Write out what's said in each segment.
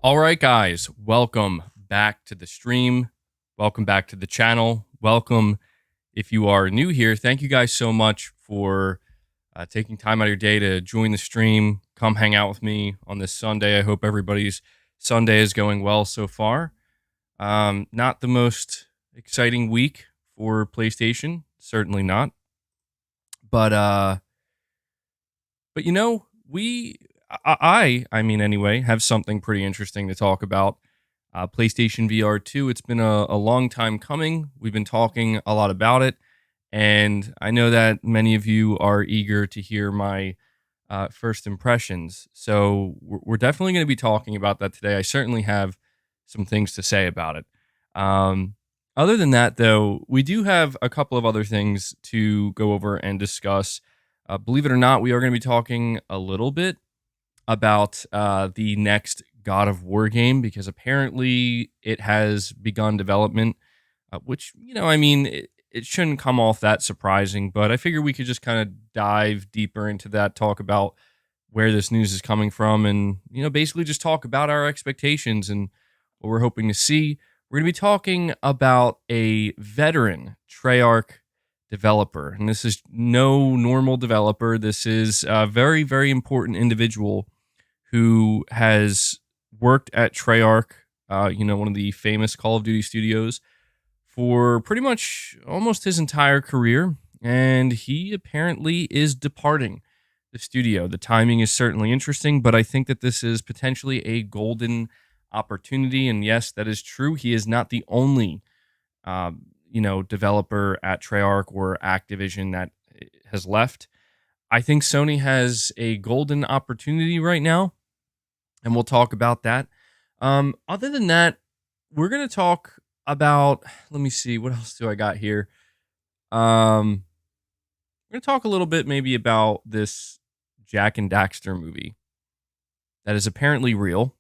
All right, guys, welcome back to the stream. Welcome back to the channel. Welcome if you are new here. Thank you guys so much for taking time out of your day to join the stream. Come hang out with me on this Sunday. I hope everybody's Sunday is going well so far. Not the most exciting week for PlayStation, certainly not. But you know, I mean, anyway, have something pretty interesting to talk about. PlayStation VR 2, it's been a long time coming. We've been talking a lot about it, and I know that many of you are eager to hear my first impressions. So we're definitely going to be talking about that today. I certainly have some things to say about it. Other than that, though, we do have a couple of other things to go over and discuss. Believe it or not, we are going to be talking a little bit about the next God of War game, because apparently it has begun development, which, you know, I mean, it shouldn't come off that surprising, but I figure we could just kind of dive deeper into that, talk about where this news is coming from, and, you know, basically just talk about our expectations and what we're hoping to see. We're going to be talking about a veteran Treyarch developer, and this is no normal developer. This is a very, very important individual who has worked at Treyarch, one of the famous Call of Duty studios, for pretty much almost his entire career, and he apparently is departing the studio. The timing is certainly interesting, but I think that this is potentially a golden opportunity, and yes, that is true. He is not the only, developer at Treyarch or Activision that has left. I think Sony has a golden opportunity right now, and we'll talk about that. Other than that, we're going to talk about, let me see, what else do I got here? We're going to talk a little bit maybe about this Jak and Daxter movie that is apparently real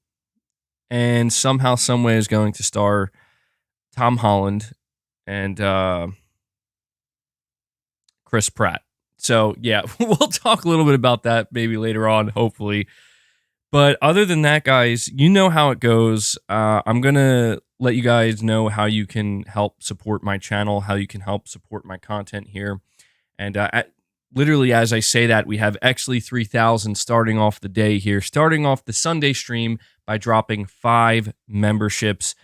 and somehow, some way is going to star Tom Holland and Chris Pratt. So, yeah, we'll talk a little bit about that maybe later on, hopefully. But other than that, guys, you know how it goes. I'm going to let you guys know how you can help support my channel, how you can help support my content here. And literally, as I say that, we have Exley 3000 starting off the day here, starting off the Sunday stream by dropping 5 memberships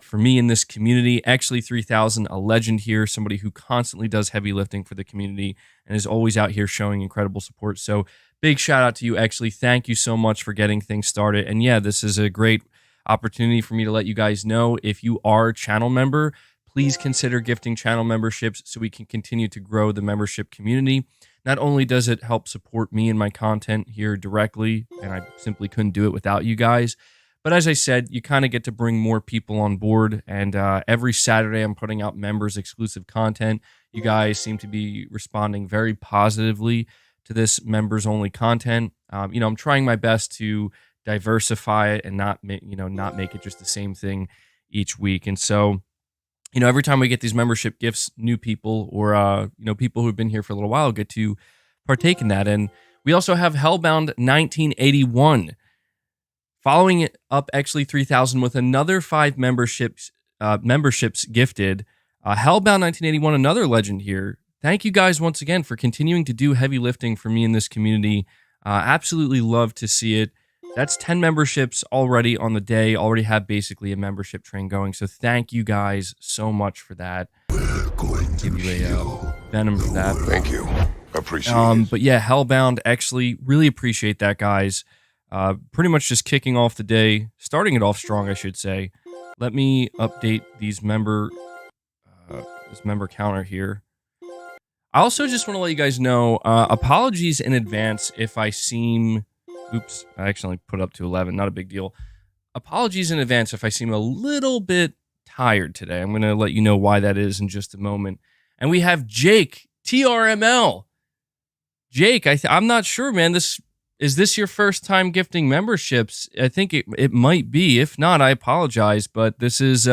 for me in this community. Exley 3000, a legend here, somebody who constantly does heavy lifting for the community and is always out here showing incredible support. So big shout out to you, Exley. Thank you so much for getting things started. And yeah, this is a great opportunity for me to let you guys know, if you are a channel member, please consider gifting channel memberships so we can continue to grow the membership community. Not only does it help support me and my content here directly, and I simply couldn't do it without you guys, but as I said, you kind of get to bring more people on board, and every Saturday I'm putting out members exclusive content. You guys seem to be responding very positively to this members only content. I'm trying my best to diversify it and not make it just the same thing each week. And so, every time we get these membership gifts, new people or people who've been here for a little while get to partake in that. And we also have Hellbound 1981 following it up Exley 3000 with another 5 memberships gifted. Hellbound 1981, another legend here. Thank you guys once again for continuing to do heavy lifting for me in this community. Absolutely love to see it. That's 10 memberships already on the day. Already have basically a membership train going. So thank you guys so much for that. We're going to give you a Venom for that. Thank you. Appreciate it. But yeah, Hellbound, actually, really appreciate that, guys. Pretty much just kicking off the day, starting it off strong, I should say. Let me update these this member counter here. I also just want to let you guys know, apologies in advance if I seem... Oops, I actually put it up to 11. Not a big deal. Apologies in advance if I seem a little bit tired today. I'm going to let you know why that is in just a moment. And we have Jake, TRML. Jake, I'm not sure, man. Is this your first time gifting memberships? I think it might be. If not, I apologize. But this is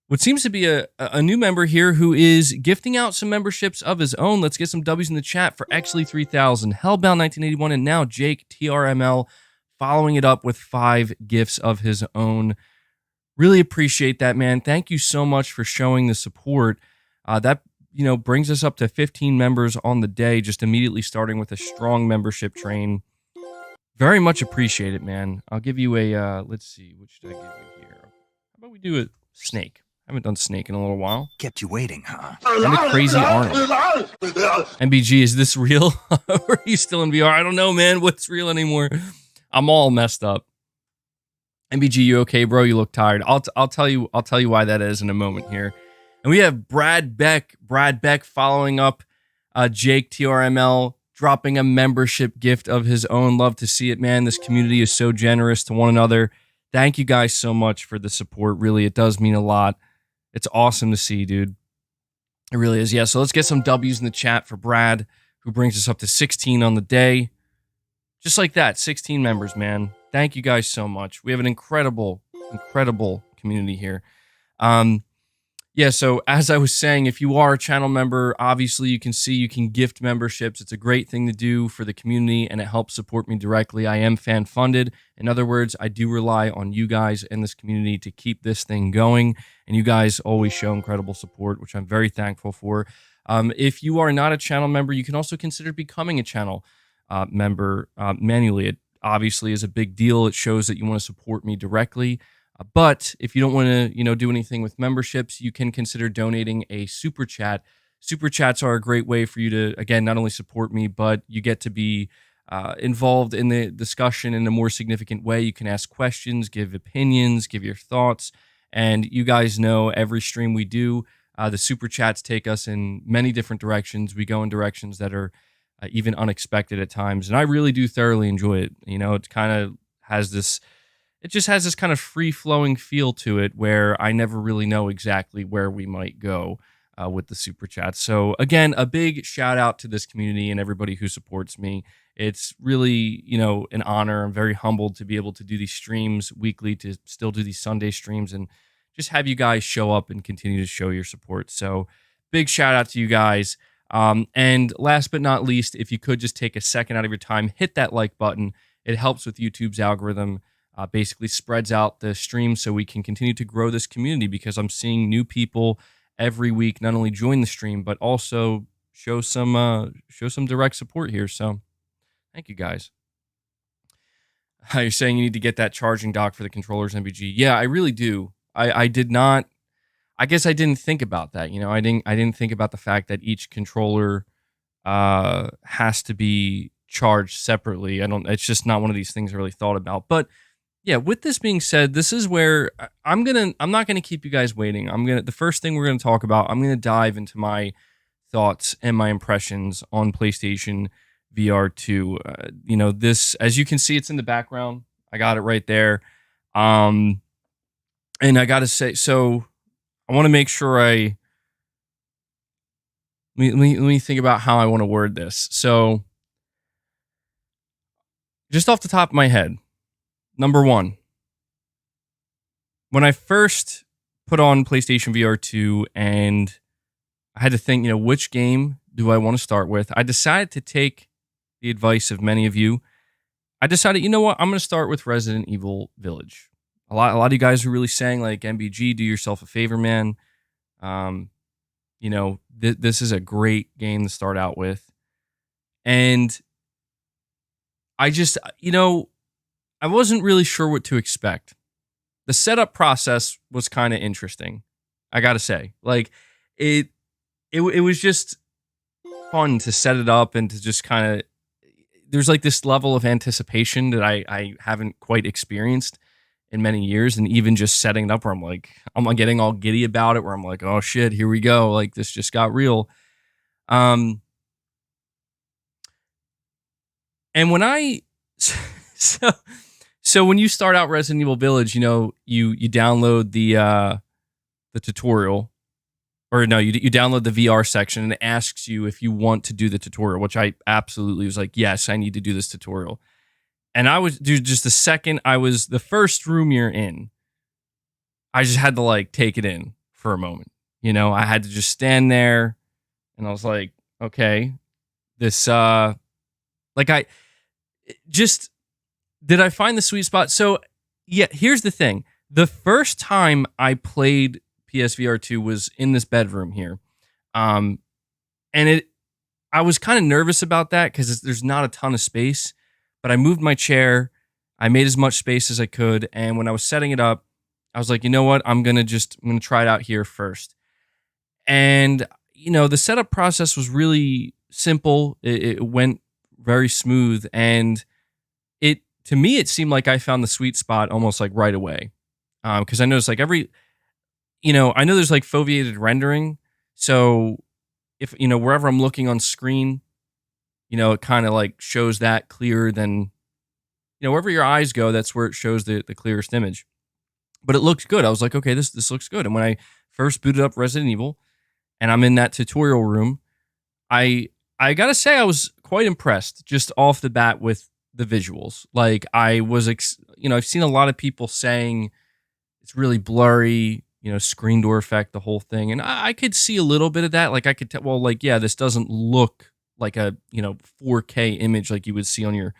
what seems to be a new member here who is gifting out some memberships of his own. Let's get some W's in the chat for Exley 3000, Hellbound 1981, and now Jake TRML following it up with 5 gifts of his own. Really appreciate that, man. Thank you so much for showing the support. That brings us up to 15 members on the day, just immediately starting with a strong membership train. Very much appreciate it, man. I'll give you a, let's see, what should I give you here? How about we do a snake? I haven't done snake in a little while. Kept you waiting, huh? And a crazy Arnold. MBG, is this real? Or are you still in VR? I don't know, man. What's real anymore? I'm all messed up. MBG, you okay, bro? You look tired. I'll tell you why that is in a moment here. And we have Brad Beck following up Jake TRML, dropping a membership gift of his own. Love to see it, man. This community is so generous to one another. Thank you guys so much for the support. Really, it does mean a lot. It's awesome to see, dude. It really is. Yeah, so let's get some W's in the chat for Brad, who brings us up to 16 on the day. Just like that, 16 members, man. Thank you guys so much. We have an incredible community here. Yeah, so as I was saying, if you are a channel member, obviously you can gift memberships. It's a great thing to do for the community, and it helps support me directly. I am fan funded. In other words, I do rely on you guys in this community to keep this thing going, and you guys always show incredible support, which I'm very thankful for. If you are not a channel member, you can also consider becoming a channel member manually. It obviously is a big deal. It shows that you want to support me directly. But if you don't want to, do anything with memberships, you can consider donating a super chat. Super chats are a great way for you to, again, not only support me, but you get to be involved in the discussion in a more significant way. You can ask questions, give opinions, give your thoughts. And you guys know every stream we do, the super chats take us in many different directions. We go in directions that are even unexpected at times. And I really do thoroughly enjoy it. It kind of has this... It just has this kind of free-flowing feel to it where I never really know exactly where we might go with the super chats. So again, a big shout out to this community and everybody who supports me. It's really, an honor. I'm very humbled to be able to do these streams weekly, to still do these Sunday streams, and just have you guys show up and continue to show your support. So big shout out to you guys. And last but not least, if you could just take a second out of your time, hit that like button. It helps with YouTube's algorithm. Basically spreads out the stream so we can continue to grow this community, because I'm seeing new people every week not only join the stream but also show some direct support here. So thank you guys. You're saying you need to get that charging dock for the controllers, MBG. Yeah, I really do. I did not. I guess I didn't think about that. I didn't think about the fact that each controller has to be charged separately. It's just not one of these things I really thought about. But yeah, with this being said, this is where I'm not gonna keep you guys waiting. The first thing we're gonna talk about, I'm gonna dive into my thoughts and my impressions on PlayStation VR 2. This, as you can see, it's in the background. I got it right there. And I gotta say, so I want to make sure let me think about how I want to word this. So just off the top of my head, number one, when I first put on PlayStation VR 2 and I had to think, which game do I want to start with? I decided to take the advice of many of you. I decided, you know what? I'm going to start with Resident Evil Village. A lot of you guys are really saying, like, MBG, do yourself a favor, man. This is a great game to start out with. And I just, I wasn't really sure what to expect. The setup process was kind of interesting, I gotta say. Like, it was just fun to set it up and to just kind of... There's like this level of anticipation that I haven't quite experienced in many years, and even just setting it up where I'm getting all giddy about it, where I'm like, oh shit, here we go. Like, this just got real. And when I... So when you start out Resident Evil Village, you download the tutorial, or no, you download the VR section, and it asks you if you want to do the tutorial, which I absolutely was like, yes, I need to do this tutorial. And I was, dude, just the first room you're in, I just had to take it in for a moment. I had to just stand there, and I was like, okay, this, did I find the sweet spot? So, yeah, here's the thing. The first time I played PSVR 2 was in this bedroom here. And I was kind of nervous about that because there's not a ton of space, but I moved my chair. I made as much space as I could. And when I was setting it up, I was like, you know what? I'm going to try it out here first. And, the setup process was really simple. It went very smooth. And to me, it seemed like I found the sweet spot almost like right away. Because I noticed like I know there's like foveated rendering. So if, wherever I'm looking on screen, it kind of like shows that clearer than, wherever your eyes go, that's where it shows the clearest image. But it looked good. I was like, okay, this looks good. And when I first booted up Resident Evil and I'm in that tutorial room, I gotta say I was quite impressed just off the bat with the visuals. Like I was, I've seen a lot of people saying it's really blurry, screen door effect, the whole thing. And I could see a little bit of that. Like I could tell, well, like, yeah, this doesn't look like a, 4K image like you would see on your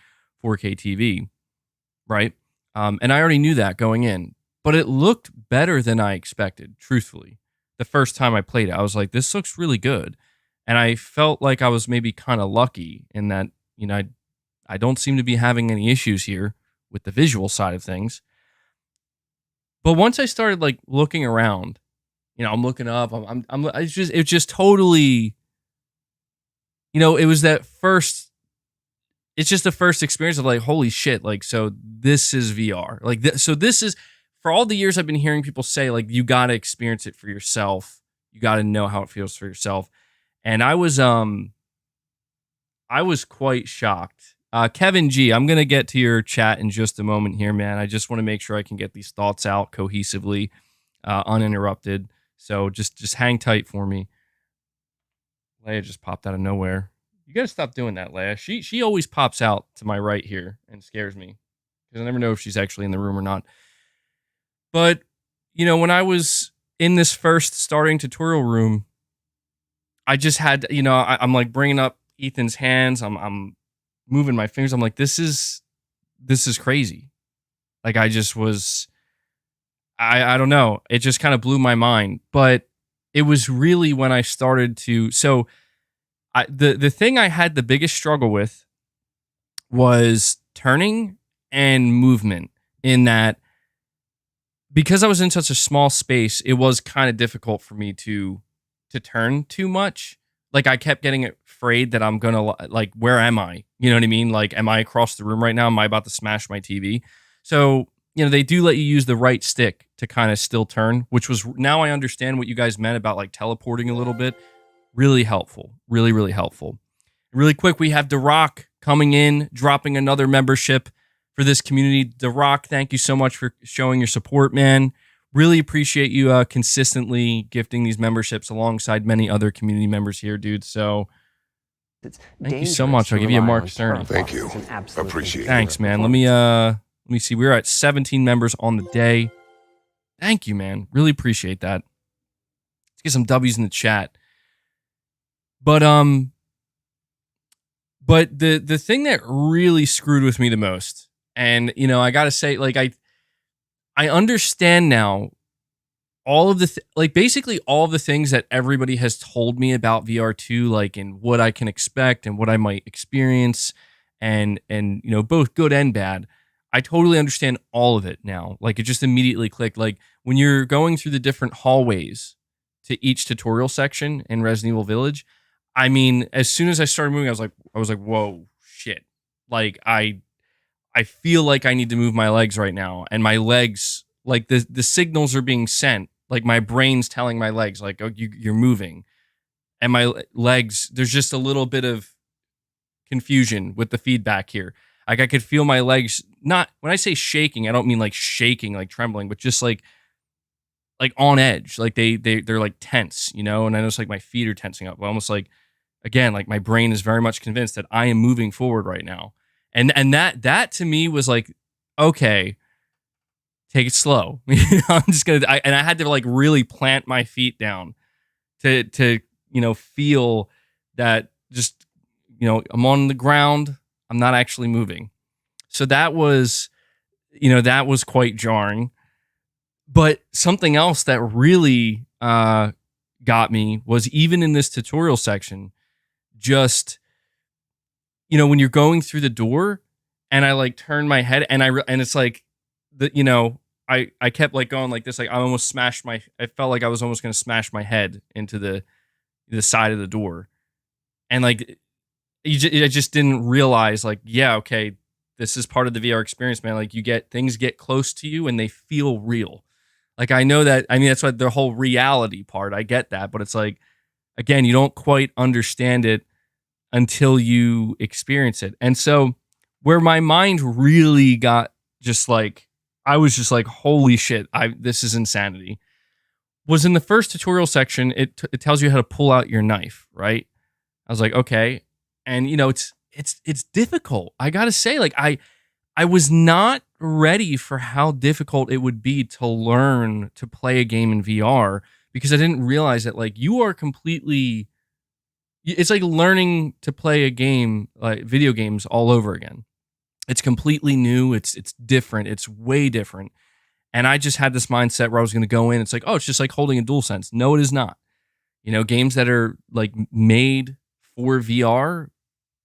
4K TV. Right. And I already knew that going in, but it looked better than I expected, truthfully. The first time I played it, I was like, this looks really good. And I felt like I was maybe kind of lucky in that, I don't seem to be having any issues here with the visual side of things. But once I started like looking around, I'm looking up, it's just totally, it was that first, it's just the first experience of like, holy shit, like, so this is VR. Like, so this is, for all the years I've been hearing people say, like, you got to experience it for yourself. You got to know how it feels for yourself. And I was quite shocked. Kevin G, I'm going to get to your chat in just a moment here, man. I just want to make sure I can get these thoughts out cohesively, uninterrupted. So just hang tight for me. Leia just popped out of nowhere. You got to stop doing that, Leia. She always pops out to my right here and scares me because I never know if she's actually in the room or not. But, when I was in this first starting tutorial room, I just had, I'm like bringing up Ethan's hands. I'm moving my fingers. I'm like, this is crazy. Like I just was, I don't know. It just kind of blew my mind. But it was really when I started to, so the thing I had the biggest struggle with was turning and movement, in that because I was in such a small space, it was kind of difficult for me to turn too much. Like I kept getting afraid that I'm going to, like, where am I? You know what I mean? Like, am I across the room right now? Am I about to smash my TV? So, they do let you use the right stick to kind of still turn, which was, now I understand what you guys meant about like teleporting a little bit. Really helpful. Really, really helpful. Really quick, we have The Rock coming in, dropping another membership for this community. The Rock, thank you so much for showing your support, man. Really appreciate you consistently gifting these memberships alongside many other community members here, dude. So thank you so much. I'll give you a Mark Cerny. Thank you. Appreciate it. Thanks, man. Let me see. We're at 17 members on the day. Thank you, man. Really appreciate that. Let's get some W's in the chat. But the thing that really screwed with me the most, and I gotta say, like I understand now all of the basically all of the things that everybody has told me about VR2, like, and what I can expect and what I might experience, and both good and bad. I totally understand all of it now. Like, it just immediately clicked. Like, when you're going through the different hallways to each tutorial section in Resident Evil Village, I mean, as soon as I started moving, I was like, whoa, shit. Like, I feel like I need to move my legs right now. And my legs, like, the signals are being sent. Like, my brain's telling my legs, like, oh, you're moving. And my legs, there's just a little bit of confusion with the feedback here. Like, I could feel my legs, not, when I say shaking, I don't mean like shaking, like trembling, but just like on edge. Like, they're like tense, and I notice like my feet are tensing up. Almost like, again, like my brain is very much convinced that I am moving forward right now. And that to me was like, okay, take it slow. I'm just gonna, and I had to like really plant my feet down to feel that, just I'm on the ground. I'm not actually moving. So that was, that was quite jarring. But something else that really got me was even in this tutorial section, just, when you're going through the door and I like turn my head and and it's like, I kept like going like this, like I almost smashed I felt like I was almost going to smash my head into the side of the door. And like, I just didn't realize like, yeah, okay, this is part of the VR experience, man. Like things get close to you and they feel real. Like I know that, I mean, that's what the whole reality part, I get that, but it's like, again, you don't quite understand it until you experience it. And so where my mind really got just like, I was just like, holy shit, this is insanity, was in the first tutorial section. It tells you how to pull out your knife, right? I was like, okay. And it's difficult. I got to say, like I was not ready for how difficult it would be to learn to play a game in VR, because I didn't realize that like you are completely, it's like learning to play a game, like video games all over again. It's completely new. It's different. It's way different. And I just had this mindset where I was going to go in. It's like, oh, it's just like holding a DualSense. No, it is not. Games that are like made for VR,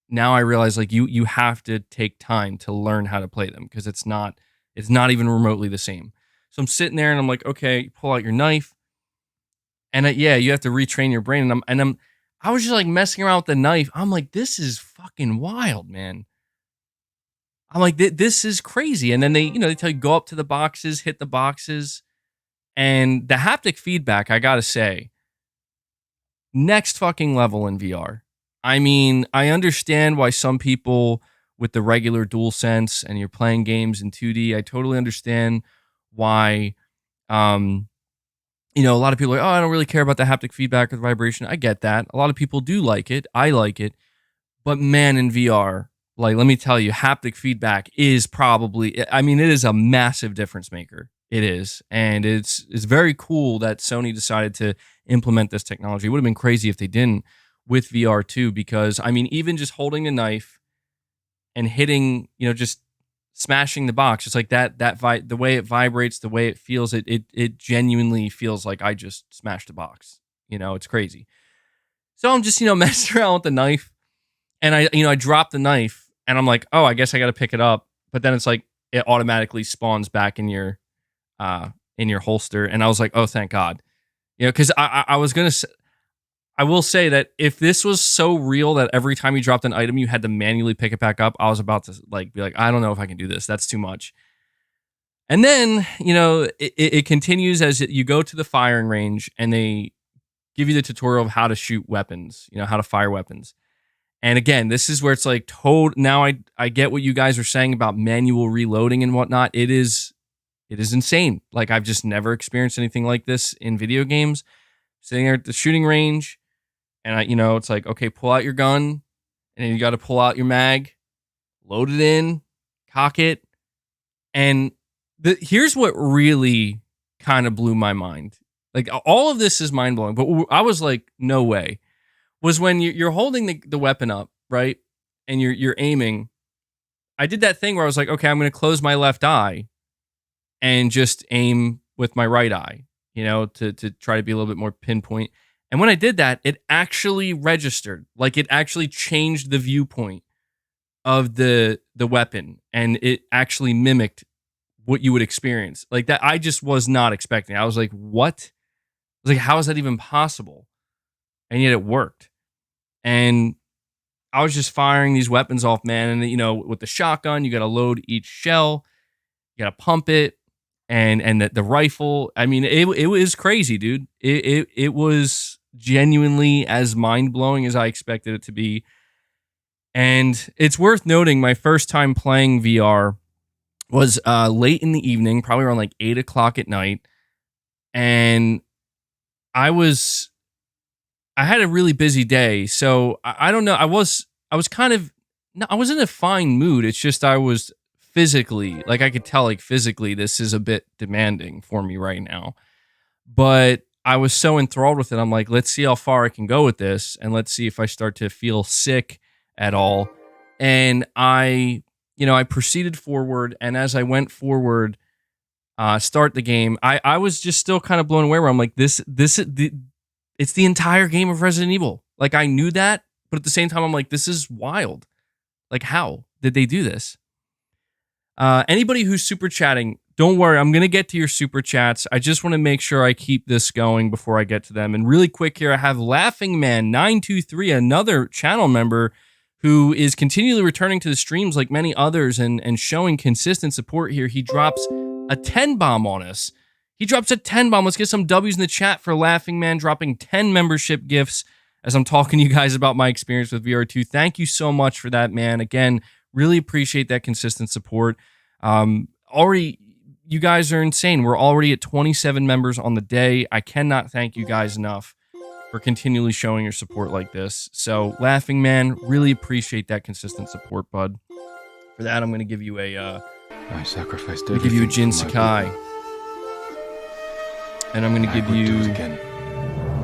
now I realize like you have to take time to learn how to play them, because it's not even remotely the same. So I'm sitting there and I'm like, okay, pull out your knife, and you have to retrain your brain. And I was just like messing around with the knife. I'm like, this is fucking wild, man. I'm like, this is crazy. And then they tell you go up to the boxes, hit the boxes, and the haptic feedback, I gotta say, next fucking level in VR. I mean, I understand why some people with the regular DualSense and you're playing games in 2D, I totally understand why, a lot of people are like, oh, I don't really care about the haptic feedback or the vibration. I get that. A lot of people do like it. I like it. But man, in VR, like, let me tell you, haptic feedback is probably, I mean, it is a massive difference maker. It is. And it's very cool that Sony decided to implement this technology. It would have been crazy if they didn't with VR too, because I mean, even just holding a knife and hitting, just smashing the box, it's like the way it vibrates, the way it feels, it genuinely feels like I just smashed a box. It's crazy. So I'm just, messing around with the knife, and I drop the knife and I'm like, oh, I guess I got to pick it up. But then it's like, it automatically spawns back in your holster. And I was like, oh, thank God. Cause I was going to, I will say that if this was so real that every time you dropped an item, you had to manually pick it back up, I was about to be like, I don't know if I can do this. That's too much. And then, it continues as you go to the firing range and they give you the tutorial of how to shoot weapons, how to fire weapons. And again, this is where it's like now I get what you guys are saying about manual reloading and whatnot. It is insane. Like I've just never experienced anything like this in video games. Sitting there at the shooting range, and it's like, okay, pull out your gun, and then you got to pull out your mag, load it in, cock it. And here's what really kind of blew my mind. Like all of this is mind blowing, but I was like, no way. Was when you're holding the weapon up, right? And you're aiming. I did that thing where I was like, okay, I'm going to close my left eye and just aim with my right eye, to try to be a little bit more pinpoint. And when I did that, it actually registered. Like it actually changed the viewpoint of the weapon, and it actually mimicked what you would experience. Like that, I just was not expecting. I was like, what? I was like, how is that even possible? And yet it worked. And I was just firing these weapons off, man. And with the shotgun, you got to load each shell, you got to pump it, and the rifle. I mean, it was crazy, dude. It was genuinely as mind blowing as I expected it to be. And it's worth noting, my first time playing VR was late in the evening, probably around like 8 o'clock at night, and I had a really busy day, so I don't know. I was kind of, no, I was in a fine mood. It's just I was physically, like I could tell, like physically, this is a bit demanding for me right now. But I was so enthralled with it. I'm like, let's see how far I can go with this, and let's see if I start to feel sick at all. And I I proceeded forward, and as I went forward, start the game, I was just still kind of blown away. Where I'm like, it's the entire game of Resident Evil. Like, I knew that, but at the same time, I'm like, this is wild. Like, how did they do this? Anybody who's super chatting, don't worry, I'm going to get to your super chats. I just want to make sure I keep this going before I get to them. And really quick here, I have Laughing Man 923, another channel member who is continually returning to the streams like many others and showing consistent support here. He drops a 10 bomb on us. He drops a 10 bomb. Let's get some W's in the chat for Laughing Man dropping 10 membership gifts as I'm talking to you guys about my experience with VR2. Thank you so much for that, man. Again, really appreciate that consistent support. Already, you guys are insane. We're already at 27 members on the day. I cannot thank you guys enough for continually showing your support like this. So, Laughing Man, really appreciate that consistent support, bud. For that, I'm going to give you a I sacrificed I'm going to give you a Jin Sakai. And I'm going to give you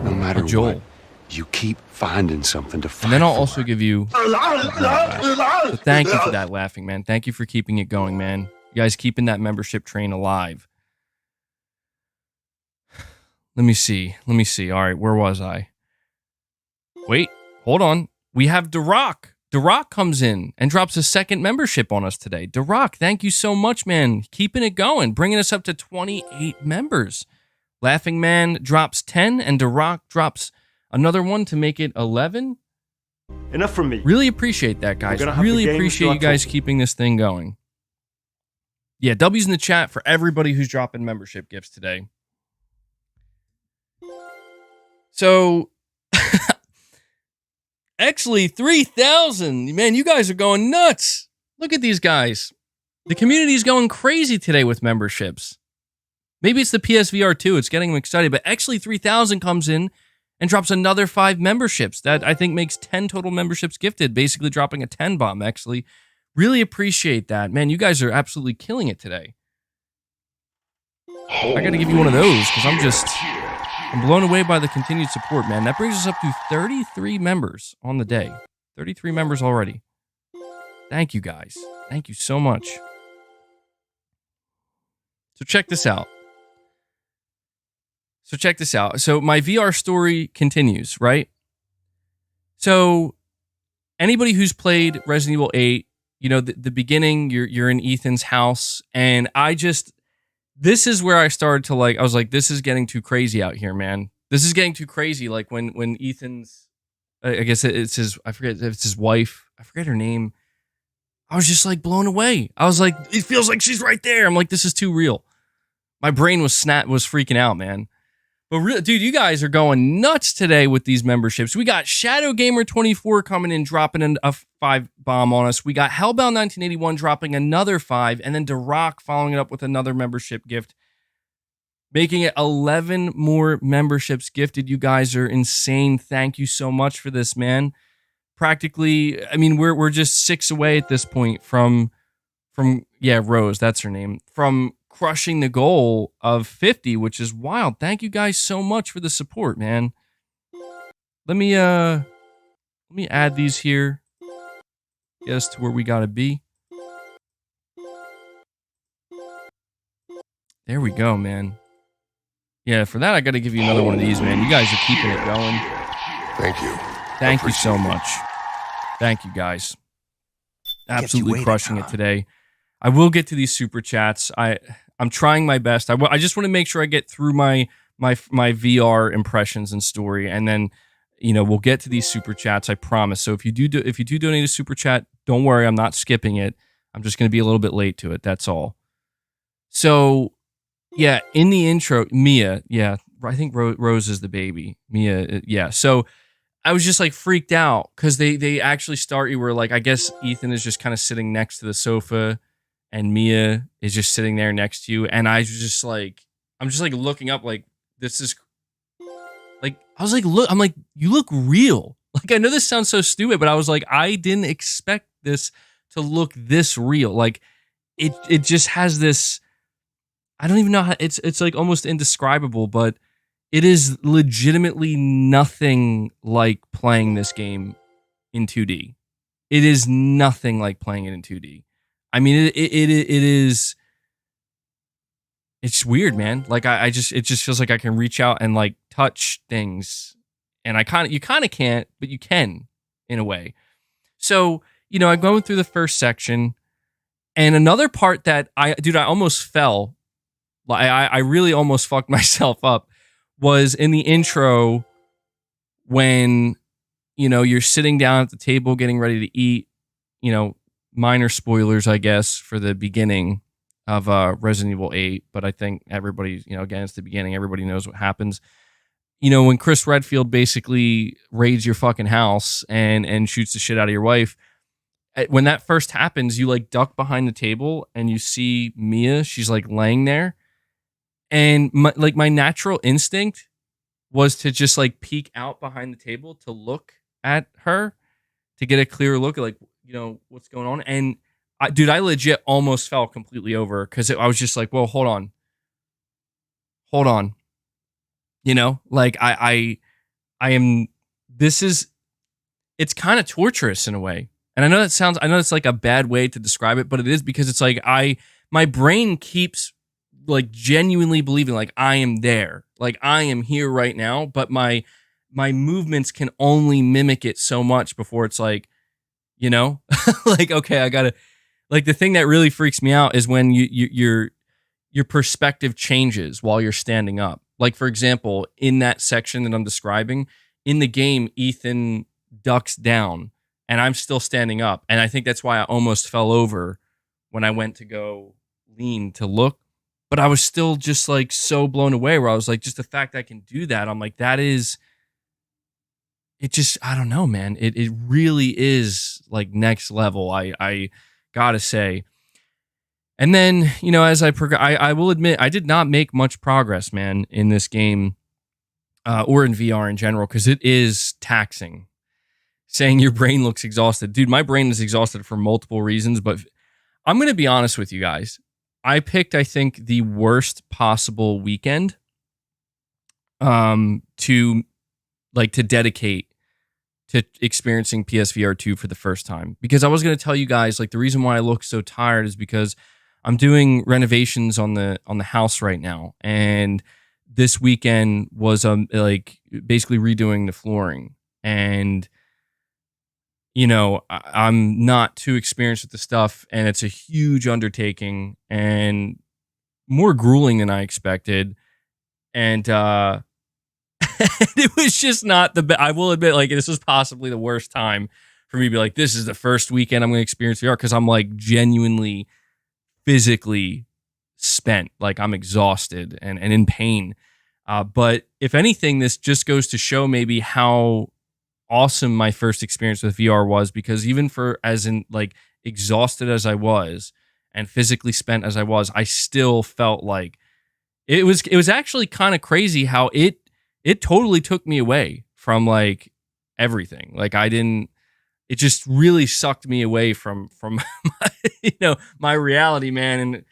No matter a Joel. what, you keep finding something to fight And then I'll for. also give you... So thank you for that, Laughing Man. Thank you for keeping it going, man. You guys keeping that membership train alive. Let me see. All right, where was I? Wait, hold on. We have DeRock. DeRock comes in and drops a second membership on us today. DeRock, thank you so much, man. Keeping it going, bringing us up to 28 members. Laughing Man drops 10, and DeRock drops another one to make it 11. Enough from me. Really appreciate that, guys. We're gonna have Really the game appreciate you throughout guys till- keeping this thing going. Yeah, W's in the chat for everybody who's dropping membership gifts today. So, actually, 3,000. Man, you guys are going nuts. Look at these guys. The community's going crazy today with memberships. Maybe it's the PSVR too. It's getting them excited. But actually, 3,000 comes in and drops another 5 memberships. That, I think, makes 10 total memberships gifted, basically dropping a 10 bomb, actually. Really appreciate that. Man, you guys are absolutely killing it today. I got to give you one of those because I'm blown away by the continued support, man. That brings us up to 33 members on the day. 33 members already. Thank you, guys. Thank you so much. So check this out. So my VR story continues, right? So anybody who's played Resident Evil 8, you know, the beginning, you're in Ethan's house, and this is where I started to I was like, this is getting too crazy out here, man. This is getting too crazy. Like when Ethan's, I guess it's his, I forget if it's his wife, I forget her name. I was just like blown away. I was like, it feels like she's right there. I'm like, this is too real. My brain was freaking out, man. But dude, you guys are going nuts today with these memberships. We got Shadow Gamer 24 coming in, dropping a 5 bomb on us. We got Hellbound 1981 dropping another 5, and then DeRock following it up with another membership gift, making it 11 more memberships gifted. You guys are insane. Thank you so much for this, man. Practically, I mean, we're just 6 away at this point from Rose, that's her name, from crushing the goal of 50, which is wild. Thank you guys so much for the support, man. Let me add these here. Get us to where we gotta be. There we go, man. Yeah, for that I gotta give you another one of these, man. You guys are keeping it going. Thank you. Thank you so much. Thank you, guys. Absolutely crushing it today. I will get to these super chats. I'm trying my best. I just want to make sure I get through my VR impressions and story, and then we'll get to these super chats. I promise. So if you do donate a super chat, don't worry. I'm not skipping it. I'm just going to be a little bit late to it. That's all. So yeah, in the intro, Mia. Yeah, I think Rose is the baby. Mia. Yeah. So I was just like freaked out because they actually start you where I guess Ethan is just kind of sitting next to the sofa, and Mia is just sitting there next to you. And I'm just looking up this is I was like, look, I'm like, you look real. I know this sounds so stupid, but I was like, I didn't expect this to look this real. It just has this, I don't even know how, it's almost indescribable, but it is legitimately nothing like playing this game in 2D. It is nothing like playing it in 2D. I mean, it is. It's weird, man. Like it just feels like I can reach out and like touch things, and you kind of can't, but you can in a way. So I'm going through the first section, and another part that I almost fell. I really almost fucked myself up. Was in the intro when you're sitting down at the table getting ready to eat. Minor spoilers, I guess, for the beginning of Resident Evil 8, but I think everybody, again, it's the beginning. Everybody knows what happens. When Chris Redfield basically raids your fucking house and shoots the shit out of your wife. When that first happens, you like duck behind the table and you see Mia. She's like laying there, and my natural instinct was to just like peek out behind the table to look at her to get a clear look at like what's going on. And I legit almost fell completely over because I was just like, well, hold on. Like I am. It's kind of torturous in a way. And I know it's like a bad way to describe it, but it is because it's like my brain keeps like genuinely believing like I am there, like I am here right now, but my movements can only mimic it so much before it's like, like, okay, I gotta, like the thing that really freaks me out is when your perspective changes while you're standing up. Like, for example, in that section that I'm describing, in the game, Ethan ducks down and I'm still standing up. And I think that's why I almost fell over when I went to go lean to look. But I was still just like so blown away where I was like, just the fact I can do that. I'm like, that is, it just, I don't know, man. It really is like next level. I gotta say. And then, as I progress, I will admit, I did not make much progress, man, in this game or in VR in general, because it is taxing. Saying your brain looks exhausted. Dude, my brain is exhausted for multiple reasons, but I'm going to be honest with you guys. I picked, I think, the worst possible weekend to dedicate to experiencing PSVR 2 for the first time. Because I was going to tell you guys, like, the reason why I look so tired is because I'm doing renovations on the house right now, and this weekend was like basically redoing the flooring. And I'm not too experienced with the stuff, and it's a huge undertaking and more grueling than I expected. And it was just not the best. I will admit, like, this was possibly the worst time for me to be like, this is the first weekend I'm going to experience VR, because I'm like genuinely physically spent. Like, I'm exhausted and in pain. But if anything, this just goes to show maybe how awesome my first experience with VR was, because even for as in like exhausted as I was and physically spent as I was, I still felt like it was actually kind of crazy how it totally took me away from like everything. Like it just really sucked me away from my, my reality, man. And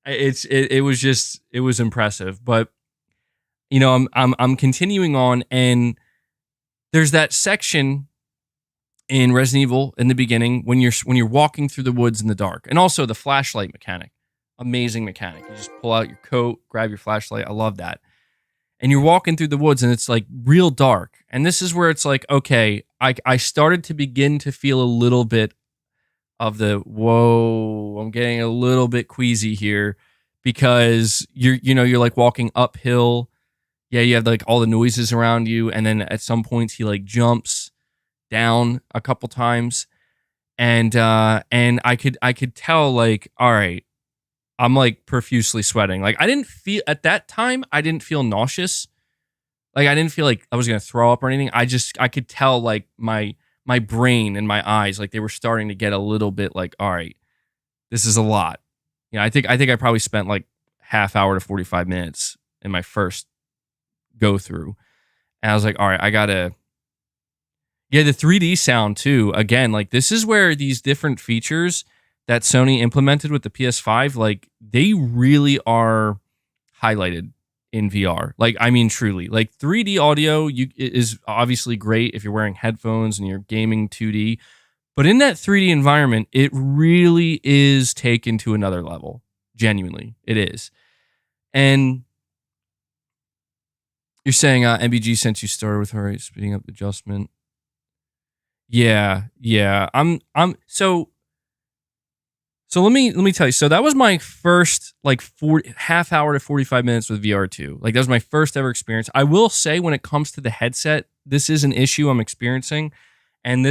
it was impressive. But I'm continuing on, and there's that section in Resident Evil in the beginning when you're walking through the woods in the dark, and also the flashlight mechanic, amazing mechanic. You just pull out your coat, grab your flashlight. I love that. And you're walking through the woods, and it's like real dark. And this is where it's like, okay, I started to begin to feel a little bit of the whoa. I'm getting a little bit queasy here, because you're like walking uphill. Yeah, you have like all the noises around you, and then at some points he like jumps down a couple times, and I could tell, like, all right, I'm like profusely sweating. Like, I didn't feel at that time, I didn't feel nauseous. Like, I didn't feel like I was gonna throw up or anything. I could tell like my brain and my eyes, like, they were starting to get a little bit like, all right, this is a lot. I think I probably spent like half hour to 45 minutes in my first go through, and I was like, all right, I gotta. Yeah, the 3D sound too. Again, like, this is where these different features that Sony implemented with the PS5, like, they really are highlighted in VR. Like, I mean, truly, like, 3D audio is obviously great if you're wearing headphones and you're gaming 2D, But in that 3D environment, it really is taken to another level. Genuinely, it is. And you're saying MBG since you started with her speeding up adjustment. Yeah. So let me tell you. So that was my first like half hour to 45 minutes with VR2. Like that was my first ever experience. I will say when it comes to the headset, this is an issue I'm experiencing. And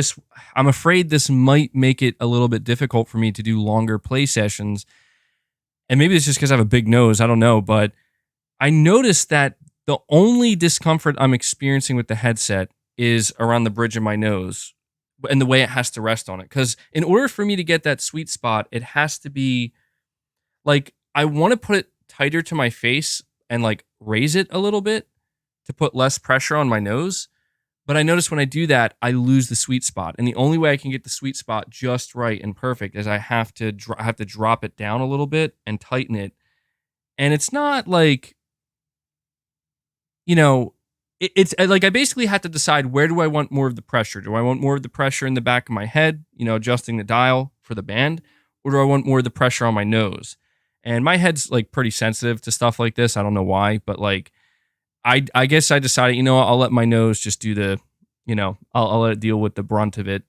I'm afraid this might make it a little bit difficult for me to do longer play sessions. And maybe it's just because I have a big nose. I don't know. But I noticed that the only discomfort I'm experiencing with the headset is around the bridge of my nose and the way it has to rest on it. Because in order for me to get that sweet spot, it has to be like, I want to put it tighter to my face and like raise it a little bit to put less pressure on my nose. But I notice when I do that, I lose the sweet spot. And the only way I can get the sweet spot just right and perfect is I have to drop it down a little bit and tighten it. And it's not like, it's like I basically have to decide, where do I want more of the pressure? Do I want more of the pressure in the back of my head, adjusting the dial for the band? Or do I want more of the pressure on my nose? And my head's like pretty sensitive to stuff like this. I don't know why, but like, I guess I decided, I'll let my nose just do the, I'll let it deal with the brunt of it.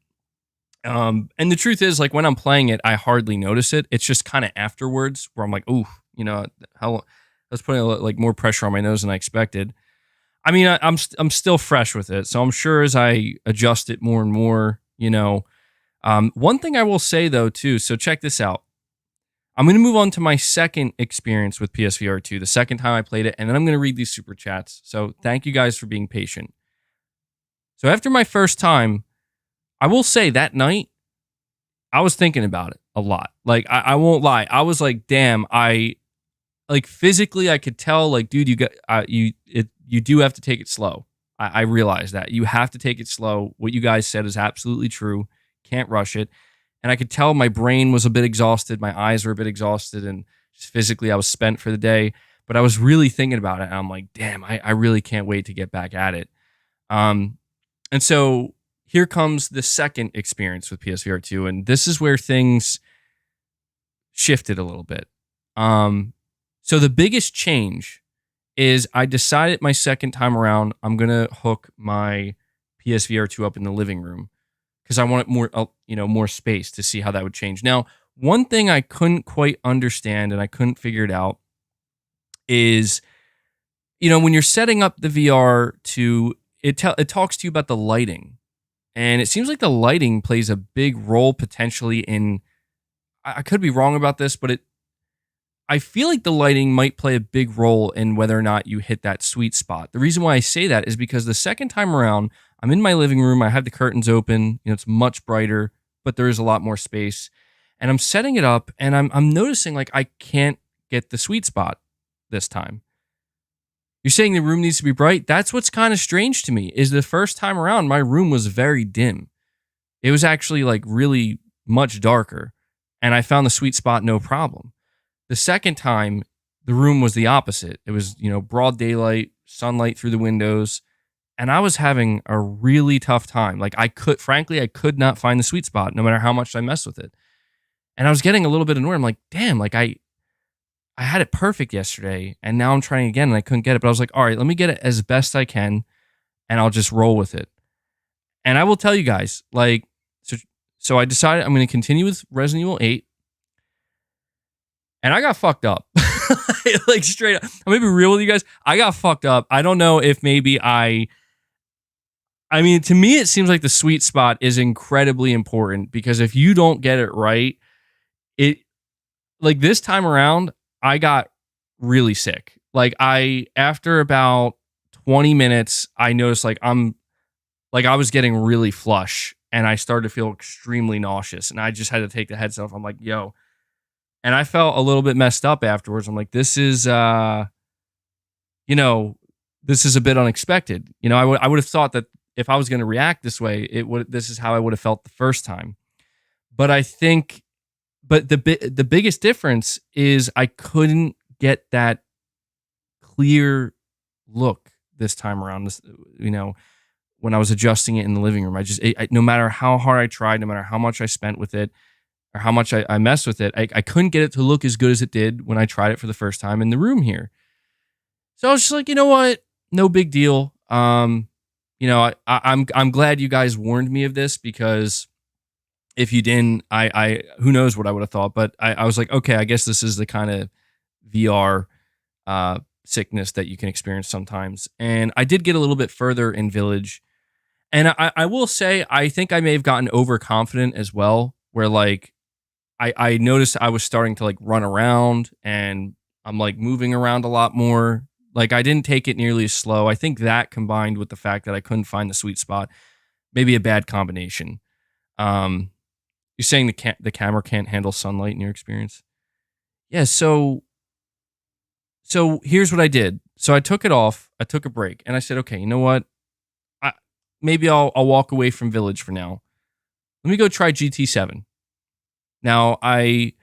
And the truth is, like, when I'm playing it, I hardly notice it. It's just kind of afterwards where I'm like, ooh, I was putting like more pressure on my nose than I expected. I mean, I'm still fresh with it, so I'm sure as I adjust it more and more, one thing I will say though too. So check this out. I'm going to move on to my second experience with PSVR 2, the second time I played it, and then I'm going to read these super chats. So thank you guys for being patient. So after my first time, I will say that night, I was thinking about it a lot. Like, I won't lie. I was like, damn, like physically I could tell, like, dude, you do have to take it slow. I realize that. You have to take it slow. What you guys said is absolutely true. Can't rush it. And I could tell my brain was a bit exhausted. My eyes were a bit exhausted. And just physically, I was spent for the day. But I was really thinking about it. And I'm like, damn, I really can't wait to get back at it. And so here comes the second experience with PSVR 2. And this is where things shifted a little bit. So the biggest change is I decided my second time around, I'm going to hook my PSVR 2 up in the living room because I wanted more space to see how that would change. Now, one thing I couldn't quite understand and I couldn't figure it out is, when you're setting up the VR to, it talks to you about the lighting. And it seems like the lighting plays a big role potentially in, I could be wrong about this, but I feel like the lighting might play a big role in whether or not you hit that sweet spot. The reason why I say that is because the second time around, I'm in my living room. I have the curtains open. It's much brighter, but there is a lot more space. And I'm setting it up, and I'm noticing like I can't get the sweet spot this time. You're saying the room needs to be bright? That's what's kind of strange to me, is the first time around, my room was very dim. It was actually like really much darker, and I found the sweet spot no problem. The second time, the room was the opposite. It was, broad daylight, sunlight through the windows, and I was having a really tough time. Like I could not find the sweet spot no matter how much I messed with it. And I was getting a little bit annoyed. I'm like, damn, like I had it perfect yesterday, and now I'm trying again and I couldn't get it. But I was like, all right, let me get it as best I can, and I'll just roll with it. And I will tell you guys, like, so I decided I'm going to continue with Resident Evil 8. And I got fucked up. Like straight up. I'm going to be real with you guys. I got fucked up. I don't know if maybe I mean, to me, it seems like the sweet spot is incredibly important, because if you don't get it right, like this time around, I got really sick. Like after about 20 minutes, I noticed like I was getting really flush, and I started to feel extremely nauseous, and I just had to take the headset off. I'm like, yo. And I felt a little bit messed up afterwards. I'm like, this is, this is a bit unexpected. I would have thought that if I was going to react this way, this is how I would have felt the first time. But I think, the biggest difference is I couldn't get that clear look this time around. when I was adjusting it in the living room. No matter how hard I tried, no matter how much I spent with it, or how much I messed with it, I couldn't get it to look as good as it did when I tried it for the first time in the room here. So I was just like, you know what? No big deal. I'm glad you guys warned me of this, because if you didn't, I who knows what I would have thought. But I was like, okay, I guess this is the kind of VR sickness that you can experience sometimes. And I did get a little bit further in Village. And I will say, I think I may have gotten overconfident as well, where like I noticed I was starting to like run around, and I'm like moving around a lot more. Like I didn't take it nearly as slow. I think that combined with the fact that I couldn't find the sweet spot, maybe a bad combination. You're saying the camera can't handle sunlight in your experience? Yeah, so here's what I did. So I took it off, I took a break, and I said, okay, you know what? Maybe I'll walk away from Village for now. Let me go try GT7. Now, I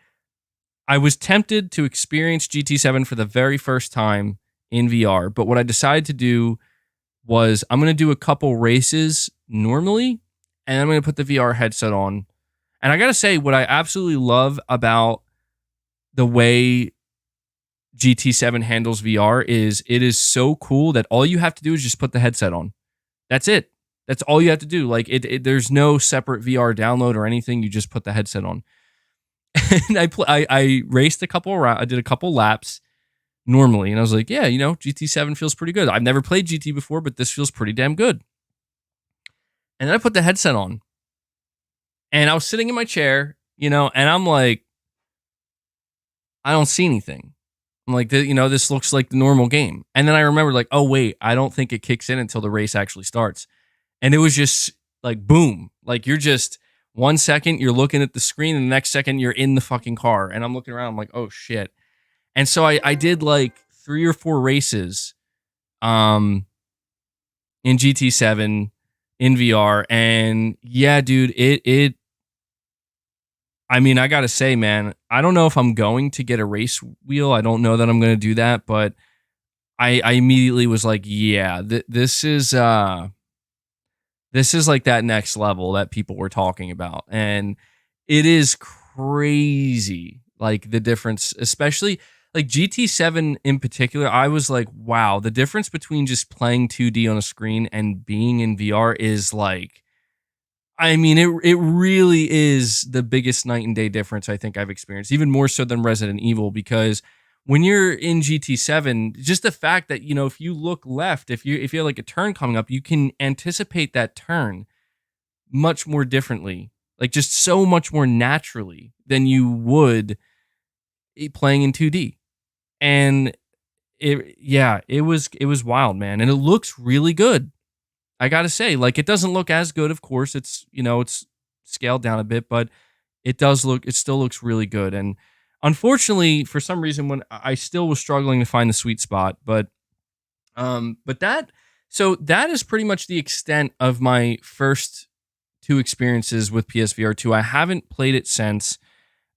was tempted to experience GT7 for the very first time in VR, but what I decided to do was I'm going to do a couple races normally, and I'm going to put the VR headset on. And I got to say, what I absolutely love about the way GT7 handles VR is it is so cool that all you have to do is just put the headset on. That's it. That's all you have to do. Like there's no separate VR download or anything. You just put the headset on. And I raced a couple around. I did a couple laps normally, and I was like, yeah, GT7 feels pretty good. I've never played GT before, but this feels pretty damn good. And then I put the headset on, and I was sitting in my chair, and I'm like, I don't see anything. I'm like, this looks like the normal game. And then I remembered, like, oh wait, I don't think it kicks in until the race actually starts. And it was just like boom, like you're just 1 second you're looking at the screen, and the next second you're in the fucking car. And I'm looking around, I'm like, oh shit. And so I did like 3 or 4 races in GT7 in VR. And yeah, dude, I mean, I gotta say, man, I don't know if I'm going to get a race wheel. I don't know that I'm gonna do that, but I immediately was like, yeah, this is like that next level that people were talking about. And it is crazy, like the difference, especially like GT7 in particular. I was like, wow, the difference between just playing 2D on a screen and being in VR is like, I mean, it really is the biggest night and day difference I think I've experienced, even more so than Resident Evil, because when you're in GT7, just the fact that, if you look left, if you have like a turn coming up, you can anticipate that turn much more differently, like just so much more naturally than you would playing in 2D. And it was wild, man. And it looks really good. I got to say, like, it doesn't look as good, of course. It's, it's scaled down a bit, but it still looks really good. And unfortunately, for some reason, when I still was struggling to find the sweet spot, but that is pretty much the extent of my first 2 experiences with PSVR 2. I haven't played it since,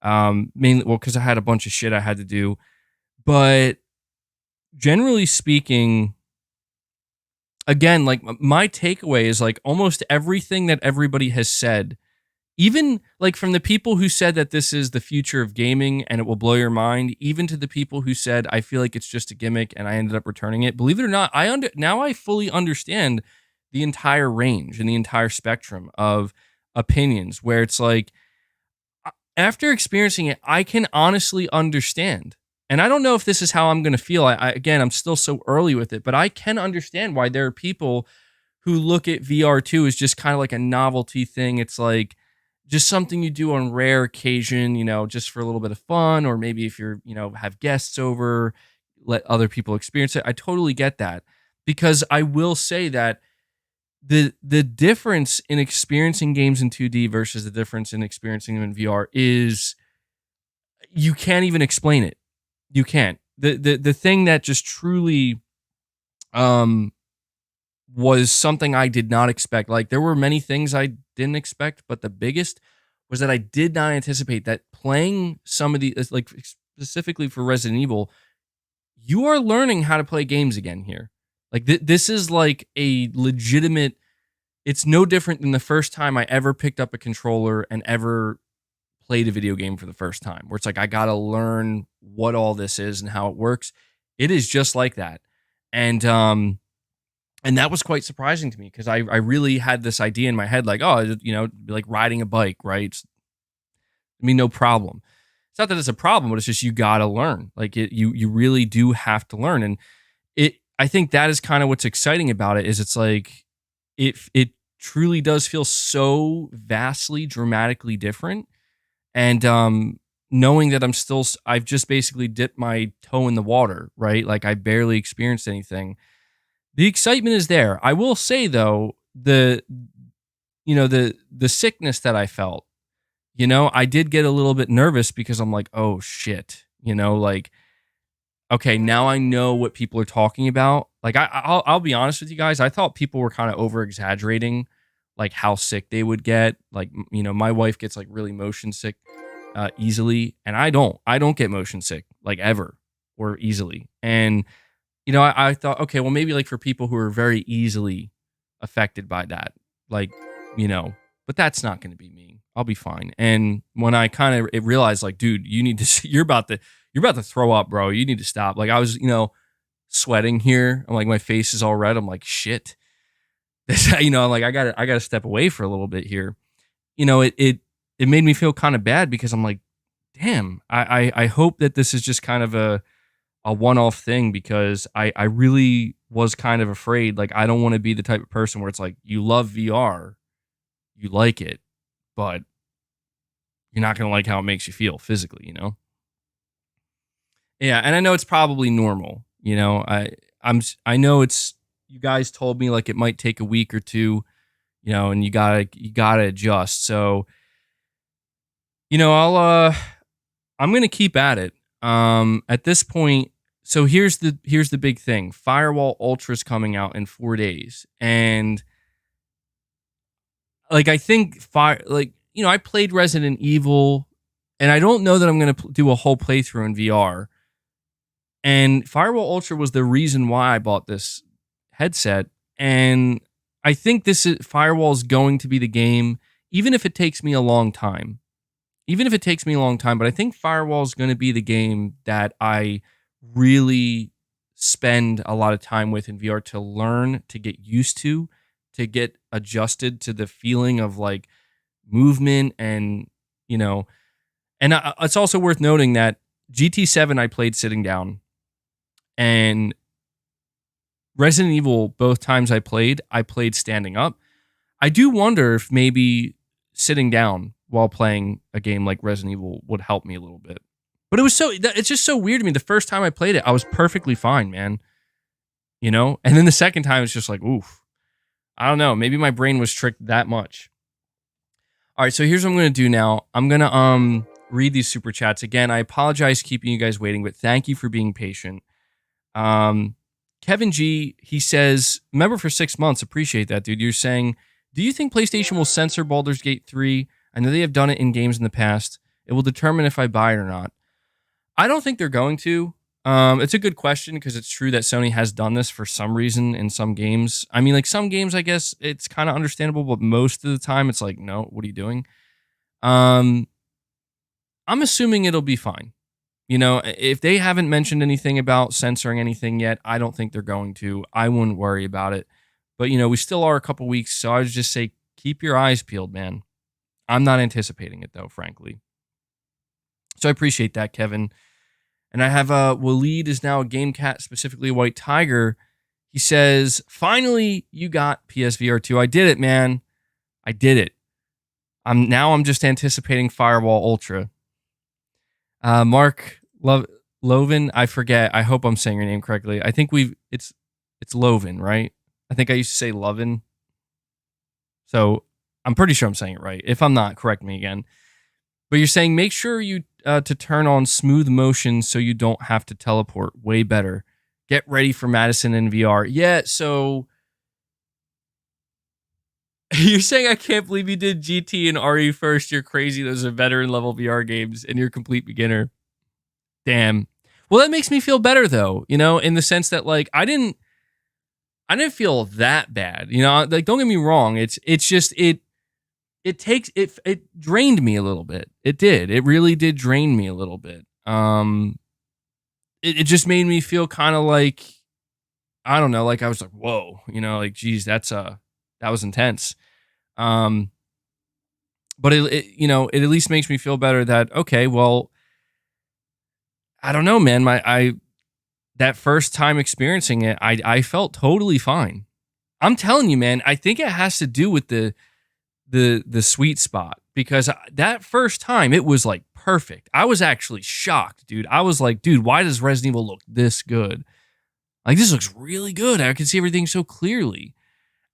mainly, because I had a bunch of shit I had to do. But generally speaking, again, like my takeaway is like almost everything that everybody has said, even like from the people who said that this is the future of gaming and it will blow your mind, even to the people who said, I feel like it's just a gimmick and I ended up returning it. Believe it or not, now I fully understand the entire range and the entire spectrum of opinions, where it's like, after experiencing it, I can honestly understand. And I don't know if this is how I'm going to feel. Again, I'm still so early with it, but I can understand why there are people who look at VR2 as just kind of like a novelty thing. It's like just something you do on rare occasion, just for a little bit of fun, or maybe if you're, have guests over, let other people experience it. I totally get that, because I will say that the difference in experiencing games in 2D versus the difference in experiencing them in VR is, you can't even explain it. You can't. The thing that just truly was something I did not expect. Like, there were many things I didn't expect, but the biggest was that I did not anticipate that playing some of the, like specifically for Resident Evil, you are learning how to play games again here. Like this is like a legitimate it's no different than the first time I ever picked up a controller and ever played a video game for the first time, where it's like I got to learn what all this is and how it works. It is just like that. And that was quite surprising to me because I really had this idea in my head, like, oh, like riding a bike, right? No problem. It's not that it's a problem, but it's just you got to learn. Like you really do have to learn. And I think that is kind of what's exciting about it is it's like it truly does feel so vastly, dramatically different. And knowing that I've just basically dipped my toe in the water, right? Like I barely experienced anything. The excitement is there. I will say though, the sickness that I felt, I did get a little bit nervous because I'm like, oh shit, like, okay, now I know what people are talking about. Like I'll be honest with you guys. I thought people were kind of over exaggerating, like how sick they would get. Like, my wife gets like really motion sick easily, and I don't get motion sick like ever or easily. And I thought, okay, well, maybe like for people who are very easily affected by that, like, but that's not going to be me. I'll be fine. And when I kind of realized, like, dude, you need to, you're about to throw up, bro. You need to stop. Like I was, sweating here. I'm like, my face is all red. I'm like, shit. Like I gotta step away for a little bit here. It made me feel kind of bad because I'm like, damn, I hope that this is just kind of a one-off thing because I really was kind of afraid. Like, I don't want to be the type of person where it's like, you love VR, you like it, but you're not going to like how it makes you feel physically, Yeah, and I know it's probably normal, I know it's, you guys told me like it might take a week or two, and you gotta adjust. So, I'm going to keep at it. At this point, so here's the big thing. Firewall Ultra's coming out in 4 days. And like, I think I played Resident Evil and I don't know that I'm going to do a whole playthrough in VR. And Firewall Ultra was the reason why I bought this headset. And I think Firewall is going to be the game, even if it takes me a long time. But I think Firewall is going to be the game that I really spend a lot of time with in VR to learn, to get used to get adjusted to the feeling of like movement and, it's also worth noting that GT7 I played sitting down and Resident Evil, both times I played standing up. I do wonder if maybe sitting down while playing a game like Resident Evil would help me a little bit. But it's just so weird to me. The first time I played it, I was perfectly fine, man. And then the second time, it's just like, oof. I don't know. Maybe my brain was tricked that much. All right, so here's what I'm going to do now. I'm going to read these super chats. Again, I apologize keeping you guys waiting, but thank you for being patient. Kevin G, he says, member for 6 months. Appreciate that, dude. You're saying, do you think PlayStation will censor Baldur's Gate 3? I know they have done it in games in the past. It will determine if I buy it or not. I don't think they're going to. It's a good question because it's true that Sony has done this for some reason in some games. I mean, like some games, I guess it's kind of understandable, but most of the time it's like, no, what are you doing? I'm assuming it'll be fine. If they haven't mentioned anything about censoring anything yet, I don't think they're going to. I wouldn't worry about it. But, we still are a couple weeks, so I would just say keep your eyes peeled, man. I'm not anticipating it, though, frankly. So I appreciate that, Kevin. And I have Waleed is now a game cat, specifically a white tiger. He says, finally, you got PSVR 2. I did it, man. I did it. I'm just anticipating Firewall Ultra. Mark Lovin, I forget. I hope I'm saying your name correctly. I think it's Lovin, right? I think I used to say Lovin. So I'm pretty sure I'm saying it right. If I'm not, correct me again. But you're saying make sure you to turn on smooth motion so you don't have to teleport. Way better. Get ready for Madison in VR. Yeah, so you're saying I can't believe you did GT and RE first. You're crazy. Those are veteran level VR games and you're a complete beginner. Damn. Well, that makes me feel better though, in the sense that like I didn't I didn't feel that bad. You know, like don't get me wrong. It's just it drained me a little bit. It did. It really did drain me a little bit. It just made me feel kind of like, I don't know, like I was like, whoa, you know, like, geez, that was intense. But it you know, it at least makes me feel better that, okay, well, I don't know, man. That first time experiencing it, I felt totally fine. I'm telling you, man, I think it has to do with the sweet spot, because that first time it was like perfect. I was actually shocked, dude. I was like, dude, why does Resident Evil look this good? Like, this looks really good. I can see everything so clearly.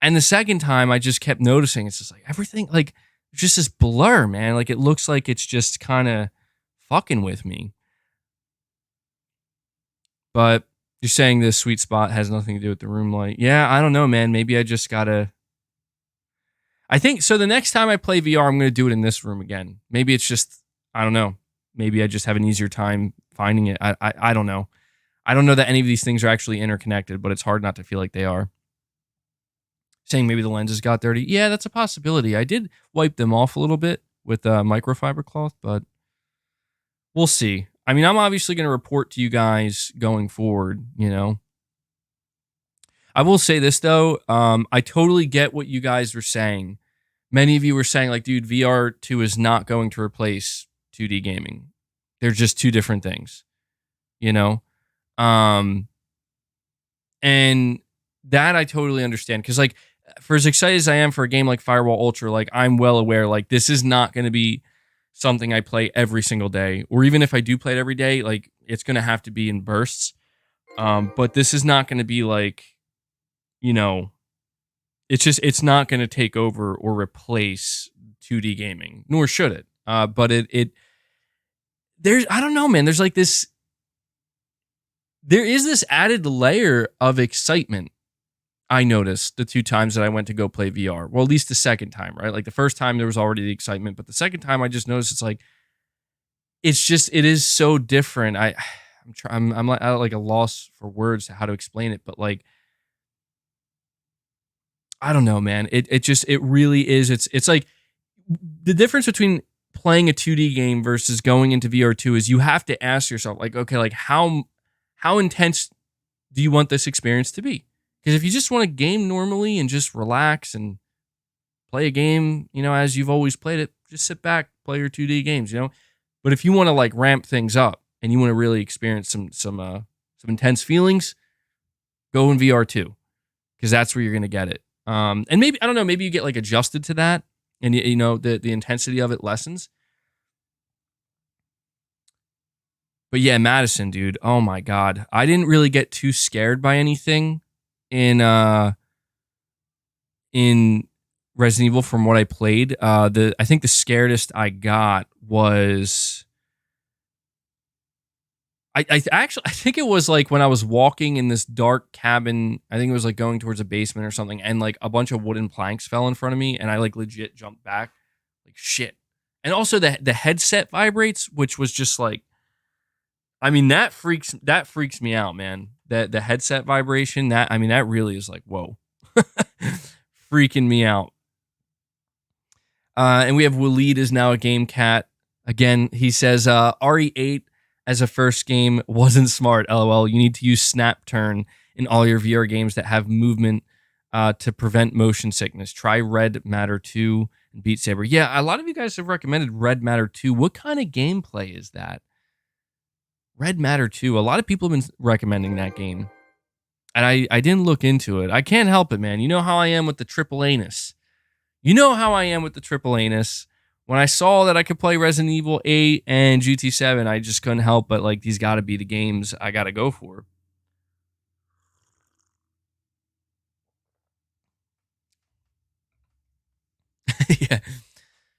And the second time I just kept noticing, it's just like everything, like, it's just this blur, man. Like, it looks like it's just kind of fucking with me. But you're saying this sweet spot has nothing to do with the room light. Yeah, I don't know, man. Maybe I just gotta. I think so. The next time I play VR, I'm gonna do it in this room again. Maybe it's just, I don't know. Maybe I just have an easier time finding it. I don't know. I don't know that any of these things are actually interconnected, but it's hard not to feel like they are. Saying maybe the lenses got dirty. Yeah, that's a possibility. I did wipe them off a little bit with a microfiber cloth, but we'll see. I mean, I'm obviously going to report to you guys going forward, you know. I will say this, though. I totally get what you guys were saying. Many of you were saying, like, dude, VR2 is not going to replace 2D gaming. They're just two different things, you know. And that I totally understand, because, like, for as excited as I am for a game like Firewall Ultra, like, I'm well aware, like, this is not going to be something I play every single day, or even if I do play it every day, like, it's going to have to be in bursts. But this is not going to be like, you know, it's not going to take over or replace 2D gaming, nor should it. But there's, I don't know, man, there is this added layer of excitement. I noticed the two times that I went to go play VR. Well, at least the second time, right? Like, the first time there was already the excitement, but the second time I just noticed it's like, it is so different. I'm at like a loss for words to how to explain it, but, like, I don't know, man. It really is. It's like the difference between playing a 2D game versus going into VR2 is you have to ask yourself, like, okay, like, how intense do you want this experience to be? Because if you just want to game normally and just relax and play a game, you know, as you've always played it, just sit back, play your 2D games, you know. But if you want to, like, ramp things up and you want to really experience some intense feelings, go in VR2, because that's where you're going to get it. And maybe, I don't know, maybe you get, like, adjusted to that, and you know, the intensity of it lessens. But yeah, Madison, dude, oh my God, I didn't really get too scared by anything in Resident Evil from what I played. I think the scaredest I got was, I think it was like when I was walking in this dark cabin. I think it was like going towards a basement or something, and like a bunch of wooden planks fell in front of me, and I like legit jumped back, like, shit. And also the headset vibrates, which was just like, I mean, that freaks me out, man. The headset vibration, that really is like, whoa. Freaking me out. And we have Waleed is now a game cat. Again, he says, RE8 as a first game wasn't smart, LOL. You need to use snap turn in all your VR games that have movement to prevent motion sickness. Try Red Matter 2 and Beat Saber. Yeah, a lot of you guys have recommended Red Matter 2. What kind of gameplay is that? Red Matter 2. A lot of people have been recommending that game, and I didn't look into it. I can't help it, man. You know how I am with the triple anus. When I saw that I could play Resident Evil 8 and GT7, I just couldn't help but, like, these got to be the games I got to go for. Yeah.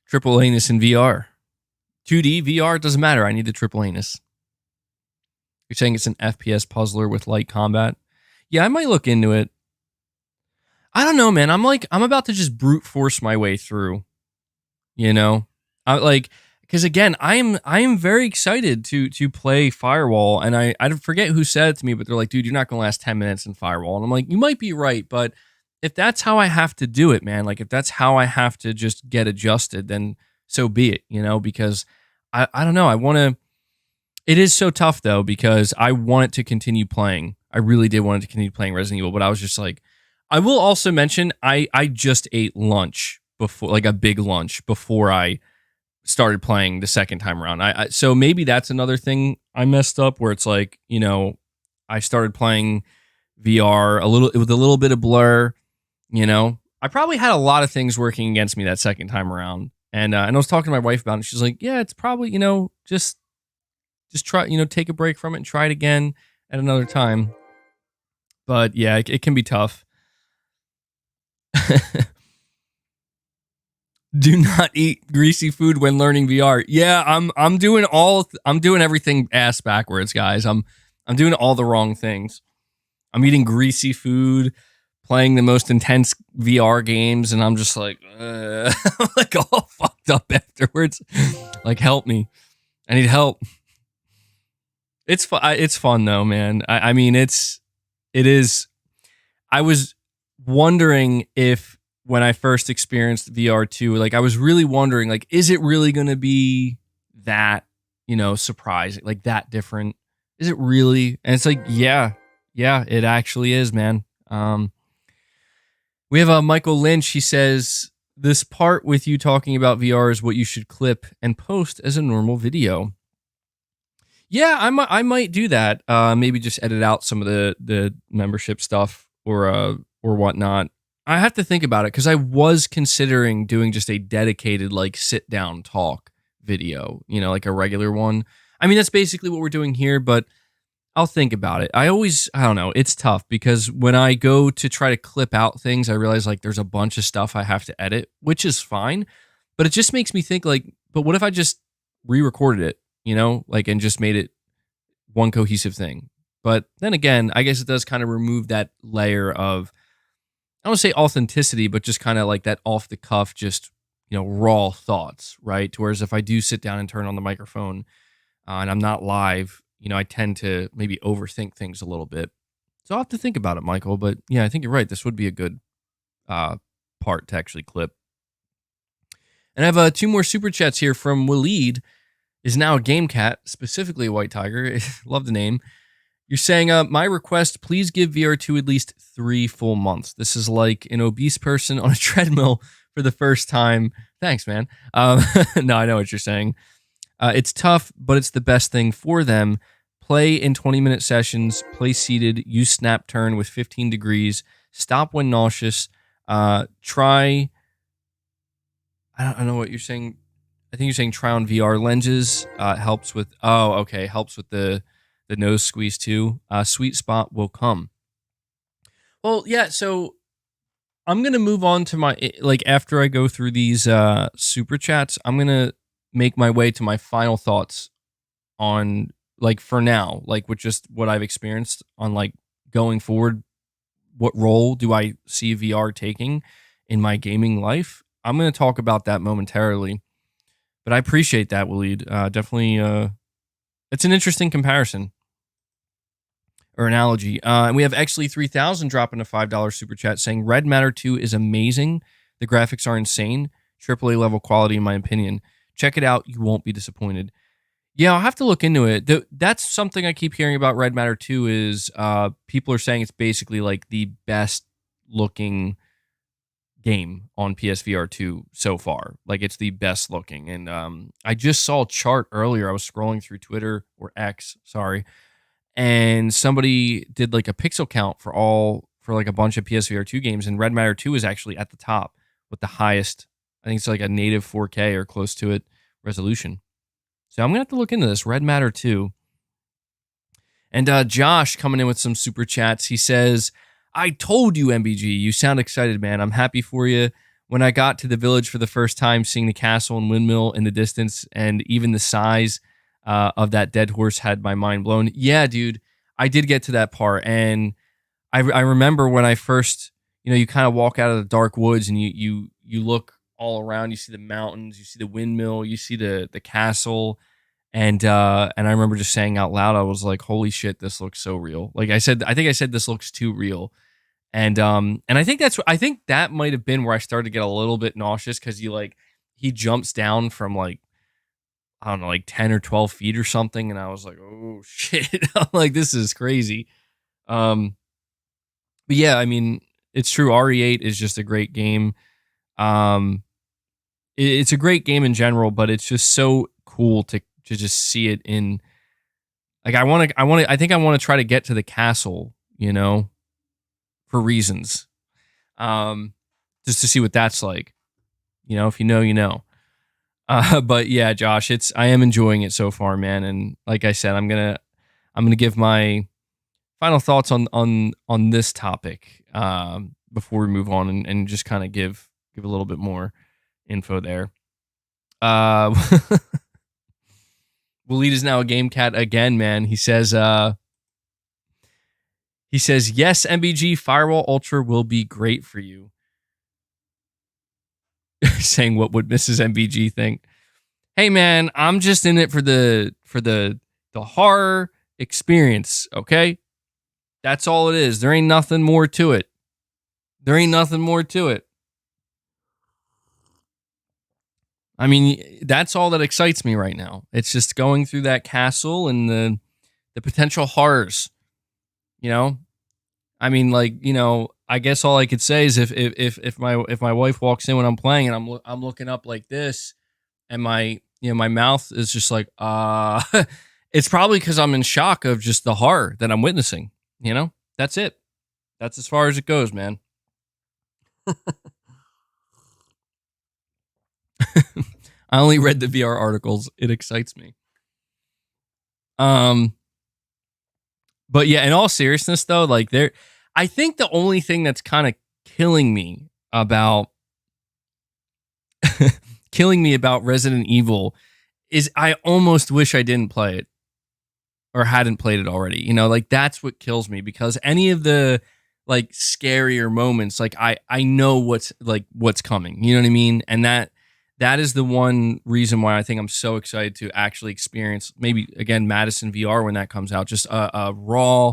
Triple anus in VR. 2D, VR, it doesn't matter. I need the triple anus. You're saying it's an FPS puzzler with light combat? Yeah, I might look into it. I don't know, man. I'm about to just brute force my way through. You know? because again, I am very excited to play Firewall, and I forget who said it to me, but they're like, dude, you're not gonna last 10 minutes in Firewall, and I'm like, you might be right, but if that's how I have to do it, man, like if that's how I have to just get adjusted, then so be it, because I don't know, I want to. It is so tough though, because I wanted to continue playing. I really did want to continue playing Resident Evil, but I was just like, I will also mention I just ate lunch before, like a big lunch before I started playing the second time around. So maybe that's another thing I messed up, where it's like, I started playing VR with a little bit of blur. I probably had a lot of things working against me that second time around, and I was talking to my wife about it. She's like, yeah, it's probably just try, take a break from it and try it again at another time. But yeah, it can be tough. Do not eat greasy food when learning VR. Yeah, I'm doing everything ass backwards, guys. I'm doing all the wrong things. I'm eating greasy food, playing the most intense VR games, and I'm just like, I'm like all fucked up afterwards. Like, help me. I need help. It's fun though, man. I mean, it is. I was wondering if when I first experienced VR2, like I was really wondering, like, is it really going to be that, surprising, like that different? Is it really? And it's like, yeah, it actually is, man. We have Michael Lynch. He says, this part with you talking about VR is what you should clip and post as a normal video. Yeah, I might do that. Maybe just edit out some of the membership stuff or whatnot. I have to think about it, because I was considering doing just a dedicated like sit down talk video, like a regular one. I mean, that's basically what we're doing here, but I'll think about it. I don't know. It's tough because when I go to try to clip out things, I realize like there's a bunch of stuff I have to edit, which is fine, but it just makes me think like, but what if I just re-recorded it? And just made it one cohesive thing. But then again, I guess it does kind of remove that layer of, I don't want to say authenticity, but just kind of like that off the cuff, just, raw thoughts, right? To whereas if I do sit down and turn on the microphone and I'm not live, I tend to maybe overthink things a little bit. So I'll have to think about it, Michael. But yeah, I think you're right. This would be a good part to actually clip. And I have 2 more super chats here from Waleed. Is now a game cat, specifically a white tiger. Love the name. You're saying, my request, please give VR2 at least 3 full months. This is like an obese person on a treadmill for the first time. Thanks, man. No, I know what you're saying. It's tough, but it's the best thing for them. Play in 20-minute sessions, play seated, use snap turn with 15 degrees, stop when nauseous, try, I don't know what you're saying. I think you're saying try on VR lenses. Helps with, helps with the nose squeeze too. Sweet spot will come. Well, yeah, so I'm going to move on to my, like after I go through these super chats, I'm going to make my way to my final thoughts on, like for now, like with just what I've experienced on like going forward, what role do I see VR taking in my gaming life? I'm going to talk about that momentarily. But I appreciate that, Waleed. Definitely, it's an interesting comparison or analogy. And we have Exley 3000 dropping a $5 super chat saying, Red Matter 2 is amazing. The graphics are insane. AAA level quality, in my opinion. Check it out. You won't be disappointed. Yeah, I'll have to look into it. That's something I keep hearing about Red Matter 2 is people are saying it's basically like the best looking game on PSVR 2 so far. Like it's the best looking. And I just saw a chart earlier. I was scrolling through Twitter or X, sorry, and somebody did like a pixel count for like a bunch of PSVR 2 games, and Red Matter 2 is actually at the top with the highest. I think it's like a native 4K or close to it resolution. So I'm gonna have to look into this Red Matter 2. And Josh coming in with some super chats. He says, I told you, MBG, you sound excited, man. I'm happy for you. When I got to the village for the first time, seeing the castle and windmill in the distance, and even the size of that dead horse had my mind blown. Yeah, dude, I did get to that part, and I remember when I first, you kind of walk out of the dark woods and you look all around. You see the mountains, you see the windmill, you see the castle. And I remember just saying out loud, I was like, holy shit, this looks so real. Like I think I said this looks too real. And I think that might have been where I started to get a little bit nauseous, because he jumps down from like, I don't know, like 10 or 12 feet or something. And I was like, oh shit. I'm like, this is crazy. But yeah, I mean, it's true. RE8 is just a great game. It's a great game in general, but it's just so cool to just see it in, like, I think I want to try to get to the castle, for reasons. Just to see what that's like. If you know, you know. But yeah, Josh, I am enjoying it so far, man. And like I said, I'm gonna give my final thoughts on this topic before we move on, and just kind of give a little bit more info there. Waleed is now a game cat again, man. He says, yes, MBG Firewall Ultra will be great for you. Saying, what would Mrs. MBG think? Hey, man, I'm just in it for the horror experience, okay? That's all it is. There ain't nothing more to it. I mean, that's all that excites me right now. It's just going through that castle and the potential horrors. I mean, like, I guess all I could say is if my wife walks in when I'm playing and I'm looking up like this, and my mouth is just like it's probably because I'm in shock of just the horror that I'm witnessing. That's it. That's as far as it goes, man. I only read the VR articles. It excites me. But yeah, in all seriousness though, like I think the only thing that's kind of killing me about Resident Evil is I almost wish I didn't play it or hadn't played it already. Like that's what kills me, because any of the like scarier moments, like I know what's coming. You know what I mean? And that is the one reason why I think I'm so excited to actually experience, maybe again, Madison VR when that comes out. Just a raw,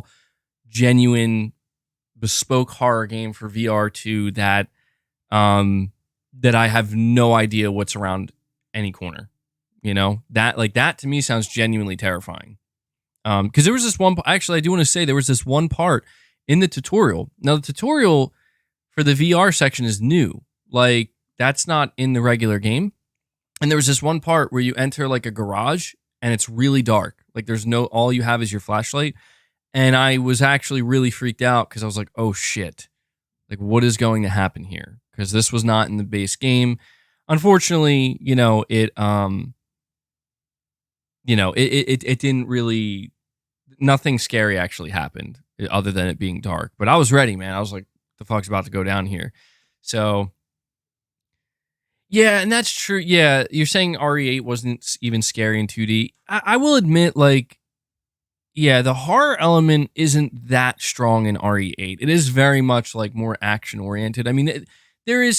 genuine, bespoke horror game for VR2 that I have no idea what's around any corner. That to me sounds genuinely terrifying. Because there was this one. Actually, I do want to say there was this one part in the tutorial. Now, the tutorial for the VR section is new. Like, that's not in the regular game. And there was this one part where you enter like a garage and it's really dark. Like all you have is your flashlight. And I was actually really freaked out because I was like, oh shit. Like, what is going to happen here? Because this was not in the base game. Unfortunately, it didn't really, nothing scary actually happened other than it being dark. But I was ready, man. I was like, the fuck's about to go down here? So yeah, and that's true. Yeah, you're saying RE8 wasn't even scary in 2D. I will admit, like, yeah, the horror element isn't that strong in RE8. It is very much like more action oriented. I mean, there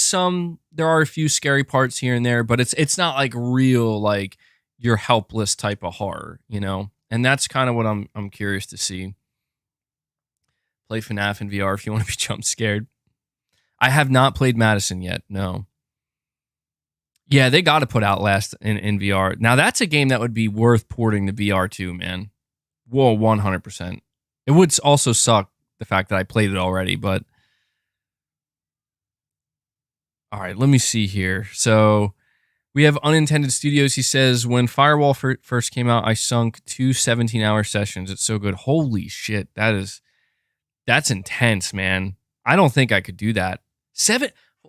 are a few scary parts here and there, but it's not like real, like, you're helpless type of horror, And that's kind of what I'm curious to see. Play FNAF in VR if you want to be jump scared. I have not played Madison yet. No. Yeah, they got to put Outlast in VR. Now, that's a game that would be worth porting to VR too, man. Whoa, 100%. It would also suck the fact that I played it already, but... All right, let me see here. So, we have Unintended Studios. He says, when Firewall first came out, I sunk 2 17-hour sessions. It's so good. Holy shit, that's intense, man. I don't think I could do that.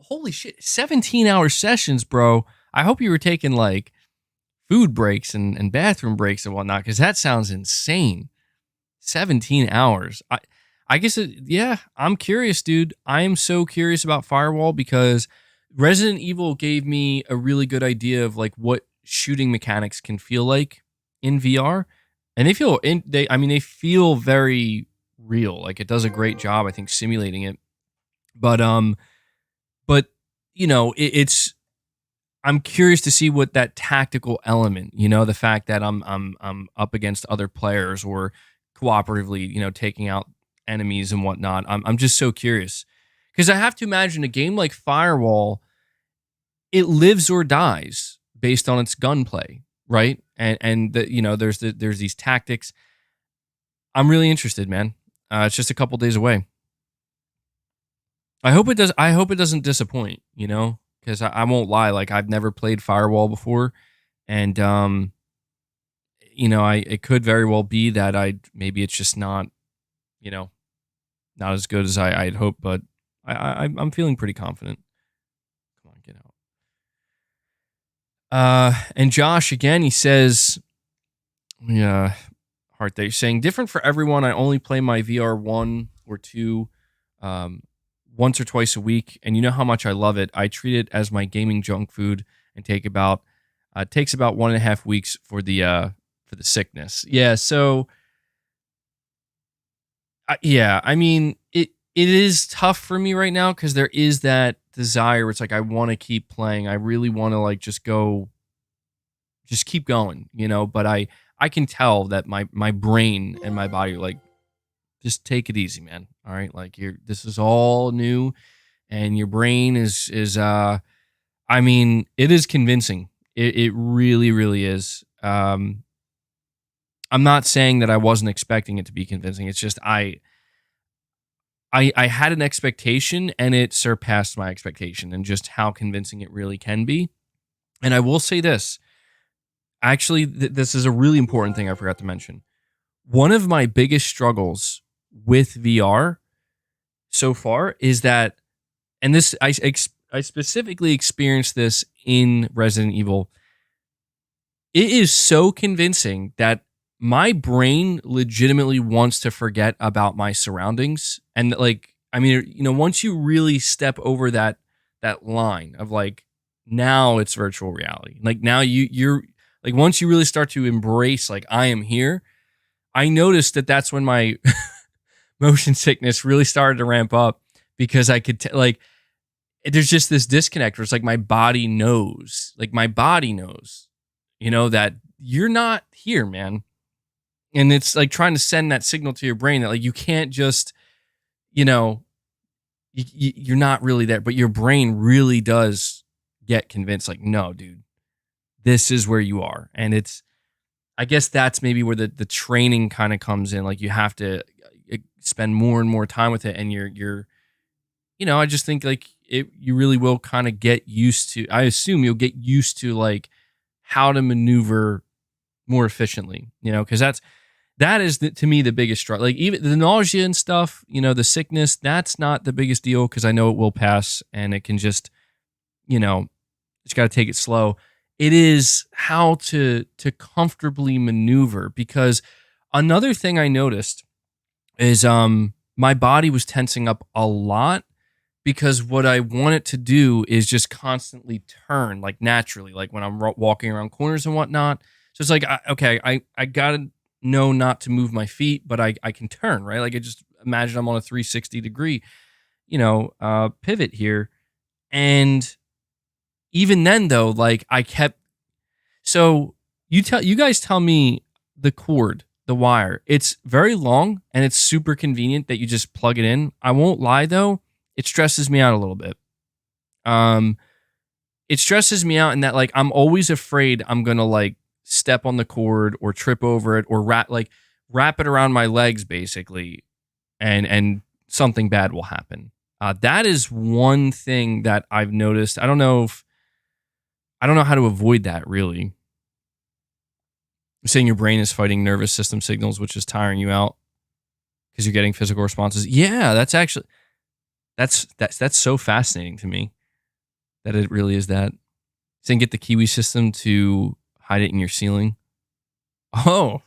Holy shit, 17-hour sessions, bro. I hope you were taking like food breaks and bathroom breaks and whatnot, because that sounds insane. 17 hours. I guess, yeah, I'm curious, dude. I am so curious about Firewall because Resident Evil gave me a really good idea of like what shooting mechanics can feel like in VR. And they feel very real. Like, it does a great job, I think, simulating it. But it's I'm curious to see what that tactical element, the fact that I'm up against other players or cooperatively, taking out enemies and whatnot. I'm just so curious because I have to imagine a game like Firewall, it lives or dies based on its gunplay, right? And there's these tactics. I'm really interested, man. It's just a couple days away. I hope it does. I hope it doesn't disappoint. Because I won't lie. Like I've never played Firewall before, and it could very well be that maybe it's just not, not as good as I'd hoped. But I'm feeling pretty confident. Come on, get out. And Josh again, he says, yeah, Heart there. You're saying different for everyone. I only play my VR 1 or 2 once or twice a week, and you know how much I love it. I treat it as my gaming junk food and takes about 1.5 weeks for the sickness. Yeah, so I mean it is tough for me right now because there is that desire where it's like I want to keep playing. I really want to like just keep going, but I can tell that my brain and my body are like, just take it easy, man. All right, like this is all new, and your brain is I mean, it is convincing. It really, really is. I'm not saying that I wasn't expecting it to be convincing. It's just I had an expectation, and it surpassed my expectation, and just how convincing it really can be. And I will say this. Actually, this is a really important thing I forgot to mention. One of my biggest struggles with VR so far is that, and this I specifically experienced this in Resident Evil. It is so convincing that my brain legitimately wants to forget about my surroundings, and like, I mean, once you really step over that line of like, now it's virtual reality. Like now you're like, once you really start to embrace like I am here, I noticed that that's when my motion sickness really started to ramp up because I could there's just this disconnect where it's like my body knows, that you're not here, man. And it's like trying to send that signal to your brain that like you can't just, you're not really there, but your brain really does get convinced like, no, dude, this is where you are. And I guess that's maybe where the training kind of comes in. Like you have to spend more and more time with it, and you're I just think like you really will kind of get used to. I assume you'll get used to like how to maneuver more efficiently. Because that is to me the biggest struggle. Like even the nausea and stuff, the sickness, that's not the biggest deal because I know it will pass, and it can just just got to take it slow. It is how to comfortably maneuver, because another thing I noticed is my body was tensing up a lot because what I want it to do is just constantly turn like naturally, like when I'm walking around corners and whatnot. So it's like, I got to know not to move my feet, but I can turn, right? Like I just imagine I'm on a 360 degree, pivot here. And even then though, like I kept, so you guys tell me the cord, the wire, it's very long and it's super convenient that you just plug it in. I won't lie though, it stresses me out a little bit. It stresses me out in that like I'm always afraid I'm gonna like step on the cord or trip over it or wrap it around my legs basically, and something bad will happen. That is one thing that I've noticed. I don't know how to avoid that, really. You're saying your brain is fighting nervous system signals, which is tiring you out because you're getting physical responses. Yeah, that's so fascinating to me that it really is that. Saying get the Kiwi system to hide it in your ceiling. Oh,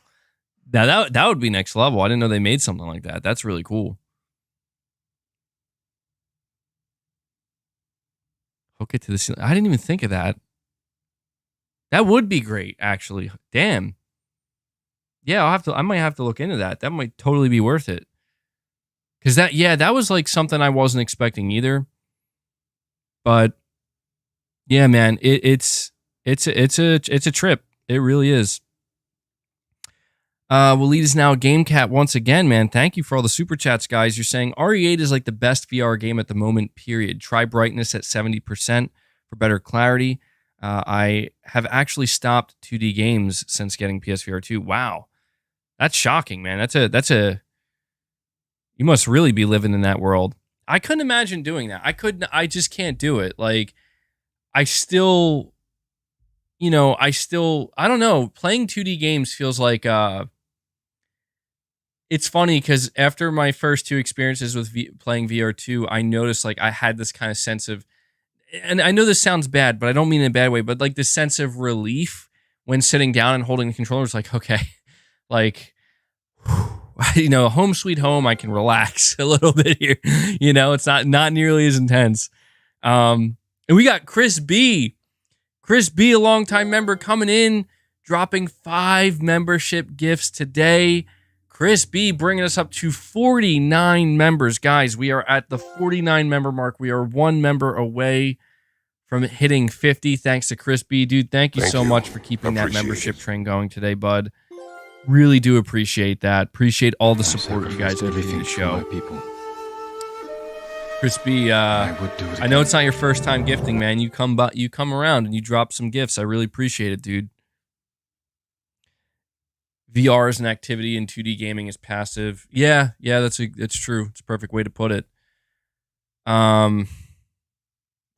that would be next level. I didn't know they made something like that. That's really cool. Hook it to the ceiling. I didn't even think of that. That would be great, actually. Damn. Yeah, I might have to look into that. That might totally be worth it. Cause that was like something I wasn't expecting either. But Yeah, man, it's a trip. It really is. Waleed is now a game cat once again, man. Thank you for all the super chats, guys. You're saying RE8 is like the best VR game at the moment, period. Try brightness at 70% for better clarity. I have actually stopped 2D games since getting PSVR 2. Wow. That's shocking, man. You must really be living in that world. I couldn't imagine doing that. I just can't do it. Like, I still, I don't know. Playing 2D games feels like, it's funny because after my first two experiences with playing VR2, I noticed like I had this kind of sense of, and I know this sounds bad, but I don't mean in a bad way, but like this sense of relief when sitting down and holding the controller. It's like, okay, like, home sweet home, I can relax a little bit here. It's not nearly as intense. And we got Chris B, a longtime member, coming in, dropping 5 membership gifts today. Chris B bringing us up to 49 members. Guys, we are at the 49 member mark. We are 1 member away from hitting 50. Thanks to Chris B. Dude, thank you so much for keeping that membership train going today, bud. Really do appreciate that. Appreciate all the support you guys have given the show. Chris B, I know it's not your first time gifting, man. You come around and you drop some gifts. I really appreciate it, dude. VR is an activity and 2D gaming is passive. Yeah, that's true. It's a perfect way to put it. God,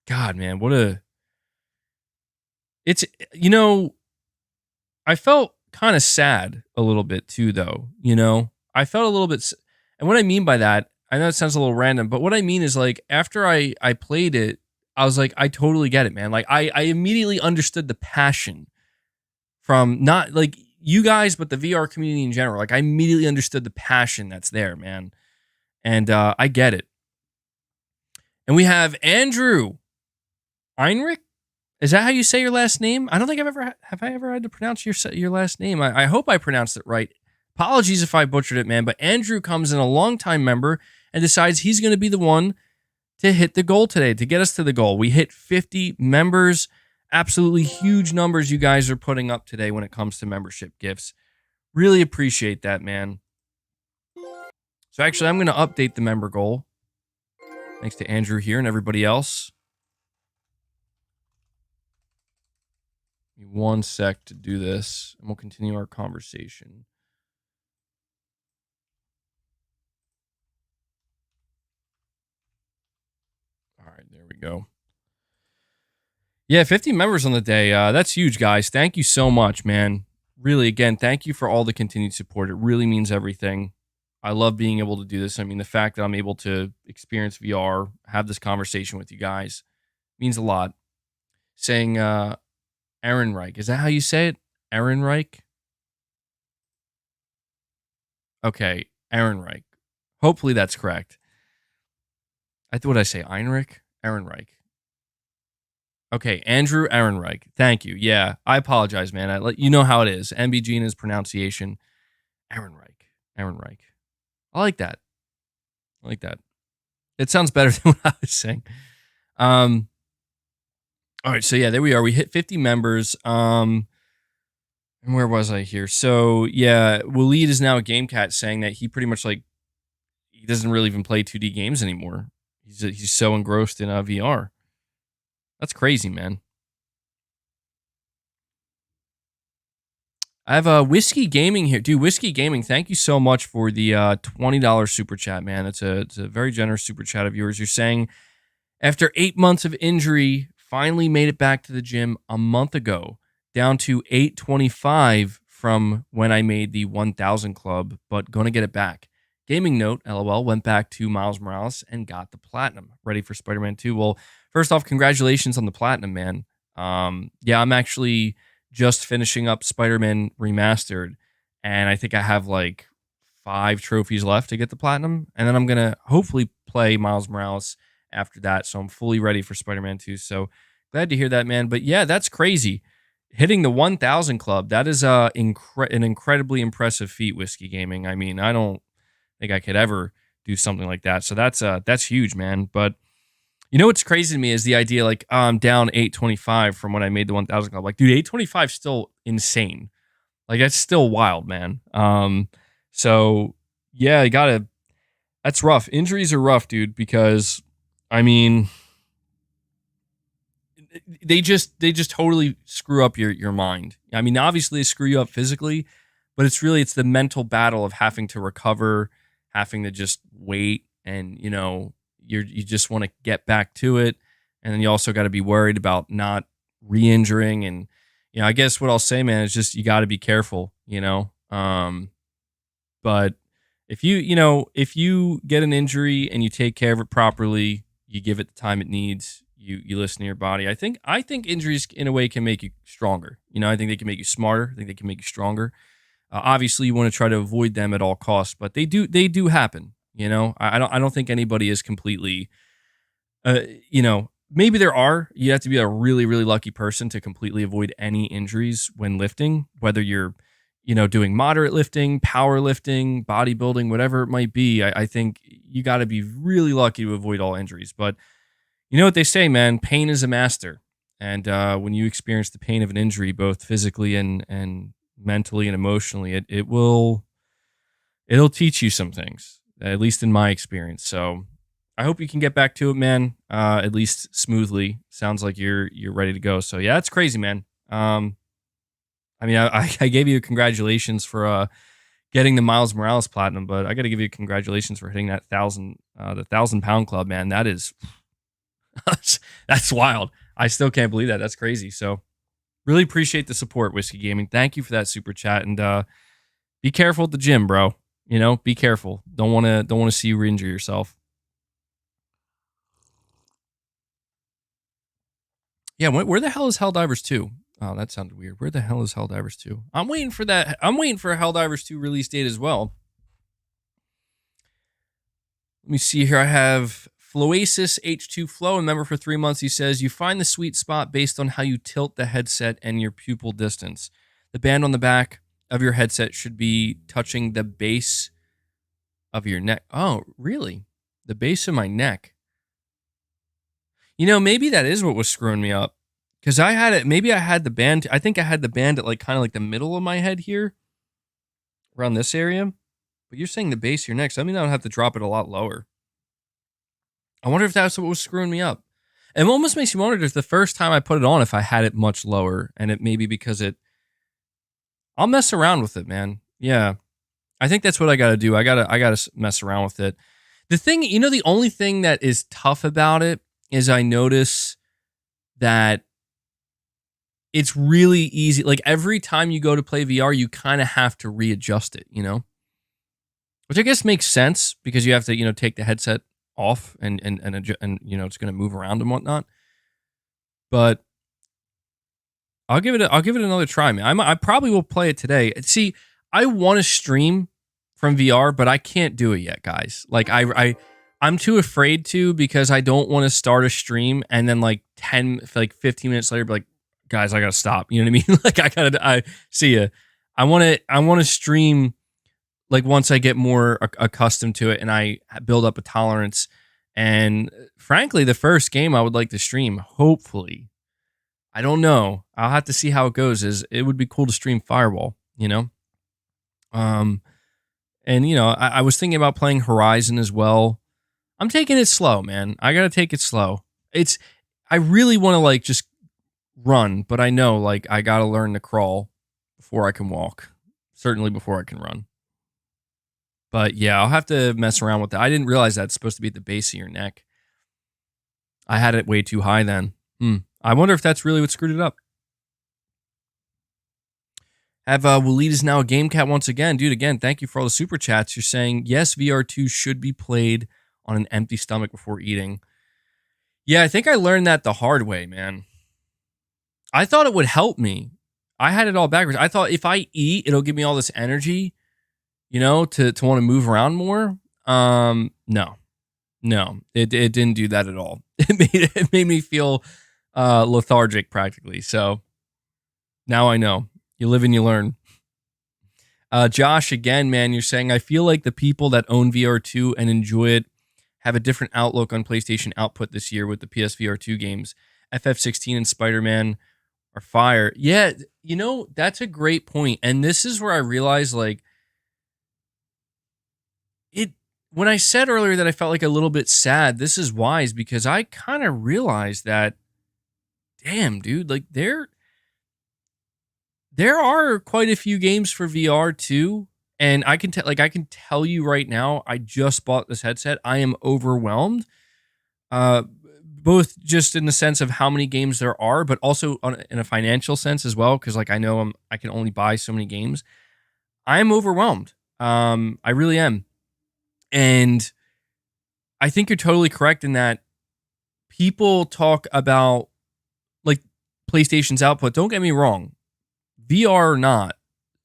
man, I felt kind of sad a little bit too, though. I felt a little bit, and what I mean by that, I know it sounds a little random, but what I mean is like after I played it, I was like, I totally get it, man. Like I immediately understood the passion from not like you guys, but the VR community in general. Like I immediately understood the passion that's there, man. And I get it. And we have Andrew Heinrich. Is that how you say your last name? I don't think have I ever had to pronounce your last name. I hope I pronounced it right. Apologies if I butchered it, man. But Andrew comes in, a longtime member, and decides he's going to be the one to hit the goal today, to get us to the goal. We hit 50 members. Absolutely huge numbers you guys are putting up today when it comes to membership gifts. Really appreciate that, man. So actually, I'm going to update the member goal. Thanks to Andrew here and everybody else. Give me 1 sec to do this, and we'll continue our conversation. All right, there we go. Yeah, 50 members on the day. That's huge, guys. Thank you so much, man. Really, again, thank you for all the continued support. It really means everything. I love being able to do this. I mean, the fact that I'm able to experience VR, have this conversation with you guys, means a lot. Saying Ehrenreich. Is that how you say it? Ehrenreich? Okay, Ehrenreich. Hopefully that's correct. What did I say? Heinrich? Ehrenreich. Okay, Andrew Ehrenreich. Thank you. Yeah, I apologize, man. You know how it is. MBG and his pronunciation. Ehrenreich. I like that. It sounds better than what I was saying. All right, so yeah, there we are. We hit 50 members. And where was I here? So yeah, Waleed is now a game cat, saying that he pretty much he doesn't really even play 2D games anymore. He's so engrossed in VR. That's crazy, man. I have Whiskey Gaming here. Dude, Whiskey Gaming, thank you so much for the $20 super chat, man. It's a very generous super chat of yours. You're saying, after 8 months of injury, finally made it back to the gym a month ago, down to 825 from when I made the 1000 club, but gonna get it back. Gaming note, LOL, went back to Miles Morales and got the platinum. Ready for Spider-Man 2. Well, first off, congratulations on the platinum, man. Yeah, I'm actually just finishing up Spider-Man Remastered, and I think I have 5 trophies left to get the platinum, and then I'm going to hopefully play Miles Morales after that, so I'm fully ready for Spider-Man 2. So glad to hear that, man. But yeah, that's crazy. Hitting the 1000 club, that is an incredibly impressive feat, Whiskey Gaming. I mean, I don't think I could ever do something like that. So that's huge, man. But You know what's crazy to me is the idea like I'm down 825 from when I made the 1000 club. Like, dude, 825 is still insane. Like that's still wild, man. So yeah, you gotta. That's rough. Injuries are rough, dude, because I mean, they just totally screw up your mind. I mean, obviously they screw you up physically, but it's the mental battle of having to recover, having to just wait, and you just want to get back to it, and then you also got to be worried about not re-injuring, and I guess what I'll say, man, is just you got to be careful, but if you get an injury and you take care of it properly, you give it the time it needs, you listen to your body. I think injuries in a way can make you stronger. I think they can make you smarter. I think they can make you stronger. Obviously, you want to try to avoid them at all costs, but they do happen. I don't think anybody is completely. Maybe there are. You have to be a really really lucky person to completely avoid any injuries when lifting, whether you're doing moderate lifting, power lifting, bodybuilding, whatever it might be. I think you got to be really lucky to avoid all injuries. But you know what they say, man, pain is a master. And when you experience the pain of an injury, both physically and mentally and emotionally, it'll teach you some things, at least in my experience. So I hope you can get back to it, man, at least smoothly. Sounds like you're ready to go. So yeah, it's crazy, man. I mean, I gave you congratulations for getting the Miles Morales Platinum, but I got to give you congratulations for hitting that 1,000-pound club, man. That is, that's wild. I still can't believe that. That's crazy. So really appreciate the support, Whiskey Gaming. Thank you for that super chat, and be careful at the gym, bro. Be careful. Don't want to see you injure yourself. Yeah, where the hell is Helldivers 2? Oh, that sounded weird. Where the hell is Helldivers 2? I'm waiting for that. I'm waiting for a Helldivers 2 release date as well. Let me see here. I have Floasis H2 Flow, a member for 3 months. He says, you find the sweet spot based on how you tilt the headset and your pupil distance. The band on the back of your headset should be touching the base of your neck. Oh, really? The base of my neck. Maybe that is what was screwing me up. Because I had it, maybe I had the band, I think I had the band at like kind of like the middle of my head here, around this area. But you're saying the base of your neck, so that means I don't have to drop it a lot lower. I wonder if that's what was screwing me up. It almost makes me wonder if the first time I put it on, if I had it much lower, and it maybe because I'll mess around with it, man. Yeah. I think that's what I got to do. I got to mess around with it. The thing, the only thing that is tough about it is I notice that it's really easy. Like every time you go to play VR, you kind of have to readjust it, which I guess makes sense because you have to, take the headset off and it's going to move around and whatnot. But I'll give it another try, man. I probably will play it today. See, I want to stream from VR, but I can't do it yet, guys. Like I'm too afraid to because I don't want to start a stream and then like 15 minutes later be like, guys, I gotta stop. You know what I mean? Like I see ya. I want to stream like once I get more accustomed to it and I build up a tolerance. And frankly, the first game I would like to stream, hopefully, I don't know. I'll have to see how it goes. It would be cool to stream Firewall, and I was thinking about playing Horizon as well. I'm taking it slow, man. I gotta take it slow. I really want to like just run, but I know like I gotta learn to crawl before I can walk. Certainly before I can run. But yeah, I'll have to mess around with that. I didn't realize that's supposed to be at the base of your neck. I had it way too high then. I wonder if that's really what screwed it up. Have Waleed is now a game cat once again. Dude, again, thank you for all the super chats. You're saying, yes, VR2 should be played on an empty stomach before eating. Yeah, I think I learned that the hard way, man. I thought it would help me. I had it all backwards. I thought if I eat, it'll give me all this energy, to want to move around more. No, it didn't do that at all. It made me feel lethargic practically. So now I know. You live and you learn. Josh, again, man, you're saying, I feel like the people that own VR2 and enjoy it have a different outlook on PlayStation output this year with the PSVR 2 games. FF16 and Spider-Man are fire. Yeah, that's a great point. And this is where I realized, like, when I said earlier that I felt like a little bit sad, this is wise because I kind of realized that, damn, dude, like there are quite a few games for VR too. And I can tell you right now, I just bought this headset. I am overwhelmed. Both just in the sense of how many games there are, but also in a financial sense as well. Cause like I know I can only buy so many games. I am overwhelmed. I really am. And I think you're totally correct in that people talk about like PlayStation's output. Don't get me wrong. VR or not,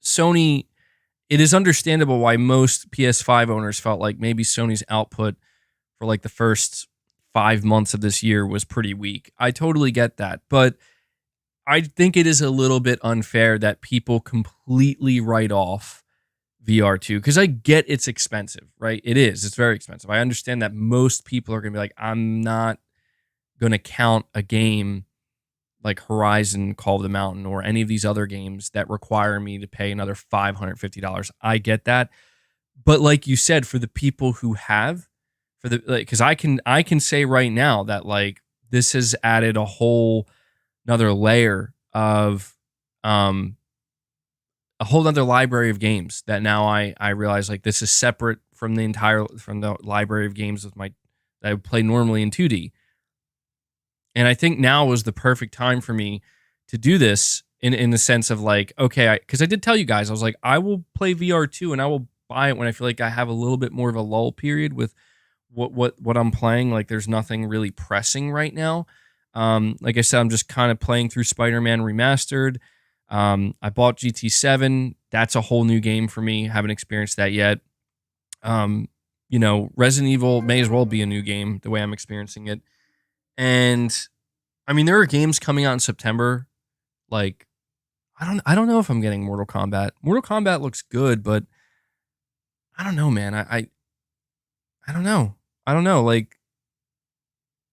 Sony, it is understandable why most PS5 owners felt like maybe Sony's output for like the first 5 months of this year was pretty weak. I totally get that. But I think it is a little bit unfair that people completely write off VR2 because I get it's expensive, right? It is. It's very expensive. I understand that most people are going to be like, I'm not going to count a game like Horizon Call of the Mountain or any of these other games that require me to pay another $550. I get that. But like you said, for the people who have, for the like, because I can say right now that like this has added a whole another layer of a whole other library of games that now I realize like this is separate from the library of games that I would play normally in 2D. And I think now was the perfect time for me to do this in the sense of like, okay, because I did tell you guys, I was like, I will play VR2 and I will buy it when I feel like I have a little bit more of a lull period with what I'm playing. Like there's nothing really pressing right now. Like I said, I'm just kind of playing through Spider-Man Remastered. I bought GT7. That's a whole new game for me. Haven't experienced that yet. Resident Evil may as well be a new game the way I'm experiencing it. And I mean, there are games coming out in September. Like, I don't know if I'm getting Mortal Kombat. Mortal Kombat looks good, but I don't know, man. I don't know. I don't know. Like,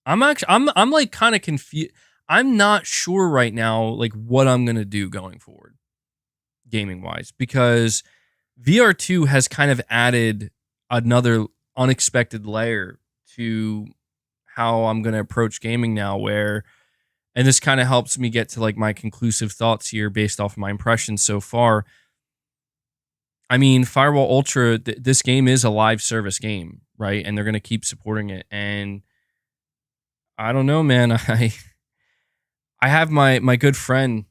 I'm like kind of confused. I'm not sure right now, like what I'm gonna do going forward, gaming wise, because VR2 has kind of added another unexpected layer to how I'm gonna approach gaming now. And this kind of helps me get to like my conclusive thoughts here based off of my impressions so far. I mean, Firewall Ultra, this game is a live service game, right? And they're gonna keep supporting it. And I don't know, man. I have my good friend.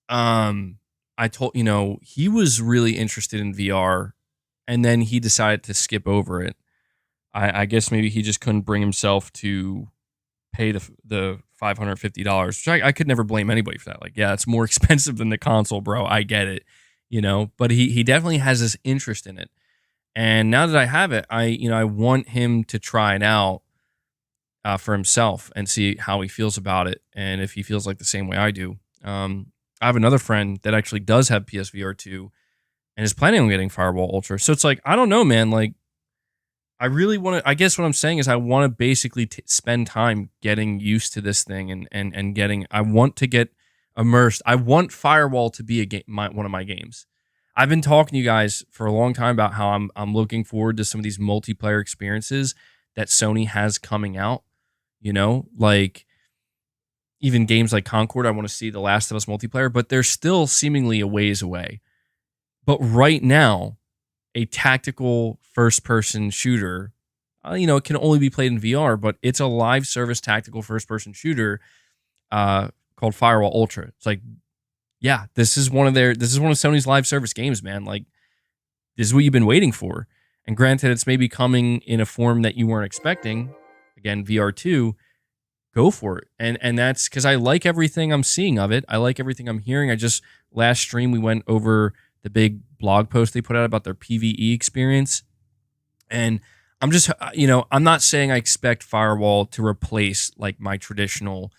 I told he was really interested in VR, and then he decided to skip over it. I guess maybe he just couldn't bring himself to pay the $550, which I could never blame anybody for that. Like, yeah, it's more expensive than the console, bro. I get it, But he definitely has this interest in it, and now that I have it, I want him to try it out. For himself and see how he feels about it and if he feels like the same way I do. I have another friend that actually does have PSVR 2 and is planning on getting Firewall Ultra. So it's like, I don't know, man. Like, I really want to, I guess what I'm saying is I want to basically spend time getting used to this thing and getting, I want to get immersed. I want Firewall to be one of my games. I've been talking to you guys for a long time about how I'm looking forward to some of these multiplayer experiences that Sony has coming out. Like even games like Concord, I want to see The Last of Us multiplayer, but they're still seemingly a ways away. But right now, a tactical first-person shooter, it can only be played in VR, but it's a live service tactical first-person shooter called Firewall Ultra. It's like, yeah, this is one of Sony's live service games, man. Like, this is what you've been waiting for. And granted, it's maybe coming in a form that you weren't expecting. Again, VR2, go for it. And that's because I like everything I'm seeing of it. I like everything I'm hearing. Last stream, we went over the big blog post they put out about their PvE experience. And I'm just, I'm not saying I expect Firewall to replace like my traditional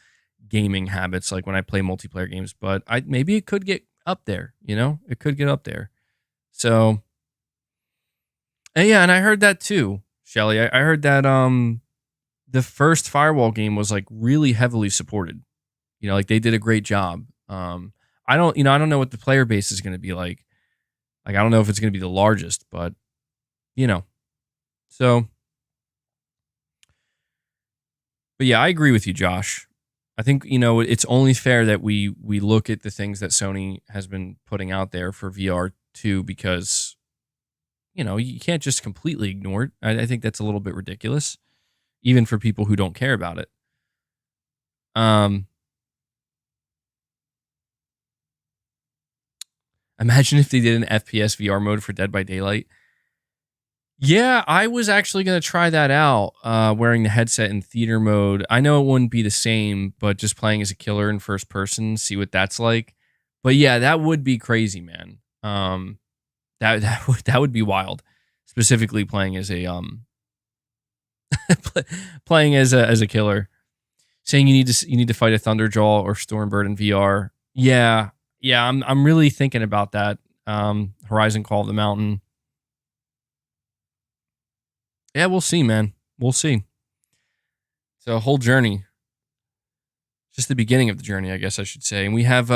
gaming habits, like when I play multiplayer games, but maybe it could get up there, it could get up there. So, and yeah, and I heard that too. Shelly. I heard that the first Firewall game was like really heavily supported. You know, like they did a great job. I don't know what the player base is going to be like. Like I don't know if it's going to be the largest, but you know. So, but yeah, I agree with you, Josh. I think it's only fair that we look at the things that Sony has been putting out there for VR too, because you can't just completely ignore it. I think that's a little bit ridiculous, even for people who don't care about it. Imagine if they did an FPS VR mode for Dead by Daylight. Yeah, I was actually going to try that out, wearing the headset in theater mode. I know it wouldn't be the same, but just playing as a killer in first person, see what that's like. But yeah, that would be crazy, man. That would be wild. Specifically playing as a playing as a killer. Saying you need to fight a Thunderjaw or Stormbird in VR. Yeah, I'm really thinking about that. Horizon Call of the Mountain. Yeah, we'll see, man. We'll see. It's a whole journey. Just the beginning of the journey, I guess I should say. And we have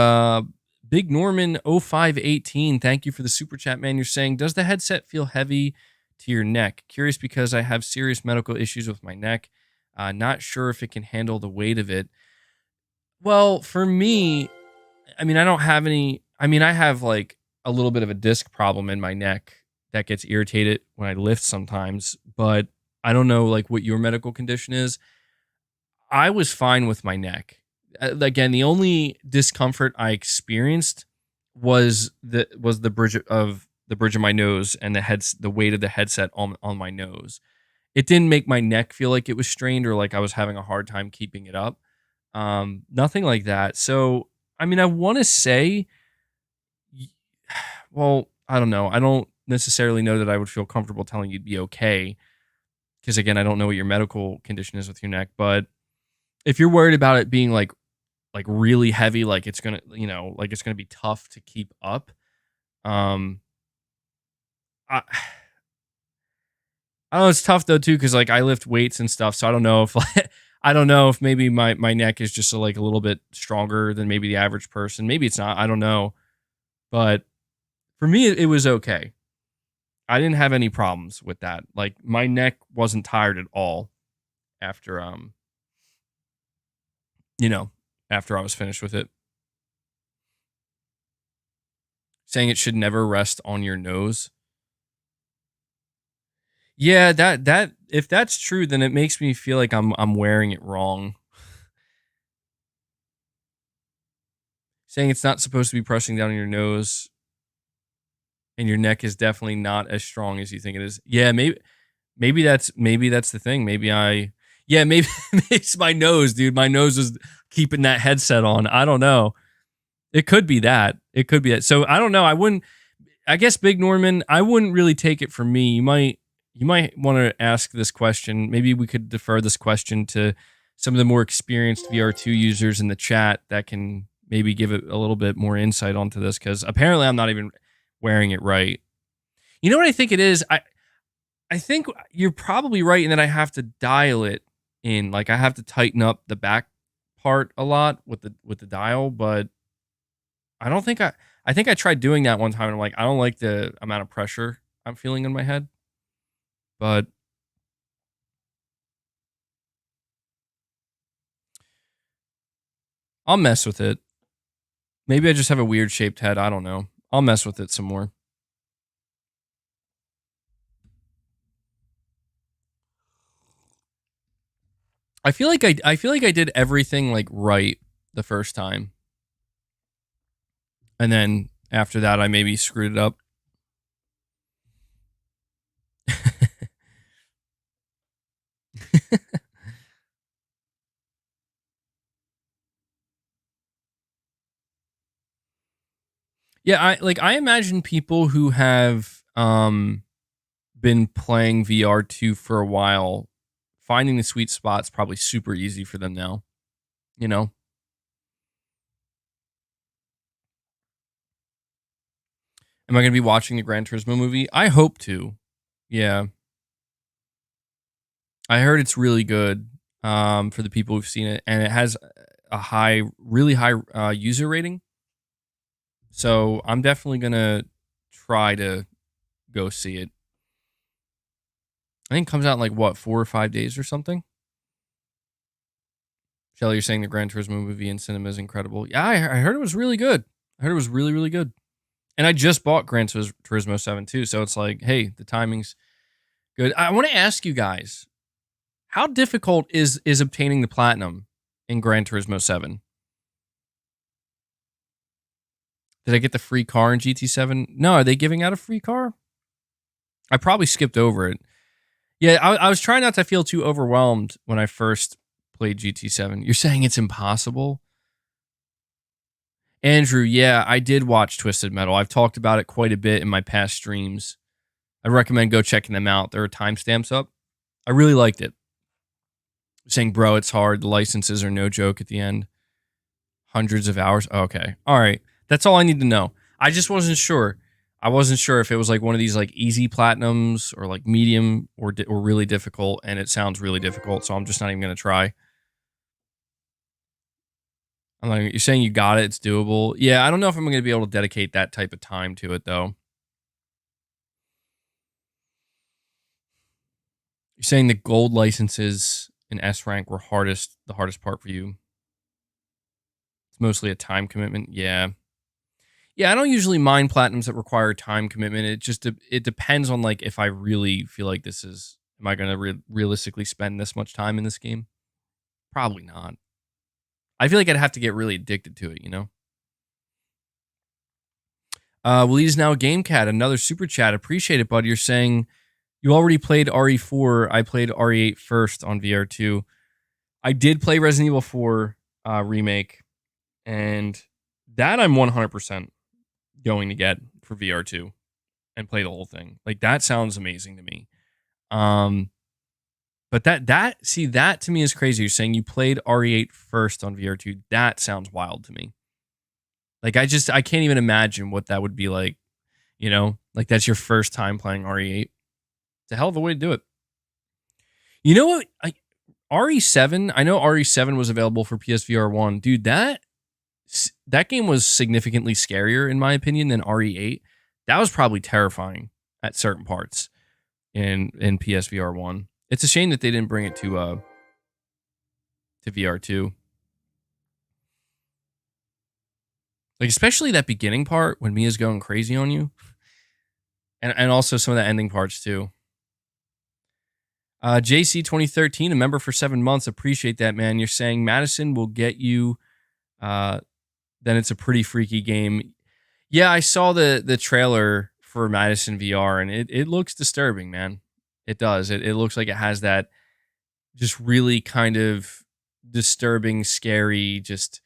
Big Norman 0518. Thank you for the super chat, man. You're saying, does the headset feel heavy to your neck? Curious because I have serious medical issues with my neck. Not sure if it can handle the weight of it. Well, for me, I mean, I don't have any. I mean, I have like a little bit of a disc problem in my neck that gets irritated when I lift sometimes, but I don't know like what your medical condition is. I was fine with my neck. Again, the only discomfort I experienced was the bridge of my nose and the weight of the headset on my nose. It didn't make my neck feel like it was strained or like I was having a hard time keeping it up. Nothing like that. So, I mean, I want to say, well, I don't know. I don't necessarily know that I would feel comfortable telling you'd be okay. Because again, I don't know what your medical condition is with your neck. But if you're worried about it being like really heavy, like it's gonna, like it's gonna be tough to keep up. I I don't know, it's tough though too, because like I lift weights and stuff, so I don't know if like, I don't know if maybe my neck is just like a little bit stronger than maybe the average person. Maybe it's not. I don't know, but for me, it was okay. I didn't have any problems with that. Like my neck wasn't tired at all after after I was finished with it. Saying it should never rest on your nose. Yeah, that if that's true, then it makes me feel like I'm wearing it wrong. Saying it's not supposed to be pressing down on your nose and your neck is definitely not as strong as you think it is. Yeah, maybe that's the thing. Maybe maybe it's my nose, dude. My nose is keeping that headset on. I don't know. It could be that. It could be that. So I don't know. I guess Big Norman, I wouldn't really take it from me. You might want to ask this question. Maybe we could defer this question to some of the more experienced VR2 users in the chat that can maybe give it a little bit more insight onto this, because apparently I'm not even wearing it right. You know what I think it is? I think you're probably right in that I have to dial it in. Like I have to tighten up the back part a lot with the dial, but I don't think I think I tried doing that one time and I'm like, I don't like the amount of pressure I'm feeling in my head. But I'll mess with it. Maybe I just have a weird shaped head. I don't know. I'll mess with it some more. I feel like I did everything like right the first time. And then after that I maybe screwed it up. Yeah, I imagine people who have been playing VR2 for a while, finding the sweet spot's probably super easy for them now. You know? Am I going to be watching the Gran Turismo movie? I hope to. Yeah. I heard it's really good for the people who've seen it, and it has a really high user rating. So I'm definitely gonna try to go see it. I think it comes out in like what 4 or 5 days or something. Shelly, you're saying the Gran Turismo movie in cinema is incredible. Yeah, I heard it was really good. I heard it was really, really good. And I just bought Gran Turismo 7 too, so it's like, hey, the timing's good. I want to ask you guys, how difficult is obtaining the platinum in Gran Turismo 7? Did I get the free car in GT7? No, are they giving out a free car? I probably skipped over it. Yeah, I was trying not to feel too overwhelmed when I first played GT7. You're saying it's impossible? Andrew, yeah, I did watch Twisted Metal. I've talked about it quite a bit in my past streams. I recommend go checking them out. There are timestamps up. I really liked it. Saying, bro, it's hard. The licenses are no joke at the end. Hundreds of hours. Okay. All right. That's all I need to know. I just wasn't sure. I wasn't sure if it was like one of these like easy platinums or like medium or really difficult, and it sounds really difficult, so I'm just not even going to try. I'm like, you're saying you got it, it's doable. Yeah, I don't know if I'm going to be able to dedicate that type of time to it though. You're saying the gold licenses in S rank were the hardest part for you. It's mostly a time commitment. Yeah. Yeah, I don't usually mind platinums that require time commitment. It depends on like if I really feel like this is, am I going to realistically spend this much time in this game? Probably not. I feel like I'd have to get really addicted to it, you know? Waleed's now a game cat. Another super chat. Appreciate it, bud. You're saying you already played RE4. I played RE8 first on VR2. I did play Resident Evil 4 remake, and that I'm 100% going to get for VR2 and play the whole thing. Like that sounds amazing to me. But that to me is crazy. You're saying you played RE8 first on VR2. That sounds wild to me. Like I can't even imagine what that would be like, you know? Like that's your first time playing RE8. It's a hell of a way to do it. You know what? RE7, I know RE7 was available for PSVR 1. Dude, that game was significantly scarier in my opinion than RE8. That was probably terrifying at certain parts in PSVR 1. It's a shame that they didn't bring it to VR2. Like especially that beginning part when Mia's going crazy on you. And also some of the ending parts too. JC 2013, a member for 7 months. Appreciate that, man. You're saying Madison will get you. Then it's a pretty freaky game. Yeah, I saw the trailer for Madison VR, and it looks disturbing, man. It does. It looks like it has that just really kind of disturbing, scary. Just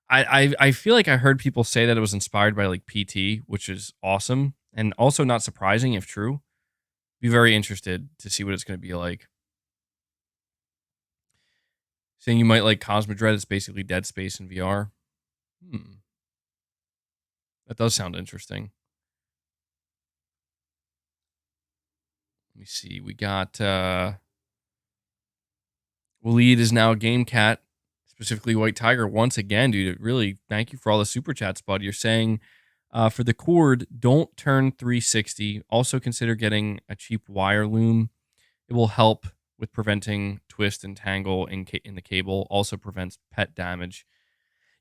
I feel like I heard people say that it was inspired by like PT, which is awesome, and also not surprising if true. Be very interested to see what it's going to be like. Saying you might like Cosmodread, it's basically Dead Space in VR. That does sound interesting. Let me see. We got Waleed is now a game cat, specifically White Tiger. Once again, dude, really thank you for all the super chats, bud. You're saying for the cord, don't turn 360. Also consider getting a cheap wire loom. It will help with preventing twist and tangle in the cable. Also prevents pet damage.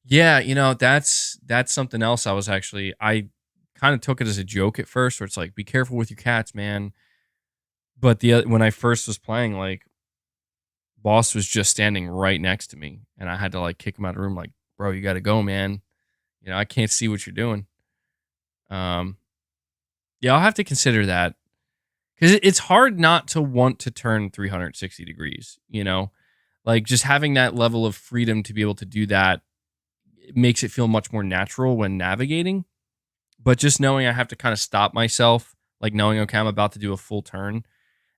Yeah, you know, that's something else I kind of took it as a joke at first, where it's like, be careful with your cats, man. But when I first was playing, like, boss was just standing right next to me, and I had to like kick him out of the room, like, bro, you got to go, man. You know, I can't see what you're doing. Yeah, I'll have to consider that because it's hard not to want to turn 360 degrees. You know, like just having that level of freedom to be able to do that makes it feel much more natural when navigating. But just knowing I have to kind of stop myself, like knowing, okay, I'm about to do a full turn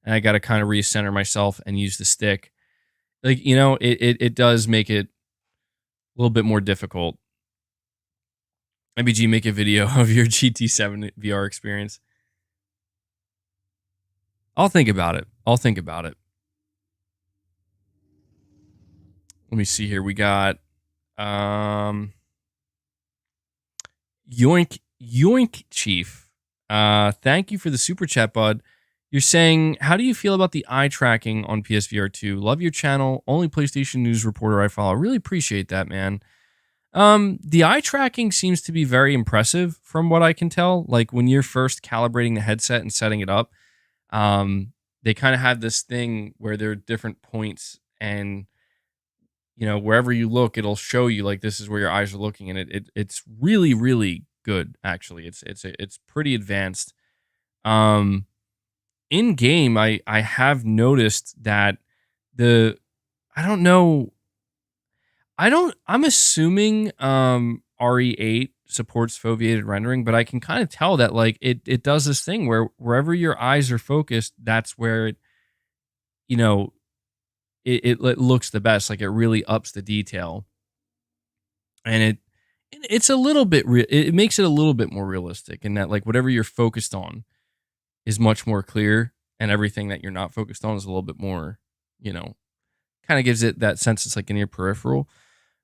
and I got to kind of recenter myself and use the stick. Like, you know, it does make it a little bit more difficult. MBG, make a video of your GT7 VR experience. I'll think about it. let me see here. We got Yoink Chief. Thank you for the super chat, bud. You're saying, how do you feel about the eye tracking on PSVR 2? Love your channel. Only PlayStation news reporter I follow. Really appreciate that, man. The eye tracking seems to be very impressive from what I can tell. Like when you're first calibrating the headset and setting it up, they kind of have this thing where there are different points, and wherever you look, it'll show you like this is where your eyes are looking, and it's really, really good. Actually, it's pretty advanced. In game, I have noticed that I don't know. I'm assuming RE8 supports foveated rendering, but I can kind of tell that like it does this thing where wherever your eyes are focused, that's where it looks the best. Like it really ups the detail, and it's a little bit it makes it a little bit more realistic in that like whatever you're focused on is much more clear, and everything that you're not focused on is a little bit more, kind of gives it that sense it's like in your peripheral.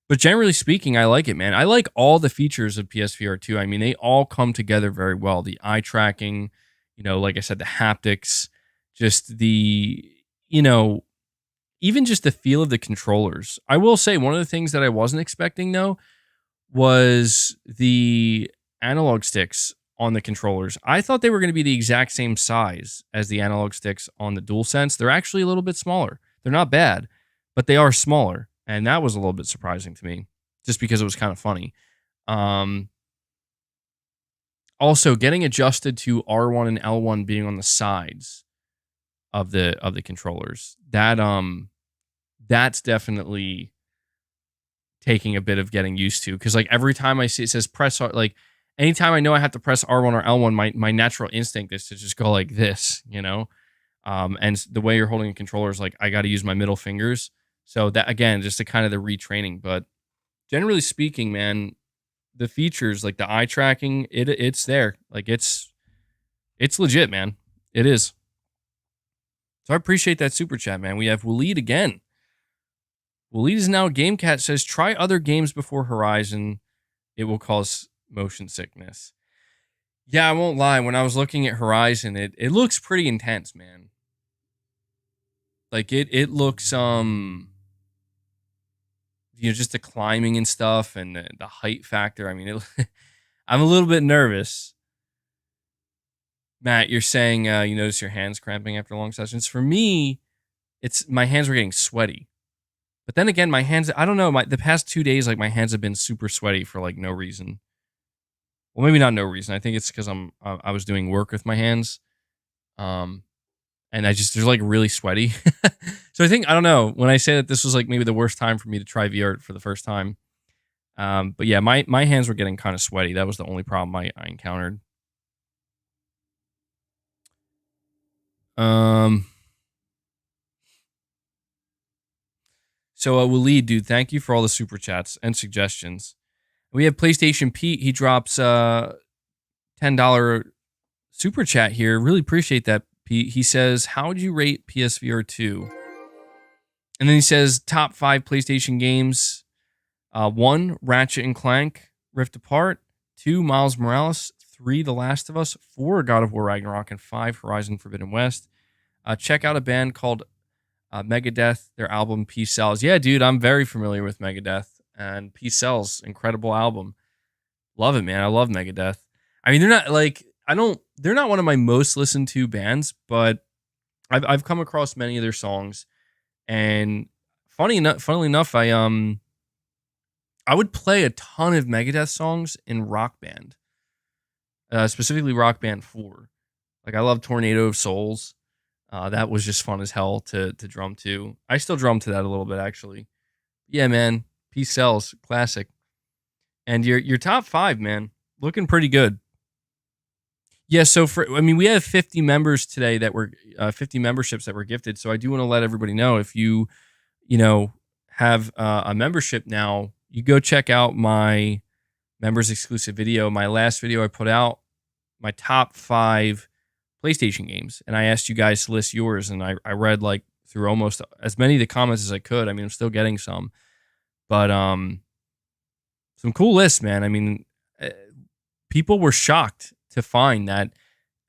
But generally speaking, I like it, man. I like all the features of PSVR 2. I mean, they all come together very well. The eye tracking, like I said, the haptics, just the, even just the feel of the controllers. I will say one of the things that I wasn't expecting, though, was the analog sticks on the controllers. I thought they were going to be the exact same size as the analog sticks on the DualSense. They're actually a little bit smaller. They're not bad, but they are smaller. And that was a little bit surprising to me, just because it was kind of funny. Also, getting adjusted to R1 and L1 being on the sides of the controllers, that's definitely taking a bit of getting used to. Because like every time I see it says press R, like anytime I know I have to press R1 or L1, my natural instinct is to just go like this, and the way you're holding a controller is like I got to use my middle fingers. So that, again, just a kind of the retraining. But generally speaking, man, the features like the eye tracking, it's there. Like it's legit, man. It is. So I appreciate that super chat, man. We have Waleed again. Waleed is now a game cat, says try other games before Horizon. It will cause motion sickness. Yeah, I won't lie. When I was looking at Horizon, it looks pretty intense, man. Like it looks just the climbing and stuff and the height factor. I mean, I'm a little bit nervous. Matt, you're saying you notice your hands cramping after long sessions. For me, it's my hands were getting sweaty. But then again, my hands, I don't know, the past 2 days, like my hands have been super sweaty for like no reason. Well, maybe not no reason. I think it's because I was doing work with my hands. And they're like really sweaty. So I think, I don't know, when I say that this was like maybe the worst time for me to try VR for the first time. But yeah, my hands were getting kind of sweaty. That was the only problem I encountered. So Waleed, dude, thank you for all the super chats and suggestions. We have PlayStation Pete. He drops $10 super chat here. Really appreciate that, Pete. He says, how would you rate PSVR 2? And then he says, top 5 PlayStation games. 1, Ratchet and Clank, Rift Apart. 2, Miles Morales. 3, The Last of Us. 4, God of War Ragnarok. And 5, Horizon Forbidden West. Check out a band called Megadeth, their album Peace Sells. Yeah, dude, I'm very familiar with Megadeth. And Peace Sells, incredible album. Love it, man. I love Megadeth. I mean, they're not like, they're not one of my most listened to bands, but I've come across many of their songs. And funnily enough, I would play a ton of Megadeth songs in Rock Band. Specifically Rock Band 4. Like I love Tornado of Souls. That was just fun as hell to drum to. I still drum to that a little bit, actually. Yeah, man. Peace Sells, classic. And your top 5, man, looking pretty good. Yeah, so we have 50 members today that were 50 memberships that were gifted. So I do want to let everybody know, if you have a membership now, you go check out my members exclusive video. My last video I put out, my top 5 PlayStation games, and I asked you guys to list yours, and I read like through almost as many of the comments as I could. I mean, I'm still getting some. But some cool lists, man. I mean, people were shocked to find that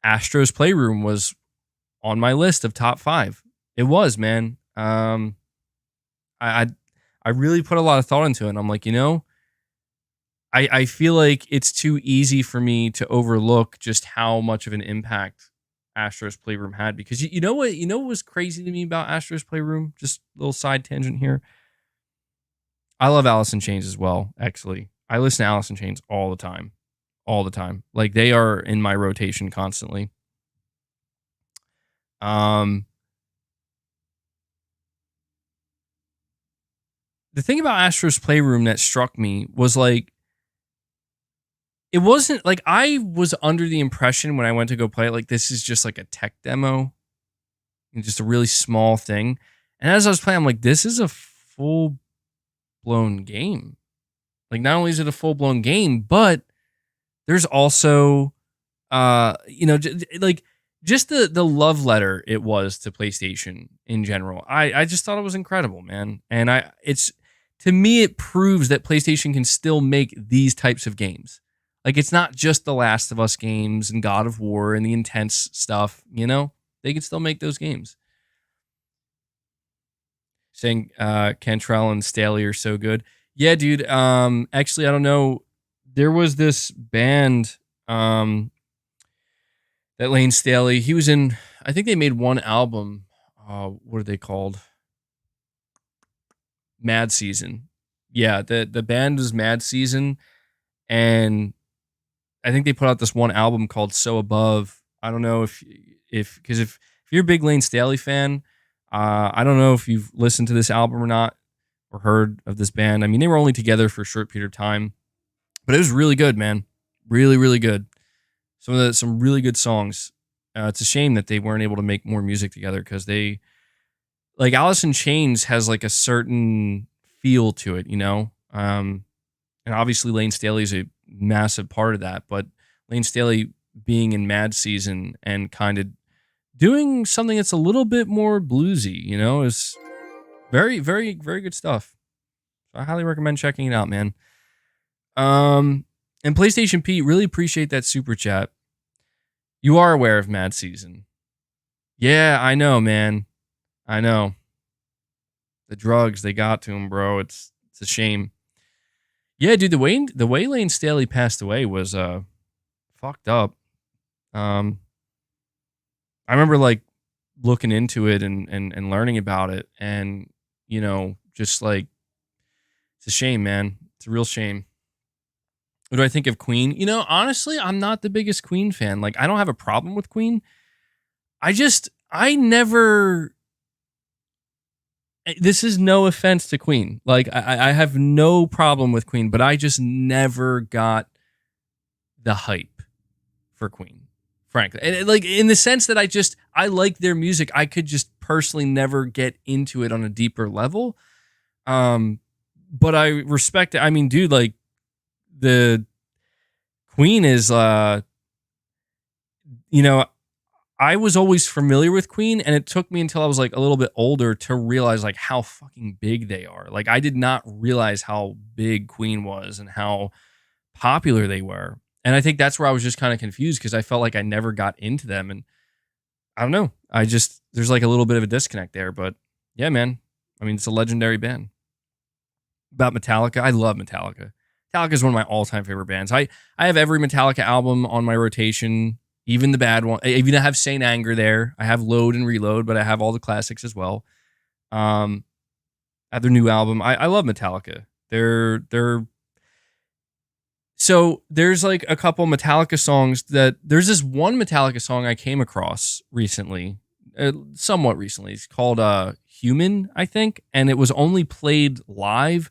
Astro's Playroom was on my list of top 5. It was, man. I really put a lot of thought into it. And I'm like, I feel like it's too easy for me to overlook just how much of an impact Astro's Playroom had. Because you know what was crazy to me about Astro's Playroom? Just a little side tangent here. I love Alice in Chains as well, actually. I listen to Alice in Chains all the time. All the time. Like, they are in my rotation constantly. The thing about Astro's Playroom that struck me was, like, it wasn't like I was under the impression when I went to go play it, like, this is just like a tech demo and just a really small thing. And as I was playing, I'm like, this is a full blown game. Like, not only is it a full blown game, but there's also, like, just the love letter it was to PlayStation in general. I just thought it was incredible, man. And to me, it proves that PlayStation can still make these types of games. Like, it's not just the Last of Us games and God of War and the intense stuff, They can still make those games. Saying Cantrell and Staley are so good. Yeah, dude. Actually, I don't know. There was this band that Lane Staley, he was in, I think they made one album. What are they called? Mad Season. Yeah, the band was Mad Season, and I think they put out this one album called So Above. I don't know if you're a big Lane Staley fan, I don't know if you've listened to this album or not, or heard of this band. I mean, they were only together for a short period of time, but it was really good, man. Really, really good. Some really good songs. It's a shame that they weren't able to make more music together, because they, like, Alice in Chains has like a certain feel to it, and obviously Lane Staley's a massive part of that, but Lane Staley being in Mad Season and kind of doing something that's a little bit more bluesy, is very, very, very good stuff. So I highly recommend checking it out, man. And PlayStation Pete, really appreciate that super chat. You are aware of Mad Season. Yeah, I know, man. I know. The drugs, they got to him, bro. It's a shame. Yeah, dude, the way Lane Staley passed away was fucked up. I remember, like, looking into it and learning about it, and just like, it's a shame, man. It's a real shame. What do I think of Queen? Honestly, I'm not the biggest Queen fan. Like, I don't have a problem with Queen. I never. This is no offense to Queen. Like, I have no problem with Queen, but I just never got the hype for Queen, frankly. And, like, in the sense that I like their music. I could just personally never get into it on a deeper level. But I respect it. I mean, dude, like, the Queen is, I was always familiar with Queen, and it took me until I was, like, a little bit older to realize, like, how fucking big they are. Like, I did not realize how big Queen was and how popular they were. And I think that's where I was just kind of confused, because I felt like I never got into them. And I don't know. There's like a little bit of a disconnect there. But yeah, man. I mean, it's a legendary band. About Metallica, I love Metallica. Metallica is one of my all-time favorite bands. I have every Metallica album on my rotation, even the bad one. I even have Saint Anger there. I have Load and Reload, but I have all the classics as well. I have their new album. I love Metallica. So there's like a couple Metallica songs there's this one Metallica song I came across recently, somewhat recently. It's called Human, I think, and it was only played live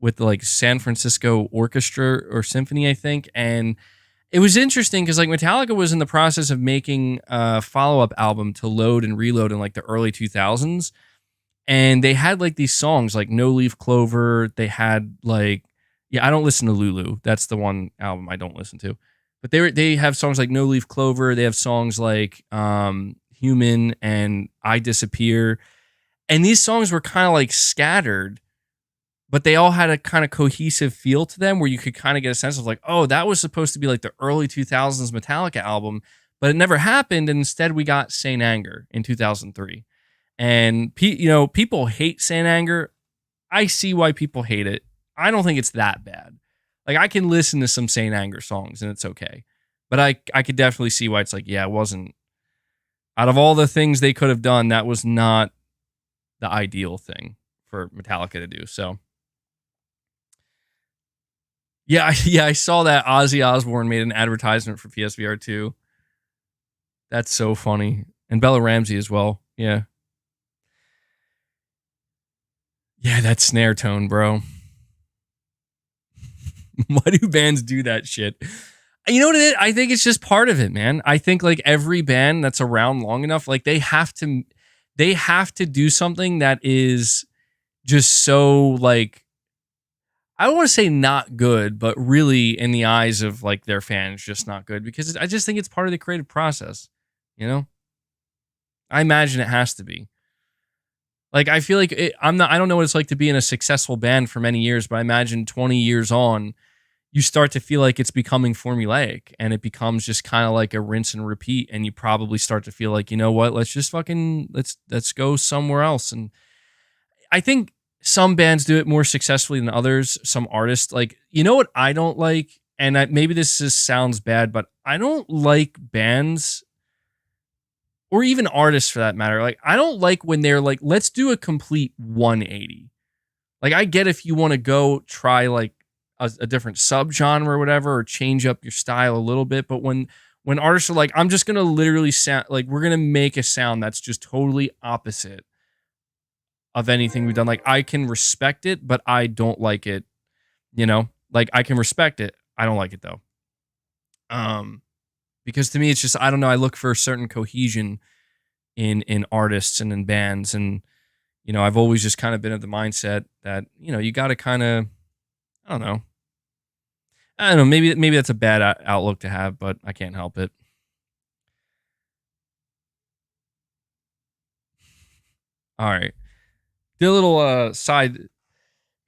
with the, like, San Francisco Orchestra or Symphony, I think. And it was interesting because, like, Metallica was in the process of making a follow-up album to Load and Reload in, like, the early 2000s. And they had, like, these songs like No Leaf Clover. They had, like, yeah, I don't listen to Lulu. That's the one album I don't listen to. But they have songs like No Leaf Clover. They have songs like Human and I Disappear. And these songs were kind of like scattered, but they all had a kind of cohesive feel to them where you could kind of get a sense of like, oh, that was supposed to be like the early 2000s Metallica album, but it never happened. And instead we got Saint Anger in 2003. And people hate Saint Anger. I see why people hate it. I don't think it's that bad. Like, I can listen to some Saint Anger songs and it's okay. But I could definitely see why it's like, yeah, it wasn't. Out of all the things they could have done, that was not the ideal thing for Metallica to do. So, yeah, I saw that Ozzy Osbourne made an advertisement for PSVR 2. That's so funny. And Bella Ramsey as well. Yeah. Yeah, that snare tone, bro. Why do bands do that shit? You know what it is? I think it's just part of it, man. I think like every band that's around long enough, like they have to do something that is just so like, I don't want to say not good, but really in the eyes of like their fans, just not good, because I just think it's part of the creative process. You know, I imagine it has to be. Like, I feel like I don't know what it's like to be in a successful band for many years, but I imagine 20 years on, you start to feel like it's becoming formulaic and it becomes just kind of like a rinse and repeat. And you probably start to feel like, you know what, let's just let's go somewhere else. And I think some bands do it more successfully than others. Some artists, like, you know what I don't like? And maybe this just sounds bad, but I don't like bands or even artists for that matter. Like, I don't like when they're like, let's do a complete 180. Like, I get if you want to go try like a different subgenre or whatever, or change up your style a little bit. But when artists are like, I'm just going to literally sound like, we're going to make a sound that's just totally opposite of anything we've done. Like, I can respect it, but I don't like it. You know, like, I can respect it. I don't like it though. Because to me, it's just, I don't know. I look for a certain cohesion in artists and in bands. And, you know, I've always just kind of been of the mindset that, you know, you got to kind of, I don't know. Maybe that's a bad outlook to have, but I can't help it. All right. Did a little got a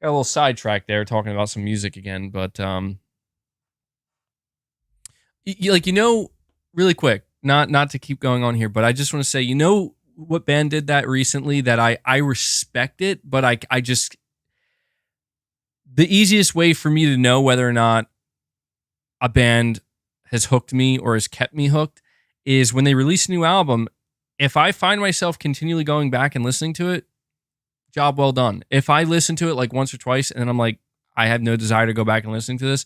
little sidetrack there talking about some music again, but really quick, not to keep going on here, but I just want to say, you know what band did that recently that I respect it, but I just, the easiest way for me to know whether or not a band has hooked me or has kept me hooked is when they release a new album. If I find myself continually going back and listening to it, job well done. If I listen to it like once or twice and then I'm like, I have no desire to go back and listen to this,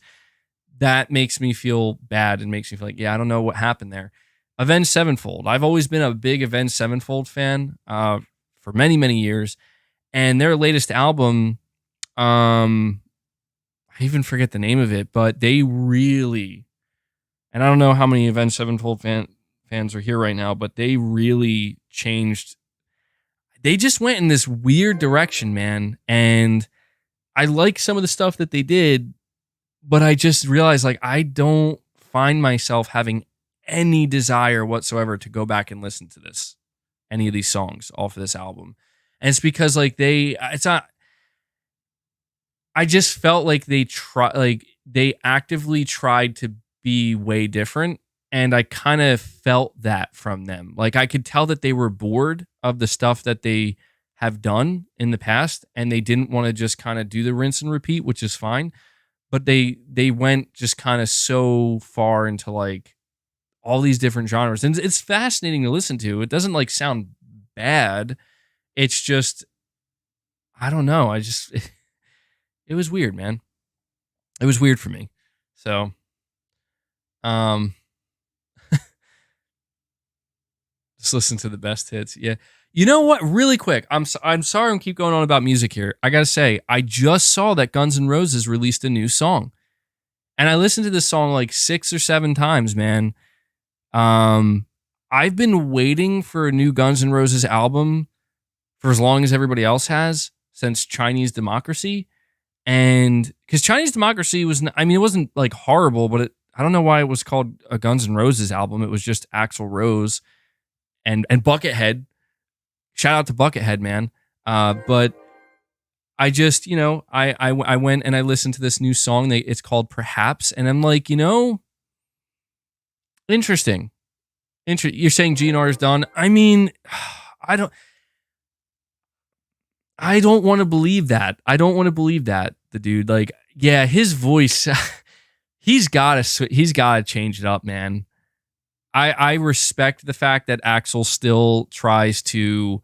that makes me feel bad and makes me feel like, yeah, I don't know what happened there. Avenged Sevenfold. I've always been a big Avenged Sevenfold fan for many, many years. And their latest album, I even forget the name of it, but they really, and I don't know how many Avenged Sevenfold fans are here right now, but they really changed. They just went in this weird direction, man. And I like some of the stuff that they did, but I just realized like I don't find myself having any desire whatsoever to go back and listen to any of these songs off of this album. And it's because like I just felt like they actively tried to be way different. And I kind of felt that from them. Like, I could tell that they were bored of the stuff that they have done in the past. And they didn't want to just kind of do the rinse and repeat, which is fine. But they went just kind of so far into like all these different genres. And it's fascinating to listen to. It doesn't like sound bad. It's just, I don't know. It was weird, man. It was weird for me. So, just listen to the best hits. Yeah. You know what? Really quick. I'm sorry I'm keep going on about music here. I got to say, I just saw that Guns N' Roses released a new song. And I listened to this song like 6 or 7 times, man. I've been waiting for a new Guns N' Roses album for as long as everybody else has, since Chinese Democracy. And because Chinese Democracy was, I mean, it wasn't like horrible, but I don't know why it was called a Guns N' Roses album. It was just Axl Rose and Buckethead. Shout out to Buckethead, man. But I just, I went and I listened to this new song. It's called Perhaps, and I'm like, interesting. You're saying GNR is done. I mean, I don't. I don't want to believe that. The dude, like, yeah, his voice, he's got to change it up, man. I respect the fact that Axel still tries to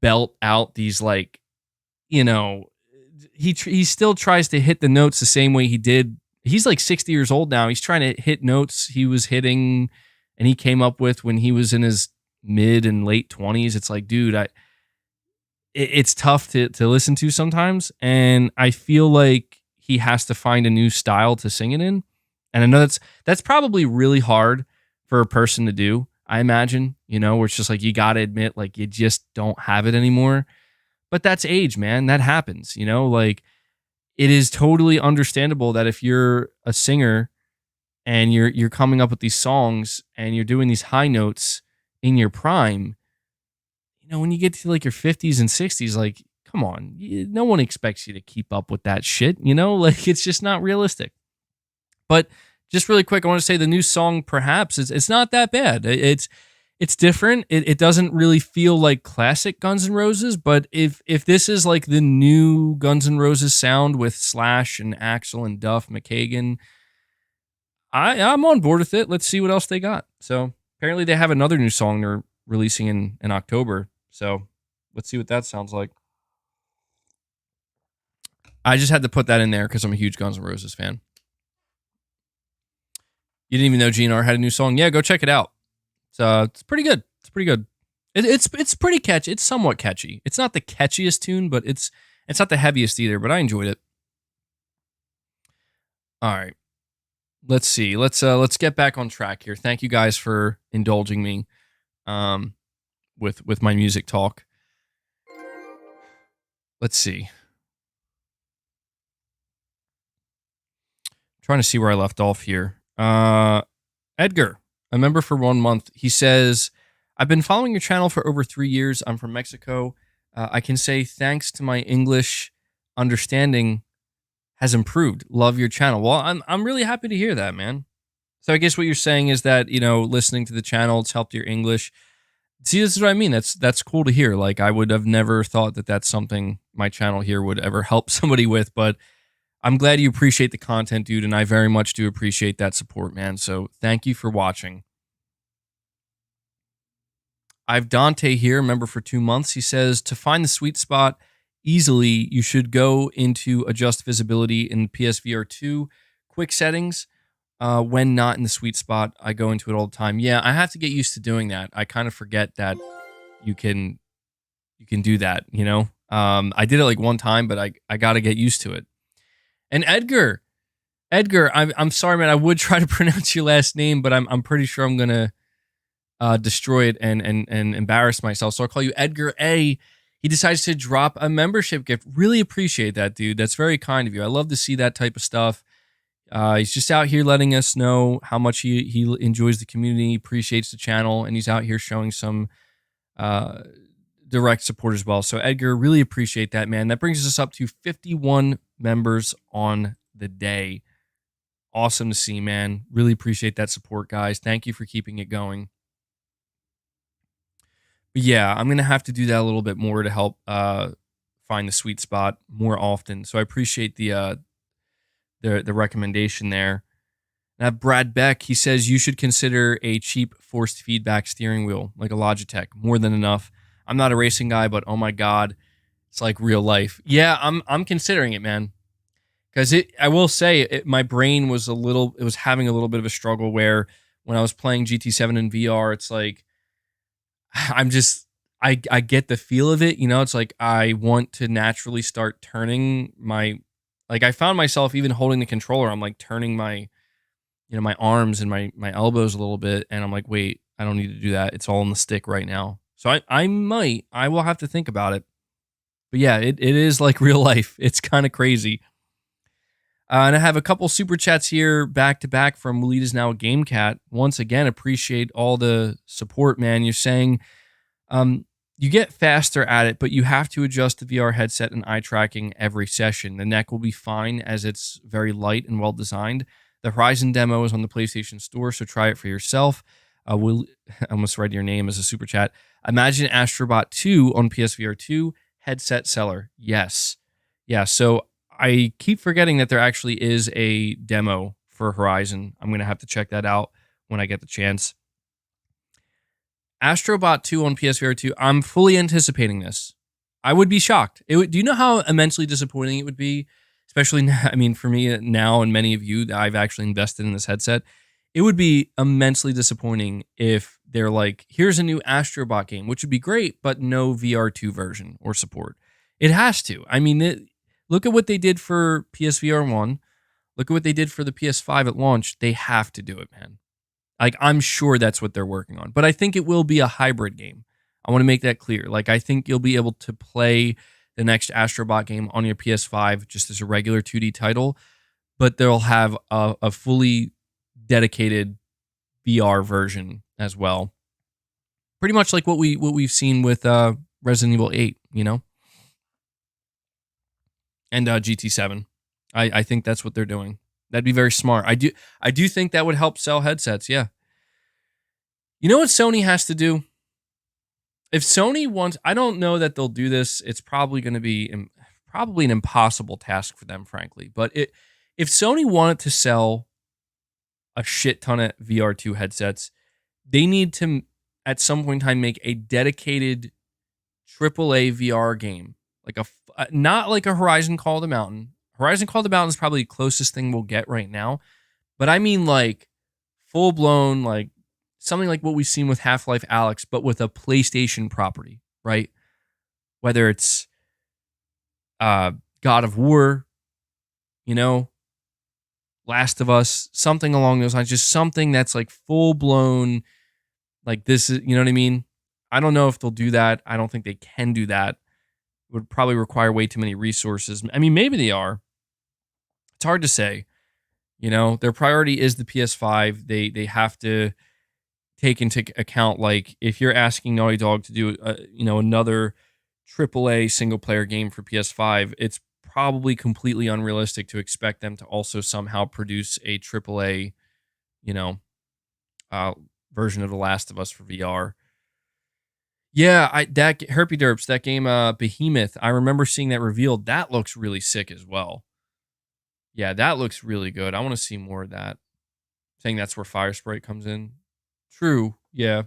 belt out these, like, he still tries to hit the notes the same way he did. He's like 60 years old now. He's trying to hit notes he was hitting and he came up with when he was in his mid and late 20s. It's like, dude, it's tough to listen to sometimes, and I feel like he has to find a new style to sing it in. And I know that's probably really hard for a person to do, I imagine, where it's just like you got to admit, like, you just don't have it anymore. But that's age, man. That happens, like, it is totally understandable that if you're a singer and you're coming up with these songs and you're doing these high notes in your prime, when you get to like your 50s and 60s, like, come on, no one expects you to keep up with that shit, like, it's just not realistic. But just really quick, I want to say the new song, Perhaps, it's not that bad. It's different. It doesn't really feel like classic Guns N' Roses, but if this is like the new Guns N' Roses sound with Slash and Axl and Duff McKagan, I'm on board with it. Let's see what else they got. So apparently they have another new song they're releasing in October. So let's see what that sounds like. I just had to put that in there because I'm a huge Guns N' Roses fan. You didn't even know GNR had a new song? Yeah, go check it out. It's pretty good. It's pretty good. It's pretty catchy. It's somewhat catchy. It's not the catchiest tune, but it's not the heaviest either. But I enjoyed it. All right, let's see. Let's get back on track here. Thank you guys for indulging me. With my music talk. Let's see. I'm trying to see where I left off here. Edgar, a member for 1 month. He says, I've been following your channel for over 3 years. I'm from Mexico. I can say thanks to my English understanding has improved. Love your channel. Well, I'm really happy to hear that, man. So I guess what you're saying is that, listening to the channel, it's helped your English. See, this is what I mean. That's cool to hear. Like, I would have never thought that that's something my channel here would ever help somebody with, but I'm glad you appreciate the content, dude, and I very much do appreciate that support, man. So thank you for watching. I've Dante here, member for 2 months. He says, to find the sweet spot easily, you should go into adjust visibility in PSVR 2 quick settings. When not in the sweet spot, I go into it all the time. Yeah, I have to get used to doing that. I kind of forget that you can do that, I did it like one time, but I got to get used to it. And Edgar, I'm sorry, man. I would try to pronounce your last name, but I'm pretty sure I'm gonna destroy it and embarrass myself. So I'll call you Edgar A. He decides to drop a membership gift. Really appreciate that, dude. That's very kind of you. I love to see that type of stuff. He's just out here letting us know how much he enjoys the community, appreciates the channel, and he's out here showing some direct support as well. So Edgar, really appreciate that, man. That brings us up to 51 members on the day. Awesome to see, man. Really appreciate that support, guys. Thank you for keeping it going. But yeah, I'm going to have to do that a little bit more to help find the sweet spot more often. So I appreciate the recommendation there. Now, Brad Beck, he says you should consider a cheap forced feedback steering wheel, like a Logitech. More than enough. I'm not a racing guy, but oh my God, it's like real life. Yeah, I'm considering it, man. Because I will say, my brain was having a little bit of a struggle where when I was playing GT7 in VR, it's like, I get the feel of it. It's like I want to naturally start turning I found myself even holding the controller. I'm like turning my arms and my elbows a little bit. And I'm like, wait, I don't need to do that. It's all in the stick right now. So I will have to think about it. But yeah, it is like real life. It's kind of crazy. And I have a couple super chats here back to back from Walid Now a Game Cat. Once again, appreciate all the support, man. You're saying, you get faster at it, but you have to adjust the VR headset and eye tracking every session. The neck will be fine as it's very light and well designed. The Horizon demo is on the PlayStation Store, so try it for yourself. I almost read your name as a super chat. Imagine Astrobot 2 on PSVR 2, headset seller. Yes. Yeah, so I keep forgetting that there actually is a demo for Horizon. I'm going to have to check that out when I get the chance. Astrobot 2 on PSVR 2, I'm fully anticipating this. I would be shocked. Do you know how immensely disappointing it would be? Especially, I mean, for me now and many of you that I've actually invested in this headset. It would be immensely disappointing if they're like, here's a new Astrobot game, which would be great, but no VR2 version or support. It has to. I mean, look at what they did for PSVR 1. Look at what they did for the PS5 at launch. They have to do it, man. Like, I'm sure that's what they're working on. But I think it will be a hybrid game. I want to make that clear. Like, I think you'll be able to play the next Astrobot game on your PS5 just as a regular 2D title, but they'll have a fully dedicated VR version as well. Pretty much like what we've seen with Resident Evil 8, you know? And GT7. I think that's what they're doing. That'd be very smart. I do think that would help sell headsets, yeah. You know what Sony has to do? If Sony wants, I don't know that they'll do this. It's probably going to be probably an impossible task for them, frankly. But if Sony wanted to sell a shit ton of VR2 headsets, they need to, at some point in time, make a dedicated AAA VR game. Like not like a Horizon Call of the Mountain. Horizon Call of the Mountain is probably the closest thing we'll get right now. But I mean like full-blown, like something like what we've seen with Half-Life Alyx, but with a PlayStation property, right? Whether it's God of War, you know, Last of Us, something along those lines. Just something that's like full-blown, like this is, you know what I mean? I don't know if they'll do that. I don't think they can do that. It would probably require way too many resources. I mean, maybe they are. It's hard to say. You know, their priority is the PS5. They have to take into account, like, if you're asking Naughty Dog to do, another AAA single player game for PS5, it's probably completely unrealistic to expect them to also somehow produce a AAA, version of The Last of Us for VR. Yeah, that Herpy Derps, that game Behemoth, I remember seeing that revealed. That looks really sick as well. Yeah, that looks really good. I want to see more of that. Saying that's where Fire Sprite comes in. True, yeah.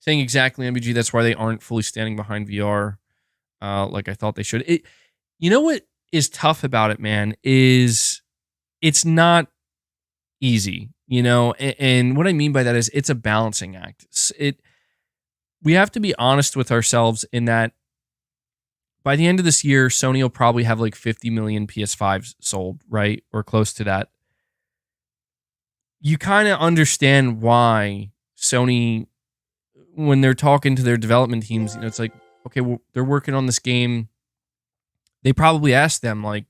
Saying exactly, MBG, that's why they aren't fully standing behind VR like I thought they should. You know what is tough about it, man, is it's not easy, and what I mean by that is it's a balancing act. We have to be honest with ourselves in that by the end of this year, Sony will probably have like 50 million PS5s sold, right? Or close to that. You kind of understand why Sony, when they're talking to their development teams, it's like, okay, well, they're working on this game. They probably ask them, like,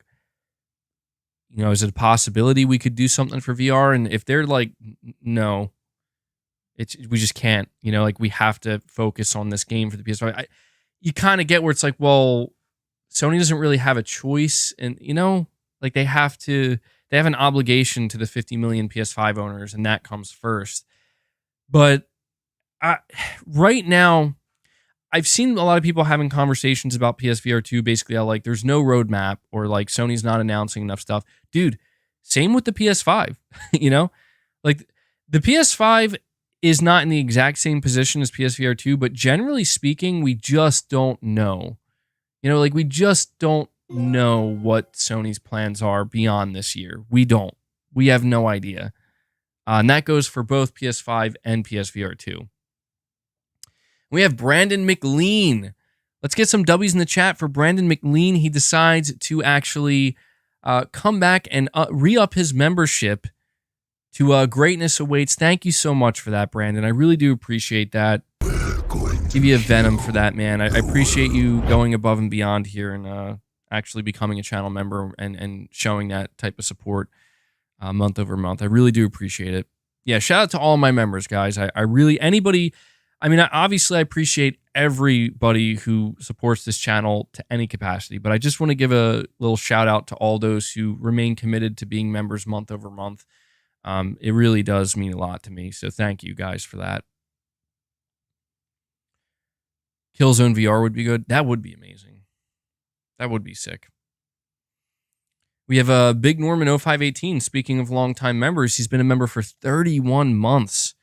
is it a possibility we could do something for VR? And if they're like, no, we just can't, like, we have to focus on this game for the PS5. You kind of get where it's like, well, Sony doesn't really have a choice. And, like they have an obligation to the 50 million PS5 owners, and that comes first. But right now, I've seen a lot of people having conversations about PSVR 2, basically how like there's no roadmap or like Sony's not announcing enough stuff. Dude, same with the PS5, like the PS5 is not in the exact same position as PSVR 2, but generally speaking, we just don't know. Like we just don't know what Sony's plans are beyond this year. We don't. We have no idea. And that goes for both PS5 and PSVR 2. We have Brandon McLean. Let's get some W's in the chat for Brandon McLean. He decides to actually come back and re-up his membership to Greatness Awaits. Thank you so much for that, Brandon. I really do appreciate that. Give you a Venom for that, man. I appreciate you going above and beyond here and actually becoming a channel member and showing that type of support month over month. I really do appreciate it. Yeah, shout out to all my members, guys. I really, anybody, I mean, obviously, I appreciate everybody who supports this channel to any capacity, but I just want to give a little shout out to all those who remain committed to being members month over month. It really does mean a lot to me, so thank you guys for that. Killzone VR would be good. That would be amazing. That would be sick. We have a Big Norman 0518. Speaking of longtime members, he's been a member for 31 months.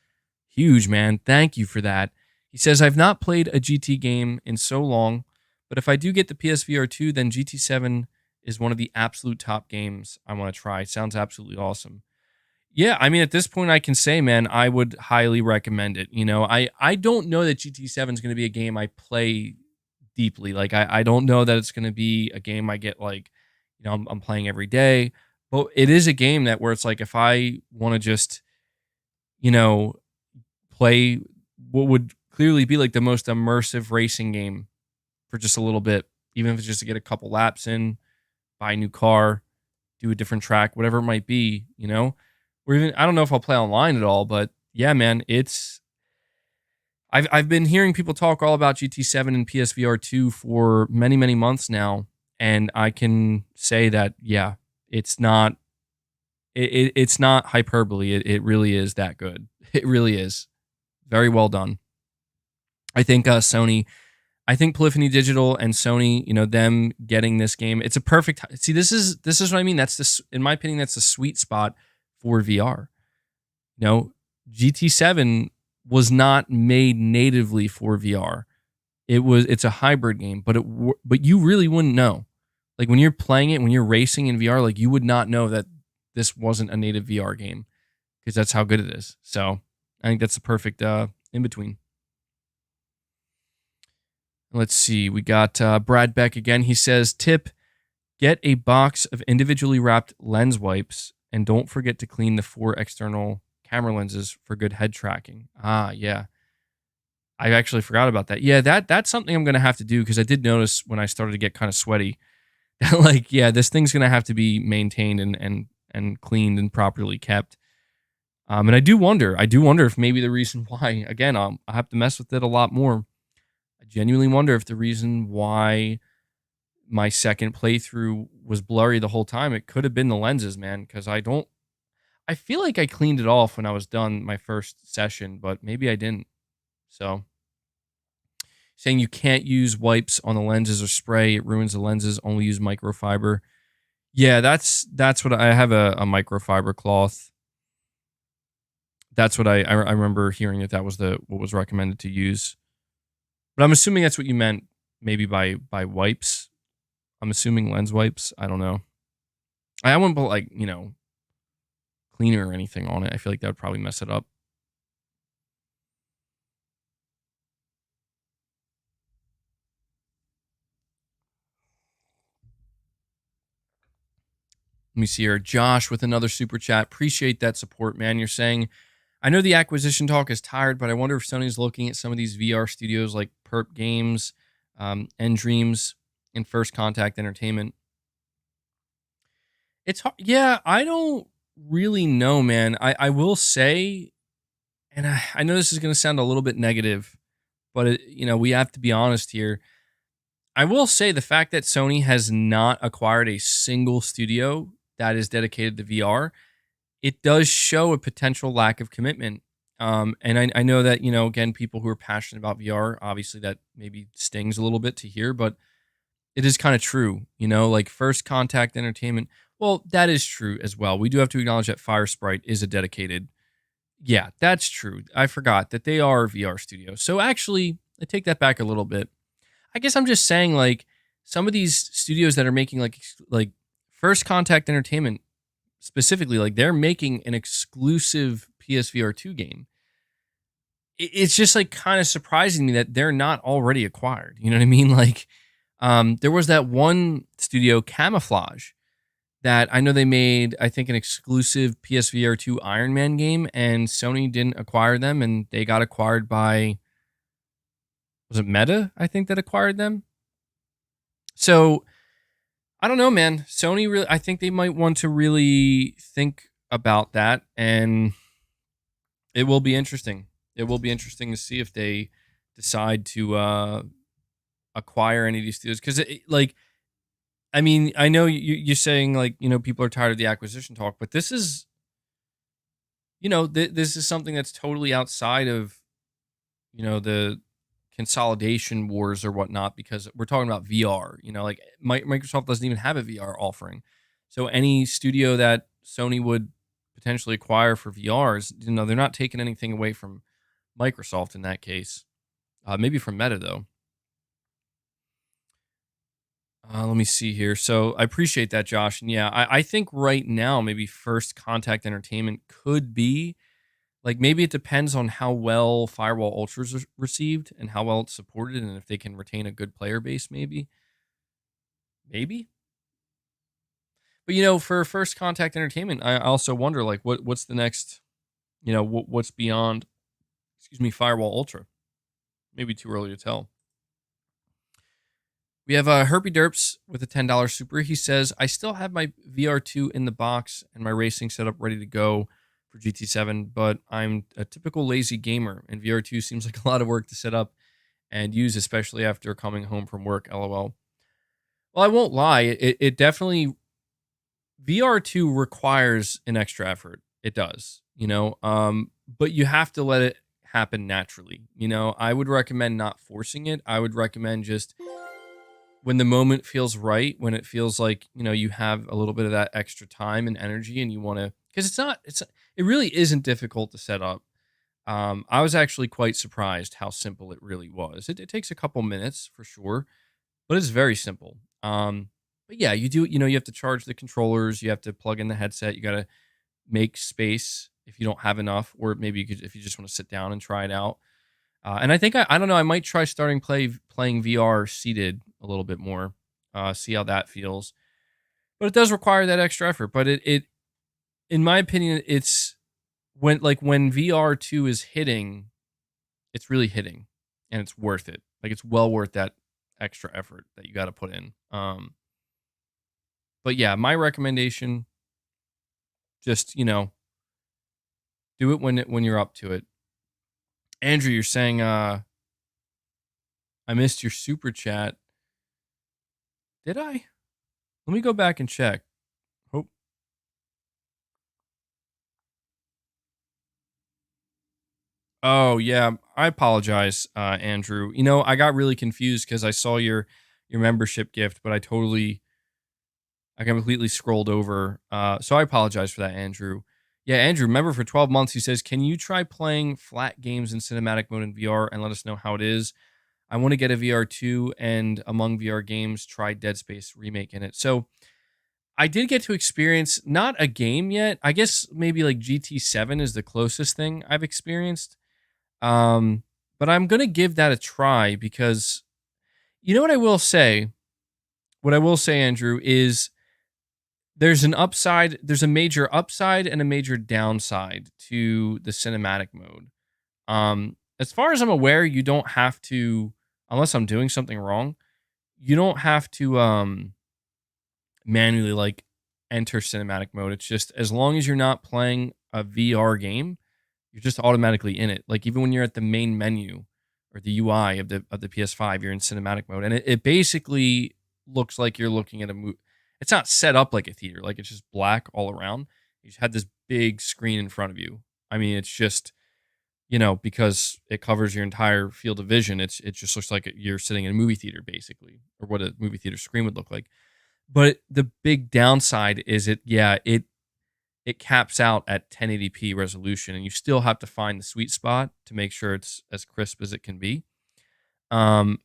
Huge, man. Thank you for that. He says, I've not played a GT game in so long, but if I do get the PSVR 2, then GT7 is one of the absolute top games I want to try. Sounds absolutely awesome. Yeah, I mean, at this point, I can say, man, I would highly recommend it. You know, I don't know that GT7 is going to be a game I play deeply. Like, I don't know that it's going to be a game I get, like, you know, I'm playing every day. But it is a game that where it's like, if I want to just, you know, play what would clearly be like the most immersive racing game for just a little bit, even if it's just to get a couple laps in, buy a new car, do a different track, whatever it might be, you know? Or even, I don't know if I'll play online at all, but yeah, man, I've been hearing people talk all about GT7 and PSVR 2 for many, many months now, and I can say that, yeah, it's not hyperbole. It really is that good. It really is. Very well done. I think Sony, I think Polyphony Digital and Sony, you know, them getting this game, it's a perfect. See, this is what I mean. That's this, in my opinion, that's the sweet spot for VR. You know, GT7 was not made natively for VR. It's a hybrid game, but you really wouldn't know. Like when you're playing it, when you're racing in VR, like you would not know that this wasn't a native VR game because that's how good it is. So I think that's the perfect in between. Let's see. We got Brad Beck again. He says, tip, get a box of individually wrapped lens wipes and don't forget to clean the 4 external camera lenses for good head tracking. Ah, yeah. I actually forgot about that. Yeah, that's something I'm going to have to do because I did notice when I started to get kind of sweaty that, like, yeah, this thing's going to have to be maintained and cleaned and properly kept. And I do wonder if maybe the reason why, again, I'll have to mess with it a lot more. I genuinely wonder if the reason why my second playthrough was blurry the whole time, it could have been the lenses, man, because I feel like I cleaned it off when I was done my first session, but maybe I didn't. So, saying you can't use wipes on the lenses or spray, it ruins the lenses, only use microfiber. Yeah, that's what I have, a microfiber cloth. That's what I remember hearing that was what was recommended to use. But I'm assuming that's what you meant maybe by wipes. I'm assuming lens wipes. I don't know. I wouldn't put, like, you know, cleaner or anything on it. I feel like that would probably mess it up. Let me see here. Josh with another super chat. Appreciate that support, man. You're saying, I know the acquisition talk is tired, but I wonder if Sony's looking at some of these VR studios like Perp Games, End Dreams, and First Contact Entertainment. It's hard. Yeah, I don't really know, man. I will say, and I know this is going to sound a little bit negative, but you know, we have to be honest here. I will say the fact that Sony has not acquired a single studio that is dedicated to VR, it does show a potential lack of commitment. And I know that, you know, again, people who are passionate about VR, obviously that maybe stings a little bit to hear, but it is kind of true, you know, like First Contact Entertainment. Well, that is true as well. We do have to acknowledge that Firesprite is a dedicated. Yeah, that's true. I forgot that they are a VR studio. So actually, I take that back a little bit. I guess I'm just saying, like, some of these studios that are making like First Contact Entertainment specifically, like, they're making an exclusive PSVR 2 game. It's just like kind of surprising me that they're not already acquired. You know what I mean? Like, there was that one studio, Camouflage, that I know they made, I think, an exclusive PSVR 2 Iron Man game, and Sony didn't acquire them, and they got acquired by, was it Meta, I think, that acquired them? So, I don't know, man. Sony really, I think they might want to really think about that, and it will be interesting. it will be interesting to see if they decide to acquire any of these studios. Because, like, I mean, I know you're saying, like, people are tired of the acquisition talk, but this is, this is something that's totally outside of, the consolidation wars or whatnot, because we're talking about VR. Like, Microsoft doesn't even have a VR offering. So any studio that Sony would potentially acquire for VRs, they're not taking anything away from Microsoft in that case. Maybe from Meta, though. Let me see here. So I appreciate that, Josh. And yeah, I think right now, maybe First Contact Entertainment could be, like, maybe it depends on how well Firewall Ultra is received and how well it's supported, and if they can retain a good player base, maybe. Maybe. But, for First Contact Entertainment, I also wonder, like, what's the next, what's beyond, excuse me, Firewall Ultra? Maybe too early to tell. We have Herpy Derps with a $10 super. He says, I still have my VR2 in the box and my racing setup ready to go for GT7, but I'm a typical lazy gamer, and VR2 seems like a lot of work to set up and use, especially after coming home from work, LOL. Well, I won't lie. It definitely, VR2 requires an extra effort. It does, but you have to let it happen naturally. I would recommend not forcing it. I would recommend just, when the moment feels right, when it feels like, you have a little bit of that extra time and energy, and you want to, because it really isn't difficult to set up. I was actually quite surprised how simple it really was. It takes a couple minutes for sure, but it's very simple. But yeah, you have to charge the controllers, you have to plug in the headset, you got to make space if you don't have enough, or maybe if you just want to sit down and try it out. And I think I don't know, I might try starting playing VR seated a little bit more, see how that feels. But it does require that extra effort. But it in my opinion, it's when VR2 is hitting, it's really hitting, and it's worth it. Like, it's well worth that extra effort that you got to put in. But yeah, my recommendation, just do it when you're up to it. Andrew, you're saying I missed your super chat. Did I? Let me go back and check. Oh. Oh yeah, I apologize, Andrew. I got really confused because I saw your membership gift, but I completely scrolled over. So I apologize for that, Andrew. Yeah, Andrew, member for 12 months. He says, "Can you try playing flat games in cinematic mode in VR and let us know how it is? I want to get a VR2, and among VR games, try Dead Space remake in it." So I did get to experience, not a game yet. I guess maybe like GT7 is the closest thing I've experienced. But I'm gonna give that a try, because what I will say. What I will say, Andrew, is there's a major upside and a major downside to the cinematic mode. As far as I'm aware, you don't have to, unless I'm doing something wrong, you don't have to manually, like, enter cinematic mode. It's just, as long as you're not playing a VR game, you're just automatically in it. Like, even when you're at the main menu or the UI of the PS5, you're in cinematic mode, and it basically looks like you're looking at a movie. It's not set up like a theater, like, it's just black all around. You just had this big screen in front of you. I mean, it's just, because it covers your entire field of vision, it just looks like you're sitting in a movie theater, basically, or what a movie theater screen would look like. But the big downside is it caps out at 1080p resolution, and you still have to find the sweet spot to make sure it's as crisp as it can be. And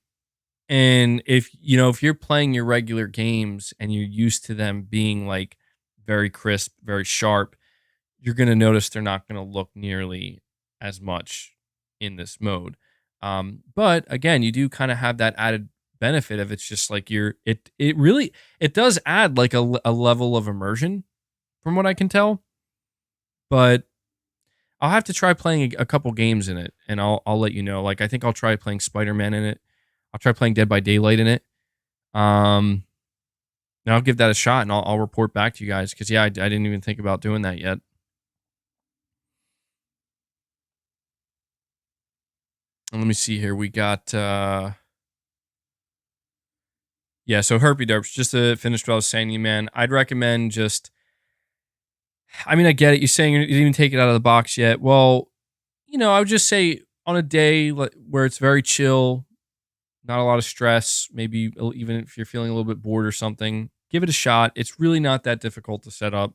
if you're playing your regular games and you're used to them being, like, very crisp, very sharp, you're going to notice they're not going to look nearly as much in this mode. But again, you do kind of have that added benefit of, it's just like it does add, like, a level of immersion from what I can tell. But I'll have to try playing a couple games in it, and I'll let you know. Like, I think I'll try playing Spider-Man in it. I'll try playing Dead by Daylight in it. And I'll give that a shot, and I'll report back to you guys, because yeah, I didn't even think about doing that yet. let me see here. We got so Herpy Derps, just to finish what I was saying to you, man, I'd recommend just, I mean, I get it. You're saying you didn't even take it out of the box yet. Well, I would just say on a day where it's very chill, not a lot of stress, maybe even if you're feeling a little bit bored or something, give it a shot. It's really not that difficult to set up.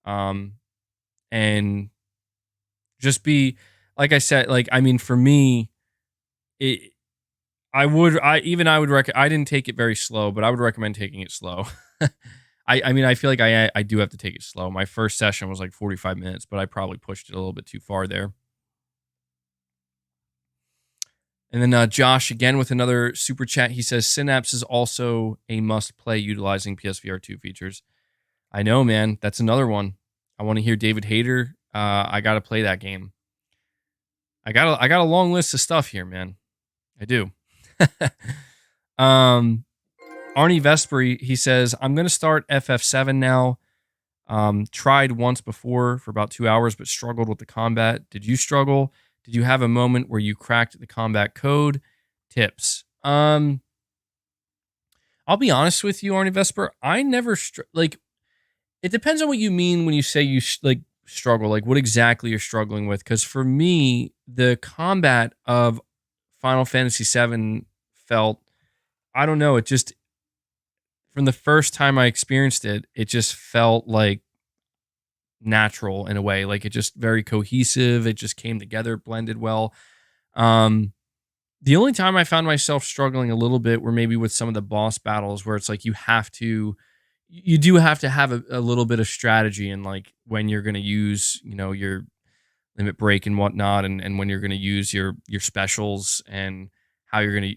And just be, like I said, like, I mean, for me, I would recommend, I didn't take it very slow, but I would recommend taking it slow. I mean, I feel like I do have to take it slow. My first session was like 45 minutes, but I probably pushed it a little bit too far there. And then Josh, again, with another super chat, he says, Synapse is also a must-play utilizing PSVR 2 features. I know, man. That's another one. I want to hear David Hayter. I got to play that game. I got a long list of stuff here, man. I do. Arnie Vesperi, he says, I'm going to start FF7 now. Tried once before for about 2 hours, but struggled with the combat. Did you struggle? Did you have a moment where you cracked the combat code? Tips. I'll be honest with you, Arnie Vesper. I never it depends on what you mean when you say you struggle. Like what exactly you're struggling with. Because for me, the combat of Final Fantasy VII felt, I don't know. It just, from the first time I experienced it, it just felt like natural in a way. Like it just very cohesive. It just came together, blended well. The only time I found myself struggling a little bit were maybe with some of the boss battles where it's like you do have to have a little bit of strategy and like when you're going to use, your limit break and whatnot, and when you're going to use your specials and how you're going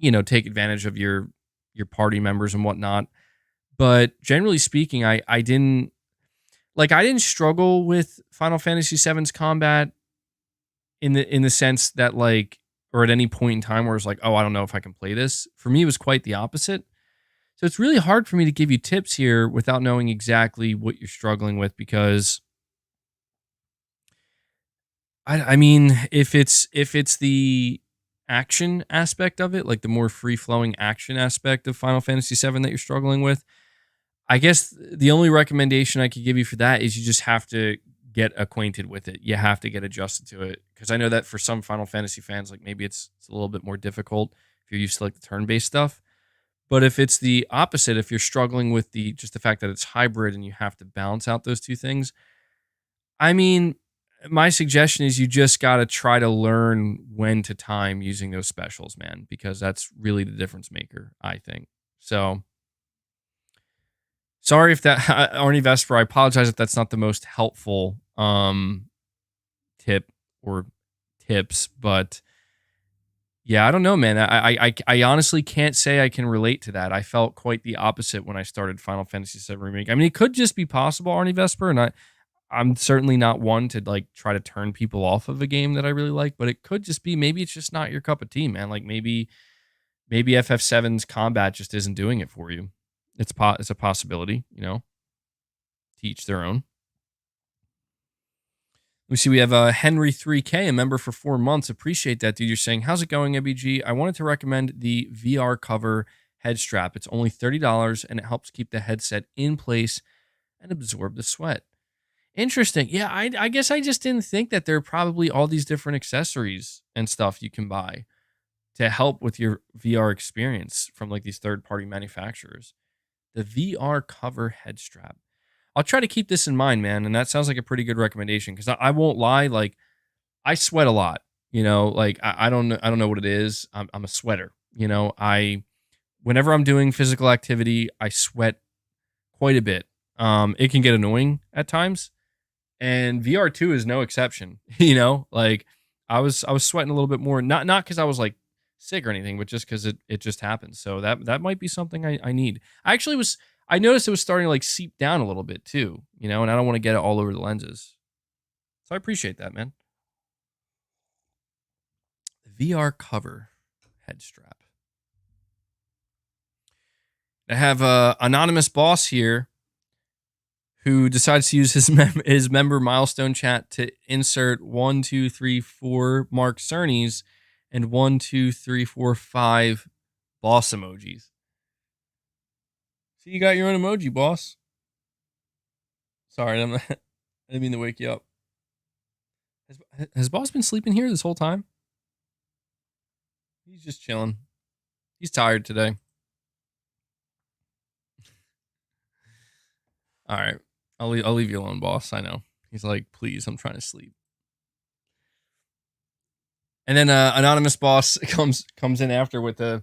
to, take advantage of your party members and whatnot. But generally speaking, I didn't struggle with Final Fantasy VII's combat in the sense that or at any point in time where it's like, oh, I don't know if I can play this. For me, it was quite the opposite. So it's really hard for me to give you tips here without knowing exactly what you're struggling with, because I mean, if it's the action aspect of it, like the more free-flowing action aspect of Final Fantasy VII that you're struggling with, I guess the only recommendation I could give you for that is you just have to get acquainted with it. You have to get adjusted to it, because I know that for some Final Fantasy fans, like maybe it's a little bit more difficult if you're used to like the turn-based stuff. But if it's the opposite, if you're struggling with just the fact that it's hybrid and you have to balance out those two things, I mean, my suggestion is you just got to try to learn when to time using those specials, man, because that's really the difference maker, I think. So sorry if that, Arnie Vesper, I apologize if that's not the most helpful tip or tips, but yeah, I don't know, man. I honestly can't say I can relate to that. I felt quite the opposite when I started Final Fantasy VII Remake. I mean, it could just be possible, Arnie Vesper, and I'm certainly not one to like try to turn people off of a game that I really like, but it could just be, maybe it's just not your cup of tea, man. Like maybe FF7's combat just isn't doing it for you. It's a possibility, to each their own. We see we have Henry 3K, a member for 4 months. Appreciate that, dude. You're saying, how's it going, MBG? I wanted to recommend the VR cover head strap. It's only $30 and it helps keep the headset in place and absorb the sweat. Interesting. Yeah, I guess I just didn't think that there are probably all these different accessories and stuff you can buy to help with your VR experience from like these third-party manufacturers. The VR cover head strap. I'll try to keep this in mind, man. And that sounds like a pretty good recommendation, because I won't lie. Like, I sweat a lot, like I don't know what it is. I'm a sweater, whenever I'm doing physical activity, I sweat quite a bit. It can get annoying at times, and VR2 is no exception. Like I was sweating a little bit more, not because I was like sick or anything, but just because it just happens. So that might be something I need. I noticed it was starting to like seep down a little bit too, and I don't want to get it all over the lenses. So I appreciate that, man. VR cover head strap. I have a anonymous boss here who decides to use his member milestone chat to insert 1, 2, 3, 4 Mark Cerny's and 1, 2, 3, 4, 5 boss emojis. So you got your own emoji, boss. Sorry, I didn't mean to wake you up. Has boss been sleeping here this whole time? He's just chilling. He's tired today. All right. I'll leave you alone, boss. I know. He's like, please, I'm trying to sleep. And then anonymous boss comes in after with a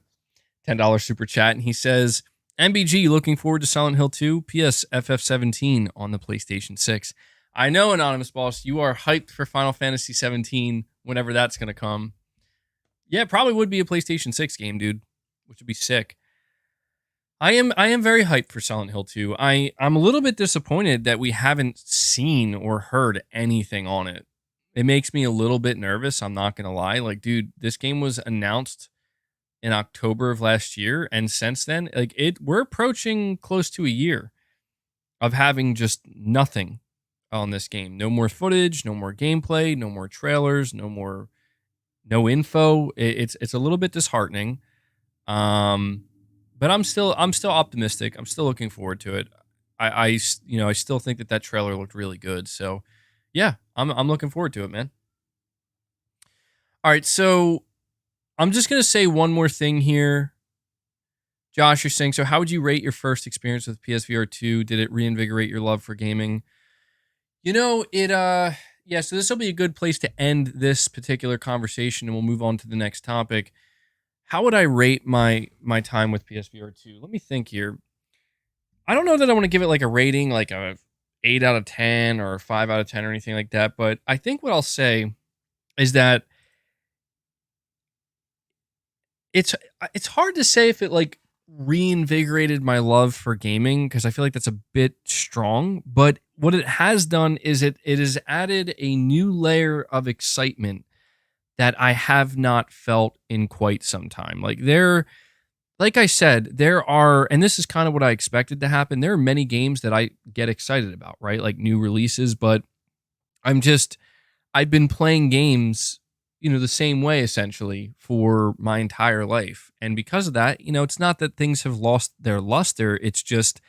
$10 super chat, and he says, MBG looking forward to Silent Hill 2, PS FF17 on the PlayStation 6. I know, anonymous boss, you are hyped for Final Fantasy 17 whenever that's going to come. Yeah, it probably would be a PlayStation 6 game, dude, which would be sick. I am very hyped for Silent Hill 2. I'm a little bit disappointed that we haven't seen or heard anything on it. It makes me a little bit nervous, I'm not going to lie. Like, dude, this game was announced in October of last year, and since then, we're approaching close to a year of having just nothing on this game. No more footage, no more gameplay, no more trailers, no info. It's a little bit disheartening. But I'm still optimistic. I'm still looking forward to it. I still think that trailer looked really good. So yeah, I'm looking forward to it, man. All right, so I'm just gonna say one more thing here. Josh, you're saying, so how would you rate your first experience with PSVR 2? Did it reinvigorate your love for gaming? So this will be a good place to end this particular conversation, and we'll move on to the next topic. How would I rate my time with PSVR 2? Let me think here. I don't know that I want to give it like a rating, like a 8 out of 10 or a 5 out of 10 or anything like that. But I think what I'll say is that it's hard to say if it like reinvigorated my love for gaming, because I feel like that's a bit strong. But what it has done is it has added a new layer of excitement that I have not felt in quite some time. Like I said, there are, and this is kind of what I expected to happen, there are many games that I get excited about, right? Like new releases, but I've been playing games, the same way essentially for my entire life. And because of that, it's not that things have lost their luster. It's just,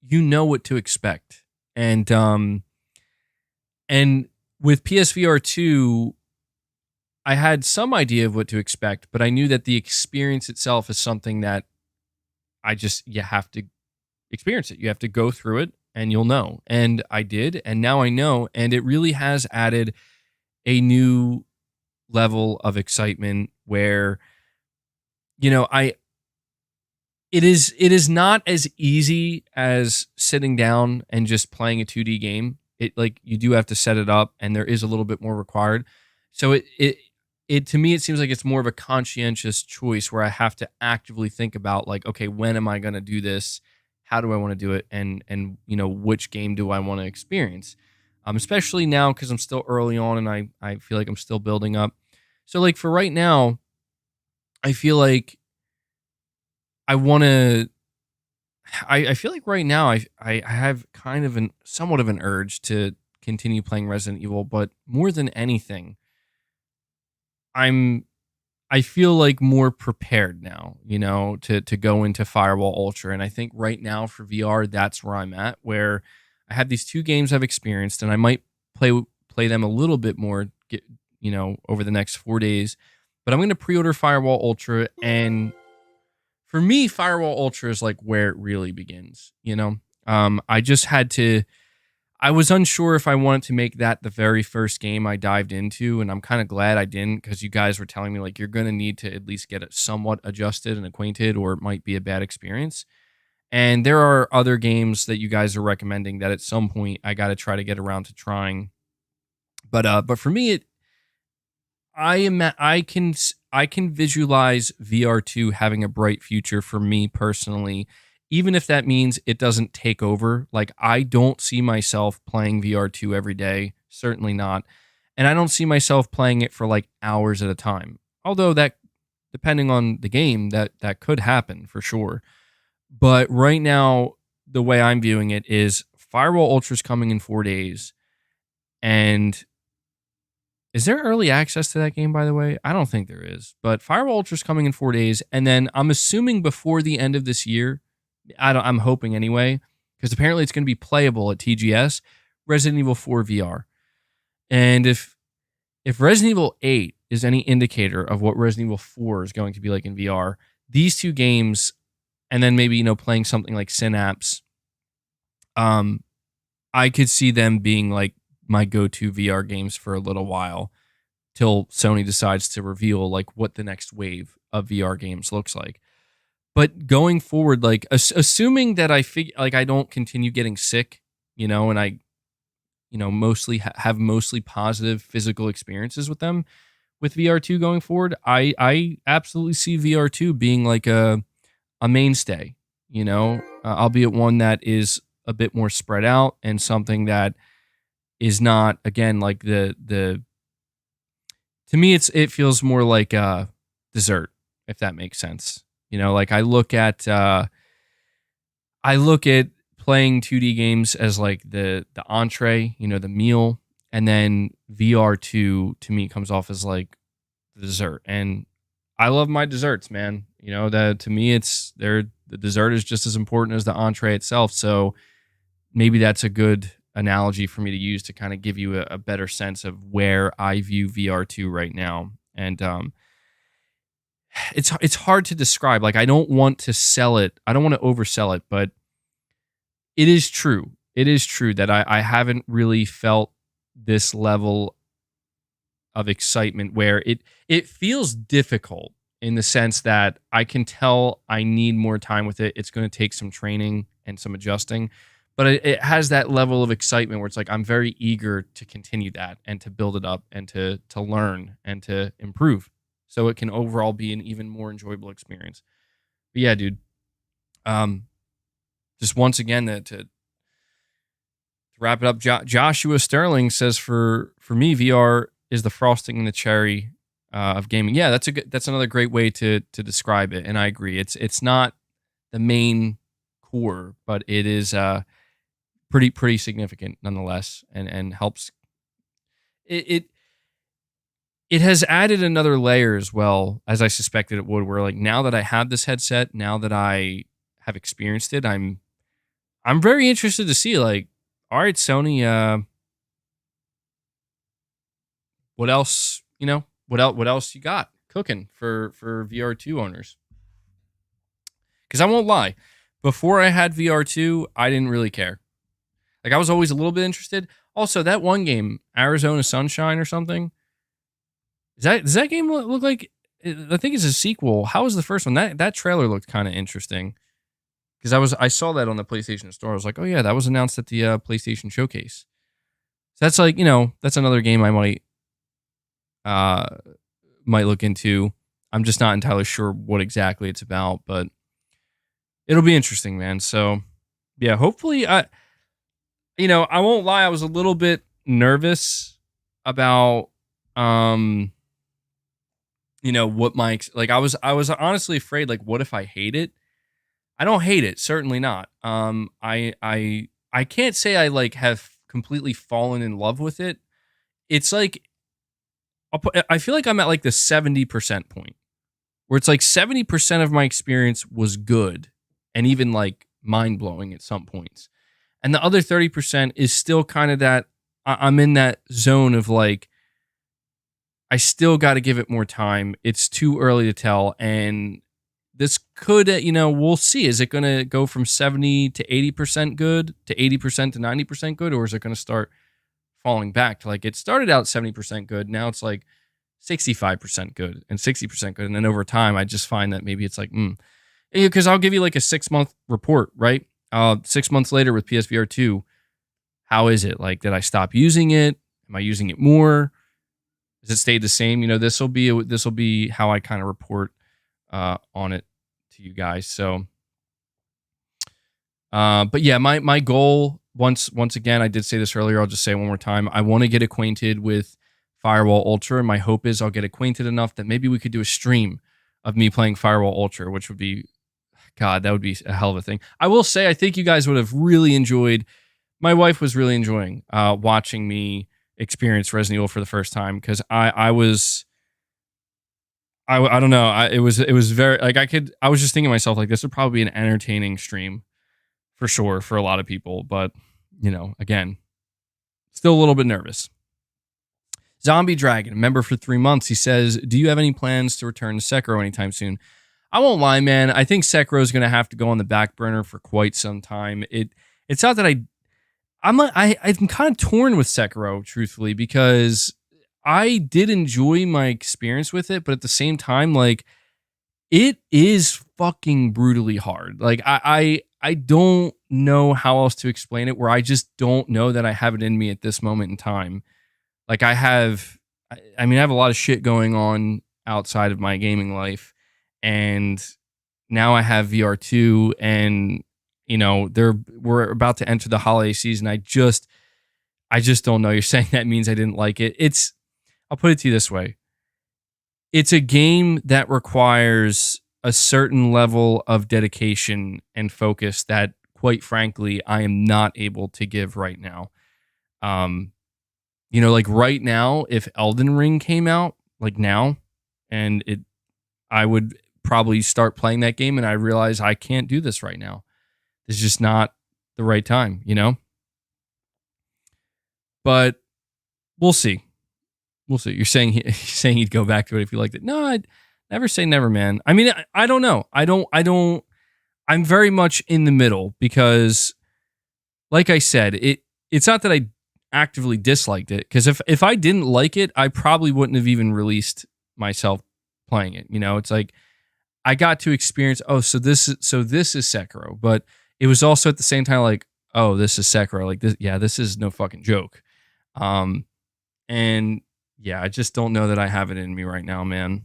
what to expect. And with PSVR 2, I had some idea of what to expect, but I knew that the experience itself is something that you have to experience it. You have to go through it and you'll know. And I did, and now I know, and it really has added a new level of excitement where, it is not as easy as sitting down and just playing a 2D game. You do have to set it up, and there is a little bit more required. So it to me, it seems like it's more of a conscientious choice where I have to actively think about like, okay, when am I going to do this? How do I want to do it? And which game do I want to experience? Especially now, because I'm still early on and I feel like I'm still building up. So like for right now, I feel like I want to, I feel like right now I have kind of somewhat of an urge to continue playing Resident Evil, but more than anything, I feel like more prepared now, to go into Firewall Ultra. And I think right now for VR, that's where I'm at, where I have these two games I've experienced, and I might play them a little bit more, over the next 4 days. But I'm going to pre-order Firewall Ultra, and for me, Firewall Ultra is like where it really begins. I was unsure if I wanted to make that the very first game I dived into, and I'm kind of glad I didn't, because you guys were telling me like you're going to need to at least get it somewhat adjusted and acquainted, or it might be a bad experience. And there are other games that you guys are recommending that at some point I got to try to get around to trying. But for me, I can visualize VR2 having a bright future for me personally. Even if that means it doesn't take over. Like, I don't see myself playing VR2 every day. Certainly not. And I don't see myself playing it for like hours at a time. Although that, depending on the game, that could happen for sure. But right now, the way I'm viewing it is Firewall Ultra is coming in 4 days. And Is there early access to that game, by the way? I don't think there is. But Firewall Ultra is coming in 4 days, and then I'm assuming before the end of this year, I'm hoping anyway, because apparently it's going to be playable at TGS, Resident Evil 4 VR. And if Resident Evil 8 is any indicator of what Resident Evil 4 is going to be like in VR, these two games, and then maybe, playing something like Synapse, I could see them being like my go-to VR games for a little while till Sony decides to reveal like what the next wave of VR games looks like. But going forward, like assuming that I don't continue getting sick, and I, mostly have mostly positive physical experiences with them with VR2 going forward, I absolutely see VR2 being like a mainstay, albeit one that is a bit more spread out and something that is not, again, like the to me it feels more like a dessert, if that makes sense. Like I look at playing 2D games as like the entree, the meal, and then VR2 to me comes off as like the dessert. And I love my desserts, man. That to me the dessert is just as important as the entree itself. So maybe that's a good analogy for me to use to kind of give you a better sense of where I view VR2 right now. And it's hard to describe. Like I don't want to sell it. I don't want to oversell it, but it is true. It is true that I haven't really felt this level of excitement where it feels difficult in the sense that I can tell I need more time with it. It's going to take some training and some adjusting. But it has that level of excitement where it's like I'm very eager to continue that and to build it up and to learn and to improve, so it can overall be an even more enjoyable experience. But yeah, dude, just once again to wrap it up, Joshua Sterling says for me VR is the frosting and the cherry of gaming. Yeah, that's another great way to describe it, and I agree. It's not the main core, but it is pretty significant nonetheless, and helps. It has added another layer as well, as I suspected it would, where like now that I have this headset, now that I have experienced it, I'm very interested to see like, all right, Sony, what else, what else you got cooking for VR2 owners? Because I won't lie, before I had VR2, I didn't really care. Like I was always a little bit interested. Also, that one game, Arizona Sunshine or something, does that game look like? I think it's a sequel. How was the first one? That trailer looked kind of interesting because I saw that on the PlayStation Store. I was like, oh yeah, that was announced at the PlayStation Showcase. So that's like that's another game I might look into. I'm just not entirely sure what exactly it's about, but it'll be interesting, man. So yeah, hopefully I won't lie, I was a little bit nervous about what I was honestly afraid, like, what if I hate it? I don't hate it, certainly not. I can't say I like have completely fallen in love with it. It's like I feel like I'm at like the 70% point where it's like 70% of my experience was good and even like mind-blowing at some points. And the other 30% is still kind of that I'm in that zone of like, I still got to give it more time. It's too early to tell. And this could, we'll see. Is it going to go from 70 to 80% good to 80% to 90% good? Or is it going to start falling back to like, it started out 70% good. Now it's like 65% good and 60% good. And then over time, I just find that maybe it's like, because I'll give you like a 6-month report, right? 6 months later with PSVR 2, how is it? Like, did I stop using it? Am I using it more? Has it stayed the same? This will be how I kind of report on it to you guys. So, but yeah, my goal once again, I did say this earlier. I'll just say it one more time. I want to get acquainted with Firewall Ultra. And my hope is I'll get acquainted enough that maybe we could do a stream of me playing Firewall Ultra, which would be, God, that would be a hell of a thing. I will say, I think you guys would have really enjoyed. My wife was really enjoying watching me experience Resident Evil for the first time, because I don't know. It was very, like, I was just thinking to myself, like, this would probably be an entertaining stream for sure for a lot of people. But, again, still a little bit nervous. Zombie Dragon, member for 3 months. He says, do you have any plans to return to Sekiro anytime soon? I won't lie, man. I think Sekiro is going to have to go on the back burner for quite some time. It's not that I'm kind of torn with Sekiro, truthfully, because I did enjoy my experience with it, but at the same time, like, it is fucking brutally hard. Like, I don't know how else to explain it, where I just don't know that I have it in me at this moment in time. Like, I have a lot of shit going on outside of my gaming life, and now I have VR2, and we're about to enter the holiday season. I just don't know. You're saying that means I didn't like it. I'll put it to you this way. It's a game that requires a certain level of dedication and focus that, quite frankly, I am not able to give right now. Like right now, if Elden Ring came out, like now, I would probably start playing that game, and I realize I can't do this right now. It's just not the right time, But we'll see. We'll see. You're saying he'd go back to it if you liked it. No, I'd never say never, man. I mean, I don't know. I'm very much in the middle, because, like I said, it's not that I actively disliked it, because if I didn't like it, I probably wouldn't have even released myself playing it. It's like I got to experience, so this is Sekiro, but it was also at the same time like, oh, this is Sekiro. Like, this is no fucking joke. And yeah, I just don't know that I have it in me right now, man,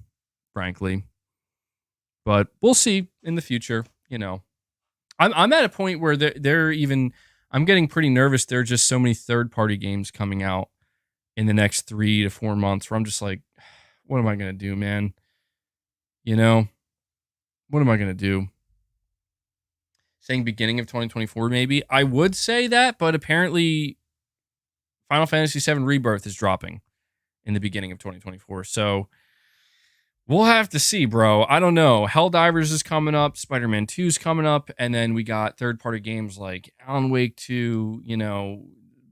frankly. But we'll see in the future. I'm at a point where they're even, I'm getting pretty nervous. There are just so many third-party games coming out in the next 3 to 4 months where I'm just like, what am I going to do, man? What am I going to do? Saying beginning of 2024, maybe. I would say that, but apparently Final Fantasy VII Rebirth is dropping in the beginning of 2024. So we'll have to see, bro. I don't know. Helldivers is coming up. Spider-Man 2 is coming up. And then we got third-party games like Alan Wake 2,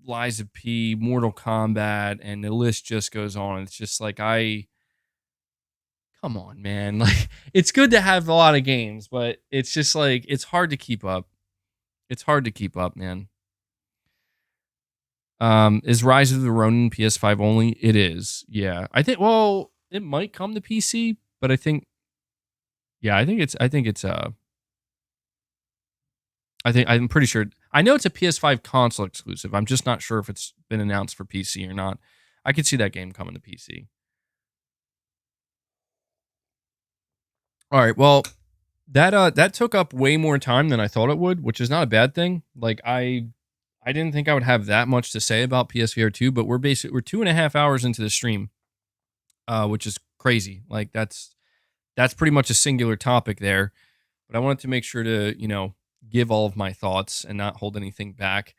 Lies of P, Mortal Kombat, and the list just goes on. It's just like, come on, man. Like, it's good to have a lot of games, but it's just like, it's hard to keep up. It's hard to keep up, man. Is Rise of the Ronin PS5 only? It is. Yeah. I think, it might come to PC, but I think I'm pretty sure. I know it's a PS5 console exclusive. I'm just not sure if it's been announced for PC or not. I could see that game coming to PC. All right, well, that took up way more time than I thought it would, which is not a bad thing. Like, I didn't think I would have that much to say about PSVR 2, but we're 2.5 hours into the stream, which is crazy. Like, that's pretty much a singular topic there. But I wanted to make sure to, give all of my thoughts and not hold anything back.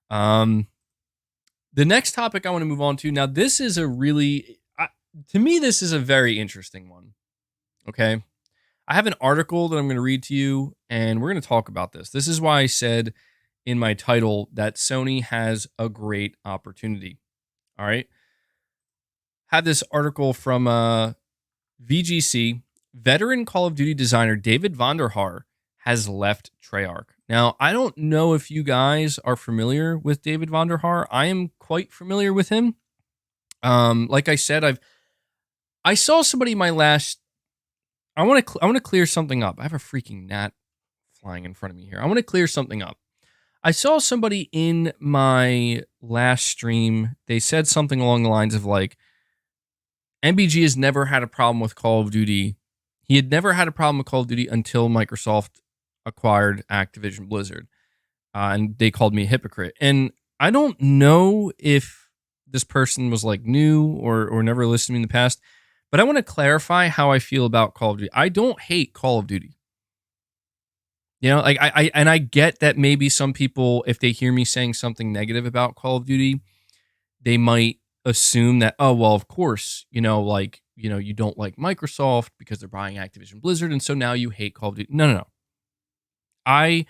The next topic I want to move on to, now this is to me, this is a very interesting one. Okay. I have an article that I'm going to read to you, and we're going to talk about this. This is why I said in my title that Sony has a great opportunity. All right. Had this article from VGC. Veteran Call of Duty designer David Vonderhaar has left Treyarch. Now, I don't know if you guys are familiar with David Vonderhaar. I am quite familiar with him. Like I said, I saw somebody in my last. I want to clear something up. I have a freaking gnat flying in front of me here. I want to clear something up. I saw somebody in my last stream. They said something along the lines of like, MBG has never had a problem with Call of Duty. He had never had a problem with Call of Duty until Microsoft acquired Activision Blizzard. And they called me a hypocrite. And I don't know if this person was like new or never listened to me in the past, but I want to clarify how I feel about Call of Duty. I don't hate Call of Duty. Like I get that maybe some people, if they hear me saying something negative about Call of Duty, they might assume that, oh, well, of course, you don't like Microsoft because they're buying Activision Blizzard, and so now you hate Call of Duty. No. I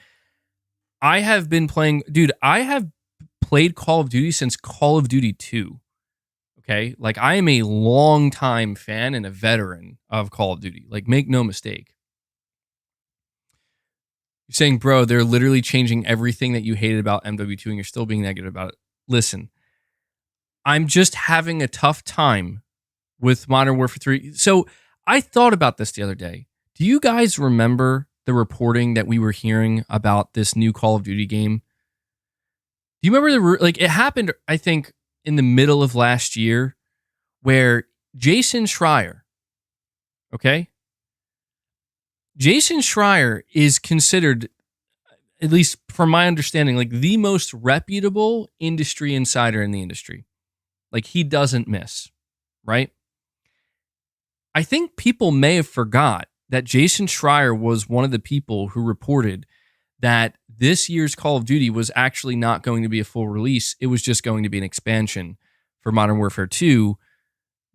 have been playing, dude, I have played Call of Duty since Call of Duty 2. Okay? Like, I am a longtime fan and a veteran of Call of Duty. Like, make no mistake. You're saying, bro, they're literally changing everything that you hated about MW2 and you're still being negative about it. Listen, I'm just having a tough time with Modern Warfare 3. So I thought about this the other day. Do you guys remember the reporting that we were hearing about this new Call of Duty game? Do you remember it happened, I think, in the middle of last year where Jason Schreier, okay? Jason Schreier is considered, at least from my understanding, like the most reputable industry insider in the industry. Like, he doesn't miss, right? I think people may have forgot that Jason Schreier was one of the people who reported that this year's Call of Duty was actually not going to be a full release. It was just going to be an expansion for Modern Warfare 2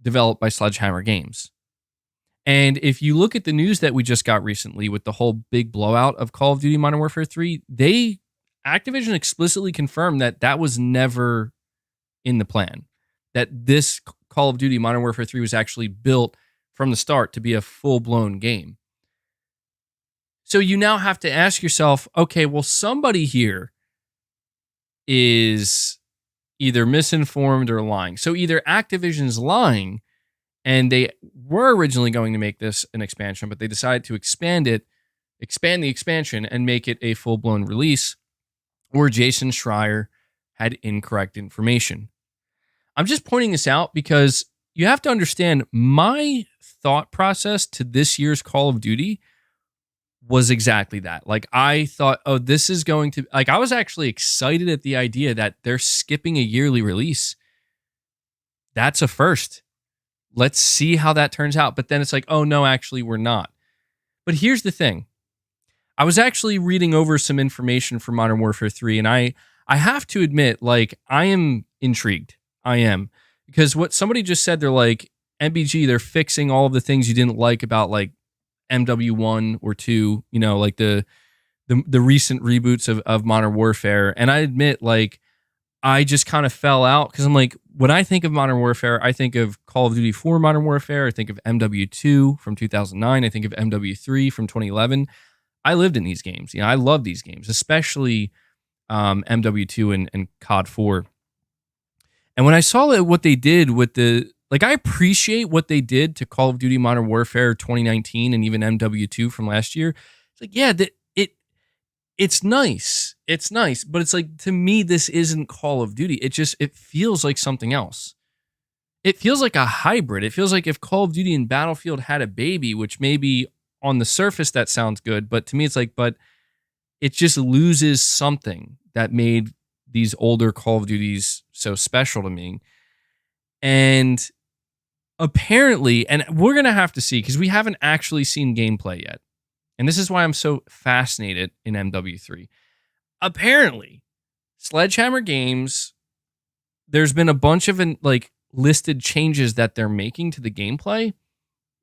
developed by Sledgehammer Games. And if you look at the news that we just got recently with the whole big blowout of Call of Duty Modern Warfare 3, Activision explicitly confirmed that that was never in the plan. That this Call of Duty Modern Warfare 3 was actually built from the start to be a full-blown game. So you now have to ask yourself, okay, well, somebody here is either misinformed or lying. So either Activision's lying, and they were originally going to make this an expansion, but they decided to expand the expansion and make it a full-blown release, or Jason Schreier had incorrect information. I'm just pointing this out because you have to understand my thought process to this year's Call of Duty was exactly that. Like, I thought, oh, this is going to, like, I was actually excited at the idea that they're skipping a yearly release. That's a first. Let's see how that turns out. But then it's like, oh, no, actually, we're not. But here's the thing. I was actually reading over some information for Modern Warfare 3, and I have to admit, like, I am intrigued. I am. Because what somebody just said, they're like, MBG, they're fixing all of the things you didn't like about, like, MW1 or 2, like the recent reboots of Modern Warfare. And I admit, like, I just kind of fell out because I'm like, when I think of Modern Warfare, I think of Call of Duty 4 Modern Warfare. I think of MW2 from 2009. I think of MW3 from 2011. I lived in these games. I love these games, especially MW2 and COD 4. And when I saw what they did with I appreciate what they did to Call of Duty Modern Warfare 2019 and even MW2 from last year. It's like, yeah, it's nice. It's nice. But it's like, to me, this isn't Call of Duty. It feels like something else. It feels like a hybrid. It feels like if Call of Duty and Battlefield had a baby, which maybe on the surface that sounds good, but to me it's like, but it just loses something that made these older Call of Duties so special to me. And apparently, and we're going to have to see, because we haven't actually seen gameplay yet. And this is why I'm so fascinated in MW3. Apparently, Sledgehammer Games, there's been a bunch of listed changes that they're making to the gameplay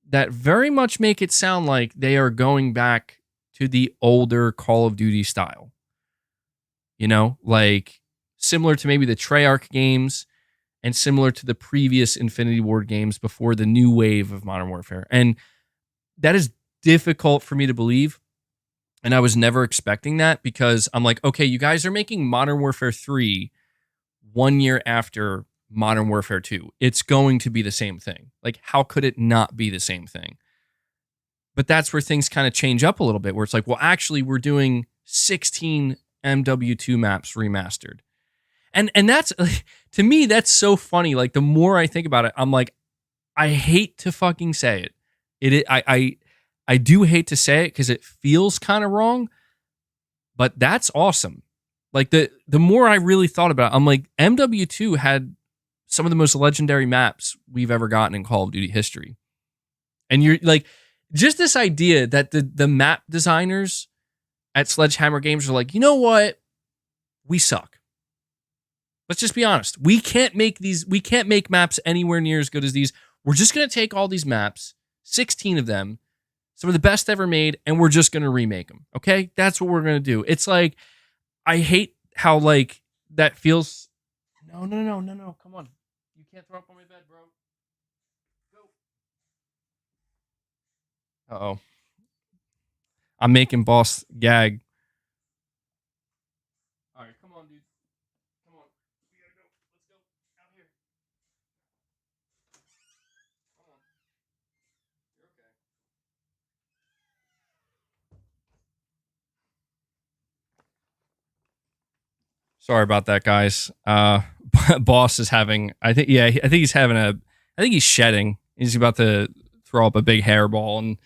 that very much make it sound like they are going back to the older Call of Duty style. Like similar to maybe the Treyarch games and similar to the previous Infinity Ward games before the new wave of Modern Warfare. And that is difficult for me to believe. And I was never expecting that, because I'm like, okay, you guys are making Modern Warfare 3 1 year after Modern Warfare 2. It's going to be the same thing. Like, how could it not be the same thing? But that's where things kind of change up a little bit, where it's like, well, actually, we're doing 16 MW2 maps remastered. And that's, to me, that's so funny. Like, the more I think about it, I'm like, I hate to fucking say it. I do hate to say it because it feels kind of wrong, but that's awesome. Like, the more I really thought about it, I'm like, MW2 had some of the most legendary maps we've ever gotten in Call of Duty history. And you're like, just this idea that the map designers at Sledgehammer Games are like, you know what? We suck. Let's just be honest. We can't make maps anywhere near as good as these. We're just going to take all these maps, 16 of them, some of the best ever made, and we're just going to remake them. Okay? That's what we're going to do. It's like, I hate how, like, that feels. No. Come on. You can't throw up on my bed, bro. Go. Uh-oh. I'm making boss gag. All right, come on, dude. Come on. We gotta go. Let's go. Out here. Come on. You're okay. Sorry about that, guys. Boss is having, I think he's shedding. He's about to throw up a big hairball, and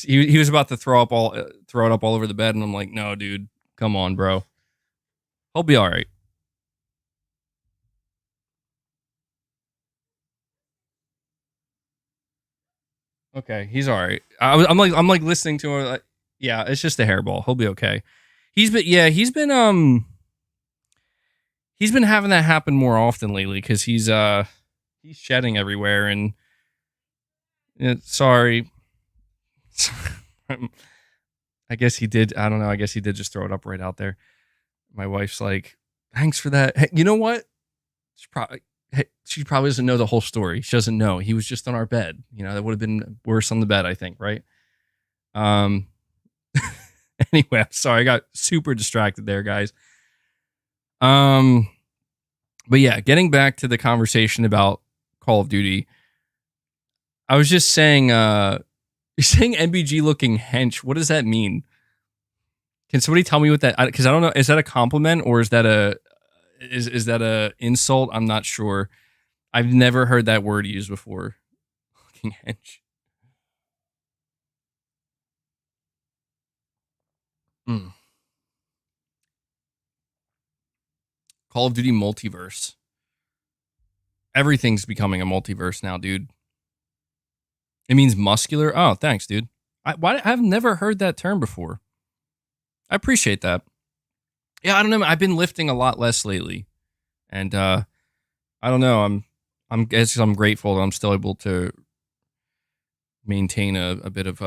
he was about to throw it up all over the bed, and I'm like, no, dude, come on, bro. He'll be all right. Okay, he's all right. I'm like listening to him. Like, yeah, it's just a hairball. He'll be okay. He's been having that happen more often lately because he's shedding everywhere, and sorry. I guess he did. I don't know. I guess he did just throw it up right out there. My wife's like, thanks for that. Hey, you know what? She probably doesn't know the whole story. She doesn't know. He was just on our bed. You know, that would have been worse on the bed, I think, right? Anyway, I'm sorry. I got super distracted there, guys. But yeah, getting back to the conversation about Call of Duty, I was just saying, you're saying NBG looking hench. What does that mean? Can somebody tell me what that? Because I don't know. Is that a compliment or is that a insult? I'm not sure. I've never heard that word used before. Looking hench. Call of Duty multiverse. Everything's becoming a multiverse now, dude. It means muscular. Oh, thanks, dude. I've never heard that term before. I appreciate that. Yeah, I don't know. I've been lifting a lot less lately, and I don't know. I'm grateful that I'm still able to maintain a bit of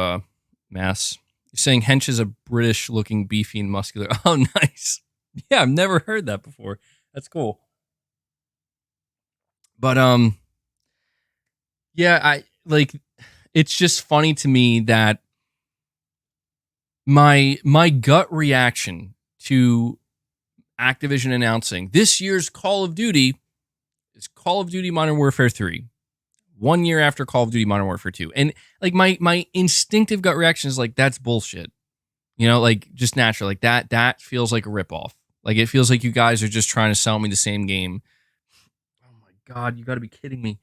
mass. You're saying hench is a British-looking, beefy, and muscular. Oh, nice. Yeah, I've never heard that before. That's cool. But yeah, it's just funny to me that my gut reaction to Activision announcing this year's Call of Duty is Call of Duty Modern Warfare 3. 1 year after Call of Duty Modern Warfare 2. And like my instinctive gut reaction is like, that's bullshit. You know, like just natural. Like that feels like a ripoff. Like it feels like you guys are just trying to sell me the same game. Oh my God, you gotta be kidding me.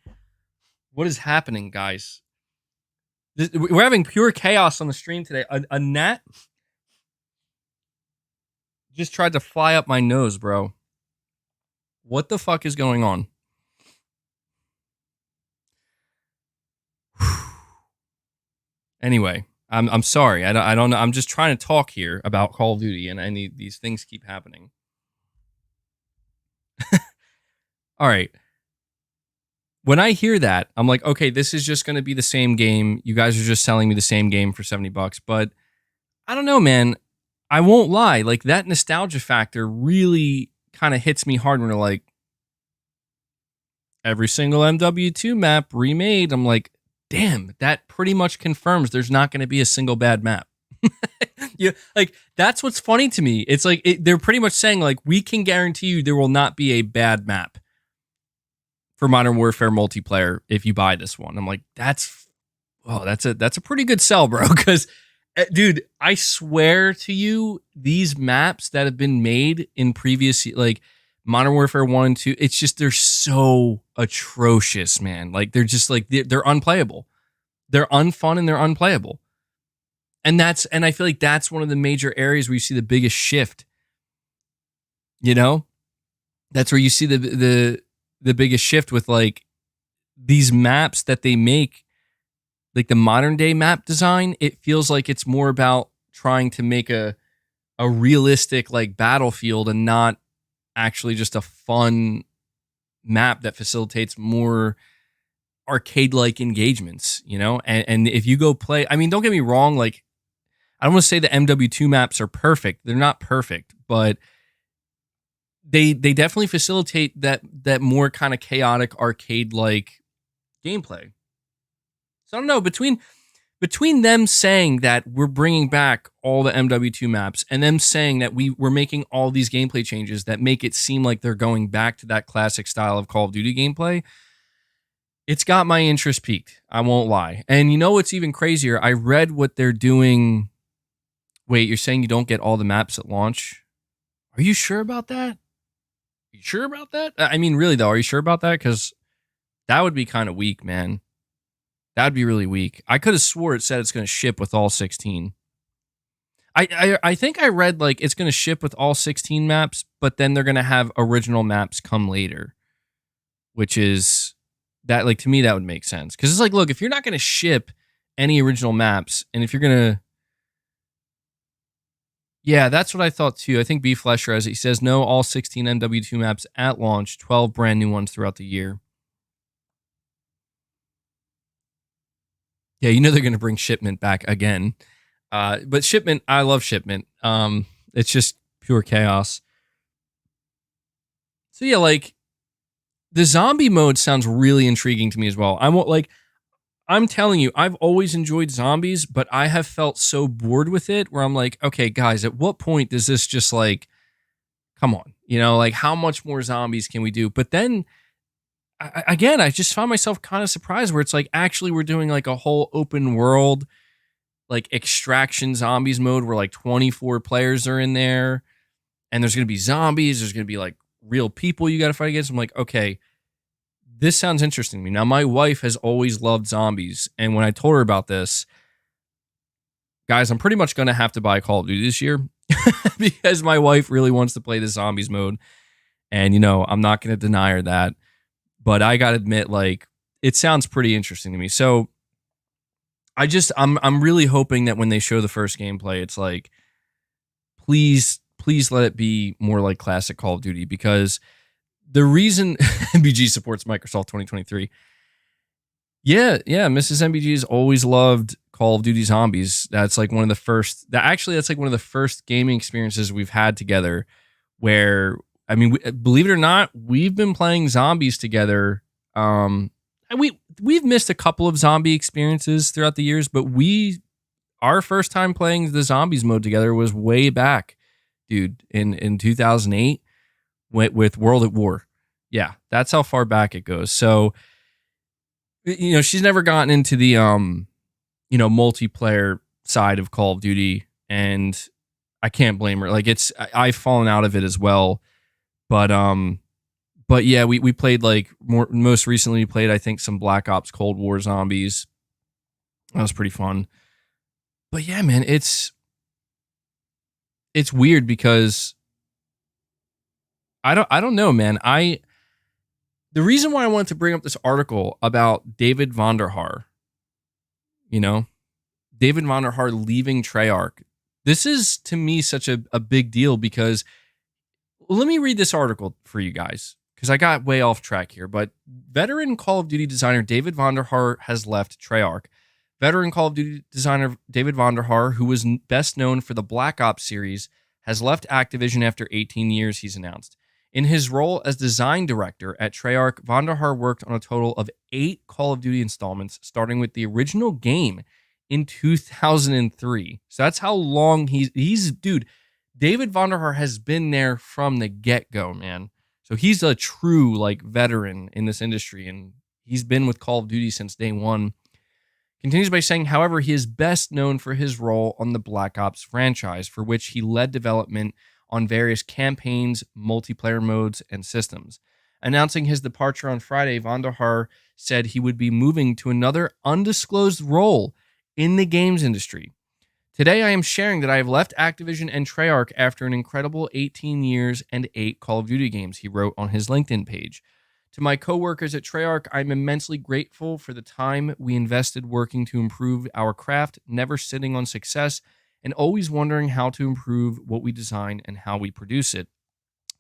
What is happening, guys? We're having pure chaos on the stream today. A gnat just tried to fly up my nose, bro. What the fuck is going on? Anyway, I'm sorry. I don't know. I'm just trying to talk here about Call of Duty, and these things keep happening. All right. When I hear that, I'm like, okay, this is just going to be the same game. You guys are just selling me the same game for $70. But I don't know, man. I won't lie. Like that nostalgia factor really kind of hits me hard when they're like, every single MW2 map remade. I'm like, damn, that pretty much confirms there's not going to be a single bad map. Yeah, like that's what's funny to me. It's like they're pretty much saying like we can guarantee you there will not be a bad map for Modern Warfare multiplayer if you buy this one. I'm like, that's a pretty good sell, bro. Because, dude, I swear to you, these maps that have been made in previous like Modern Warfare 1 and 2, it's just they're so atrocious, man. Like they're just like they're unplayable. They're unfun and they're unplayable. And I feel like that's one of the major areas where you see the biggest shift. You know? That's where you see the biggest shift with like these maps that they make, like the modern day map design. It feels like it's more about trying to make a a realistic like Battlefield and not actually just a fun map that facilitates more arcade-like engagements, you know? And if you go play, I mean, don't get me wrong, like, I don't want to say the MW2 maps are perfect. They're not perfect, but they definitely facilitate that more kind of chaotic arcade-like gameplay. So I don't know, between them saying that we're bringing back all the MW2 maps and them saying that we're making all these gameplay changes that make it seem like they're going back to that classic style of Call of Duty gameplay, it's got my interest piqued. I won't lie. And you know what's even crazier? I read what they're doing. Wait, you're saying you don't get all the maps at launch? Are you sure about that? Are you sure about that? I mean, really though, are you sure about that? Because that would be kind of weak, man. That'd be really weak. I could have swore it said it's going to ship with all 16. I think I read like it's going to ship with all 16 maps, but then they're going to have original maps come later, which is that, like, to me that would make sense, because it's like, look, if you're not going to ship any original maps, and if you're going to, yeah, that's what I thought too. I think B Flesher, as he says, no, all 16 MW2 maps at launch, 12 brand new ones throughout the year. Yeah, you know they're going to bring Shipment back again. But Shipment, I love Shipment. It's just pure chaos. So yeah, like, the zombie mode sounds really intriguing to me as well. I'm telling you, I've always enjoyed zombies, but I have felt so bored with it where I'm like, okay, guys, at what point does this just like, come on, you know, like how much more zombies can we do? But then again, I just found myself kind of surprised where it's like, actually, we're doing like a whole open world, like extraction zombies mode where like 24 players are in there and there's going to be zombies. There's going to be like real people you got to fight against. I'm like, okay, this sounds interesting to me. Now, my wife has always loved zombies. And when I told her about this, guys, I'm pretty much going to have to buy Call of Duty this year because my wife really wants to play the zombies mode. And, you know, I'm not going to deny her that. But I got to admit, like, it sounds pretty interesting to me. So I'm really hoping that when they show the first gameplay, it's like, please let it be more like classic Call of Duty, because the reason MBG supports Microsoft 2023. Yeah, Mrs. MBG has always loved Call of Duty Zombies. That's like one of the first, that's like one of the first gaming experiences we've had together where, I mean, believe it or not, we've been playing zombies together. And we've missed a couple of zombie experiences throughout the years, but our first time playing the zombies mode together was way back, dude, in 2008 with World at War. Yeah, that's how far back it goes. So, you know, she's never gotten into the multiplayer side of Call of Duty, and I can't blame her. Like, I've fallen out of it as well. But yeah, we played like most recently we played, I think, some Black Ops Cold War Zombies. That was pretty fun. But yeah, man, it's weird because I don't know, man. The reason why I wanted to bring up this article about David Vonderhaar, you know, David Vonderhaar leaving Treyarch. This is, to me, such a big deal because, let me read this article for you guys because I got way off track here. But veteran Call of Duty designer David Vonderhaar has left Treyarch. Veteran Call of Duty designer David Vonderhaar, who was best known for the Black Ops series, has left Activision after 18 years, he's announced. In his role as design director at Treyarch, Vonderhaar worked on a total of 8 Call of Duty installments, starting with the original game in 2003. So that's how long he's dude. David Vonderhaar has been there from the get-go, man. So he's a true like veteran in this industry, and he's been with Call of Duty since day one. Continues by saying, however, he is best known for his role on the Black Ops franchise, for which he led development on various campaigns, multiplayer modes, and systems. Announcing his departure on Friday, Vonderhaar said he would be moving to another undisclosed role in the games industry. Today, I am sharing that I have left Activision and Treyarch after an incredible 18 years and 8 Call of Duty games, he wrote on his LinkedIn page. To my coworkers at Treyarch, I'm immensely grateful for the time we invested working to improve our craft, never sitting on success, and always wondering how to improve what we design and how we produce it.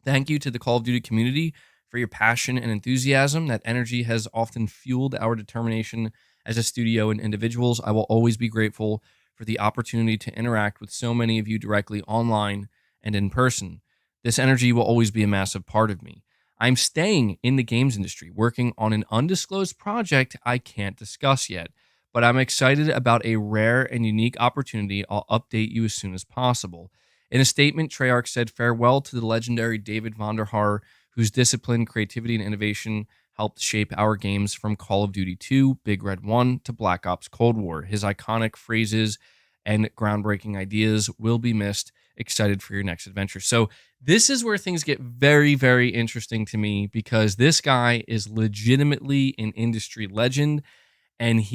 Thank you to the Call of Duty community for your passion and enthusiasm. That energy has often fueled our determination as a studio and individuals. I will always be grateful for the opportunity to interact with so many of you directly online and in person. This energy will always be a massive part of me. I'm staying in the games industry, working on an undisclosed project I can't discuss yet, but I'm excited about a rare and unique opportunity. I'll update you as soon as possible. In a statement, Treyarch said farewell to the legendary David Vonderhaar, whose discipline, creativity, and innovation helped shape our games from Call of Duty 2, Big Red 1 to Black Ops Cold War. His iconic phrases and groundbreaking ideas will be missed. Excited for your next adventure. So this is where things get very, very interesting to me, because this guy is legitimately an industry legend, and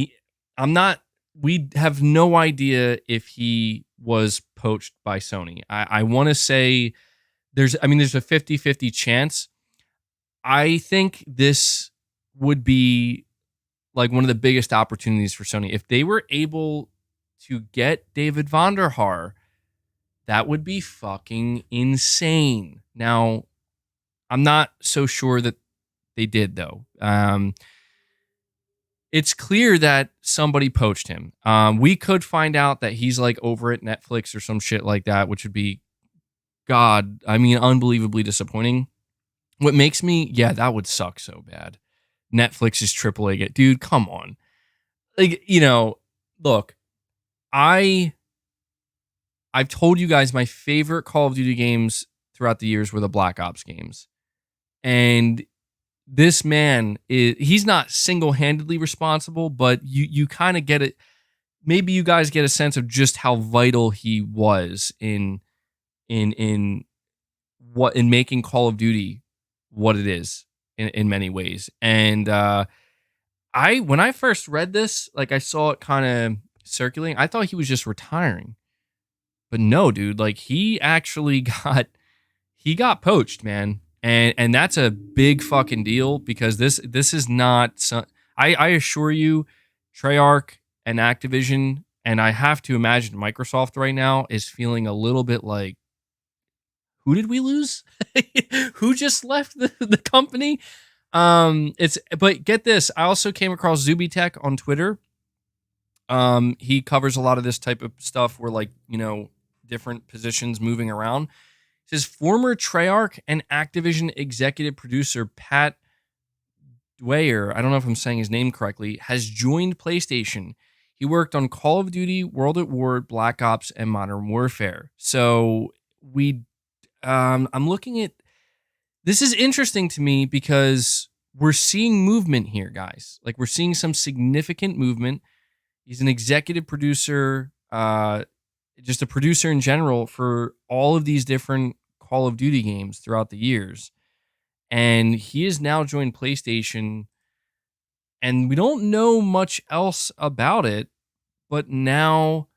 we have no idea if he was poached by Sony. I want to say there's a 50-50 chance. I think this would be like one of the biggest opportunities for Sony. If they were able to get David Vonderhaar, that would be fucking insane. Now, I'm not so sure that they did, though. It's clear that somebody poached him. We could find out that he's like over at Netflix or some shit like that, which would be, unbelievably disappointing. What makes me, that would suck so bad. Netflix's AAA, dude, come on. Look, I've told you guys my favorite Call of Duty games throughout the years were the Black Ops games. And this man he's not single-handedly responsible, but you kind of get it. Maybe you guys get a sense of just how vital he was in making Call of Duty what it is in many ways. And when I first read this, like I saw it kind of circulating, I thought he was just retiring. But no, dude, like he actually got poached, man. And that's a big fucking deal, because this is not I assure you, Treyarch and Activision, and I have to imagine Microsoft right now is feeling a little bit like, who did we lose? Who just left the company? But get this, I also came across Zubitech on Twitter. He covers a lot of this type of stuff where, like, different positions moving around. It says former Treyarch and Activision executive producer Pat Dwyer, I don't know if I'm saying his name correctly, has joined PlayStation. He worked on Call of Duty, World at War, Black Ops, and Modern Warfare. So I'm looking at, this is interesting to me because we're seeing movement here, guys. Like, we're seeing some significant movement. He's an executive producer, just a producer in general for all of these different Call of Duty games throughout the years. And he has now joined PlayStation, and we don't know much else about it, but now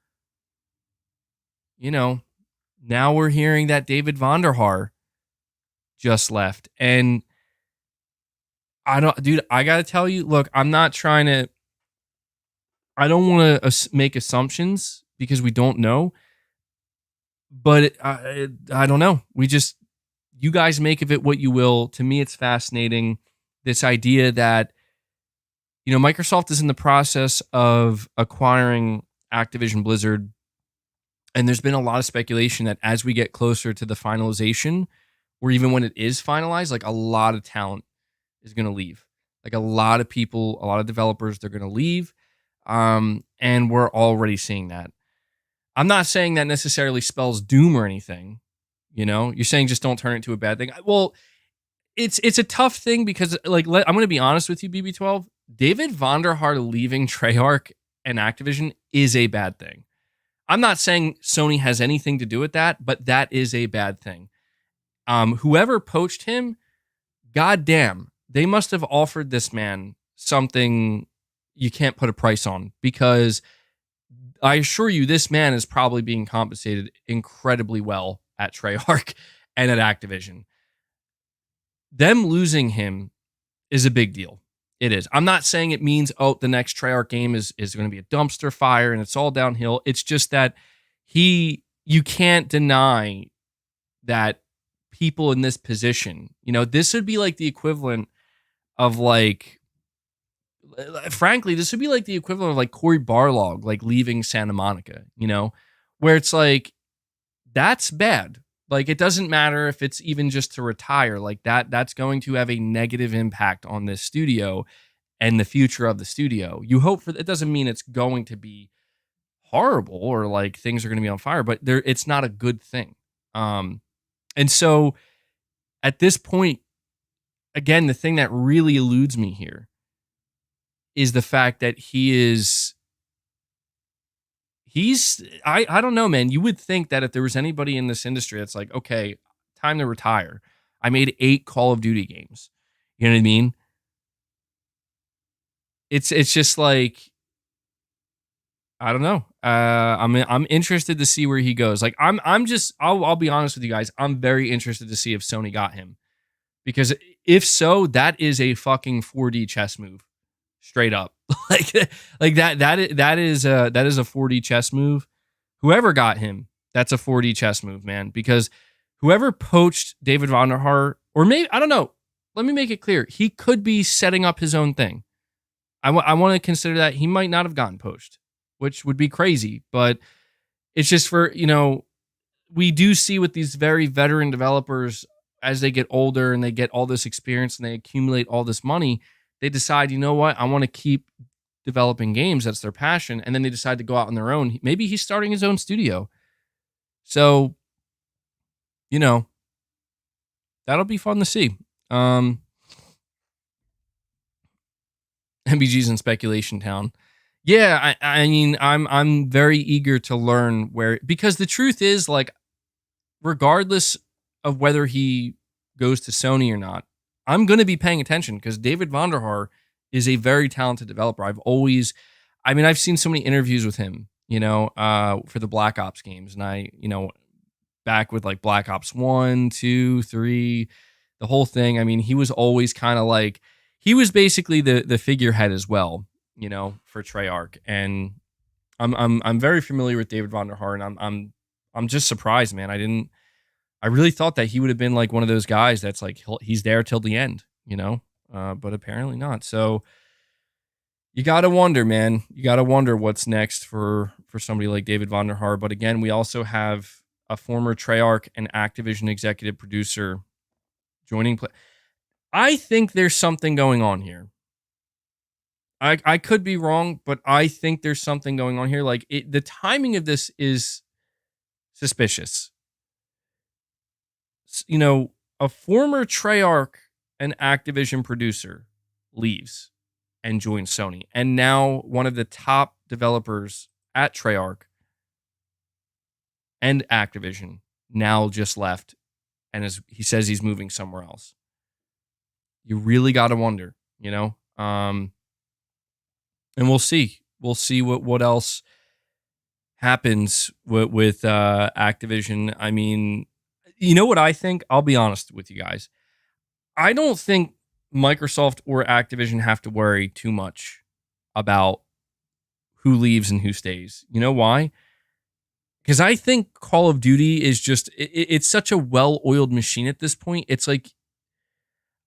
we're hearing that David Vonderhaar just left. And I gotta tell you, look, I don't want to make assumptions because we don't know, but I don't know. You guys make of it what you will. To me, it's fascinating. This idea that, Microsoft is in the process of acquiring Activision Blizzard. And there's been a lot of speculation that as we get closer to the finalization, or even when it is finalized, like, a lot of talent is going to leave. Like, a lot of people, a lot of developers, they're going to leave. And we're already seeing that. I'm not saying that necessarily spells doom or anything. You're saying just don't turn it into a bad thing. Well, it's a tough thing because, like, I'm going to be honest with you, BB12. David Vonderhaar leaving Treyarch and Activision is a bad thing. I'm not saying Sony has anything to do with that, but that is a bad thing. Whoever poached him, goddamn, they must have offered this man something you can't put a price on, because I assure you this man is probably being compensated incredibly well at Treyarch and at Activision. Them losing him is a big deal. It is. I'm not saying it means, the next Treyarch game is going to be a dumpster fire and it's all downhill. It's just that you can't deny that people in this position, this would be like the equivalent of like, frankly, this would be like the equivalent of like Cory Barlog, like leaving Santa Monica, where it's like, that's bad. Like, it doesn't matter if it's even just to retire, like that's going to have a negative impact on this studio and the future of the studio. You hope for, it doesn't mean it's going to be horrible or like things are going to be on fire, but it's not a good thing. And so at this point, again, the thing that really eludes me here is the fact that I don't know, man. You would think that if there was anybody in this industry that's like, okay, time to retire. I made 8 Call of Duty games. You know what I mean? It's just like, I don't know. I'm interested to see where he goes. Like, I'll be honest with you guys. I'm very interested to see if Sony got him, because if so, that is a fucking 4D chess move, straight up. like that is a 4D chess move. Whoever got him, that's a 4D chess move, man. Because whoever poached David Vonderhaar, or maybe, I don't know. Let me make it clear. He could be setting up his own thing. I want to consider that he might not have gotten poached, which would be crazy. But it's just for, we do see with these very veteran developers, as they get older and they get all this experience and they accumulate all this money, they decide, you know what, I want to keep developing games. That's their passion. And then they decide to go out on their own. Maybe he's starting his own studio. So, that'll be fun to see. MBG's in Speculation Town. Yeah, I mean, I'm very eager to learn because the truth is, like, regardless of whether he goes to Sony or not, I'm going to be paying attention because David Vonderhaar is a very talented developer. I've seen so many interviews with him, for the Black Ops games. And back with like Black Ops 1, 2, 3, the whole thing. I mean, he was always kind of like, he was basically the figurehead as well, for Treyarch. And I'm very familiar with David Vonderhaar, and I'm just surprised, man. I really thought that he would have been like one of those guys that's like, he's there till the end, but apparently not. So you got to wonder, man. You got to wonder what's next for somebody like David Vonderhaar. But again, we also have a former Treyarch and Activision executive producer joining. I think there's something going on here. I could be wrong, but I think there's something going on here. Like, the timing of this is suspicious. A former Treyarch and Activision producer leaves and joins Sony. And now one of the top developers at Treyarch and Activision now just left, and he says he's moving somewhere else. You really got to wonder, and we'll see. We'll see what else happens with Activision. I mean, you know what I think? I'll be honest with you guys. I don't think Microsoft or Activision have to worry too much about who leaves and who stays. You know why? Because I think Call of Duty is just, it's such a well-oiled machine at this point. It's like,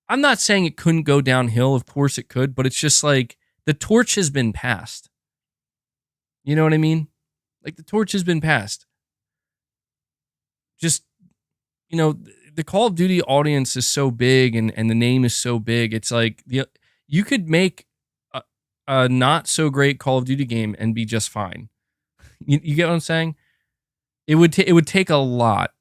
I'm not saying it couldn't go downhill. Of course it could, but it's just like the torch has been passed. You know what I mean? Like, the torch has been passed. Just, the Call of Duty audience is so big and the name is so big. It's like you could make a not so great Call of Duty game and be just fine. You get what I'm saying? It would take a lot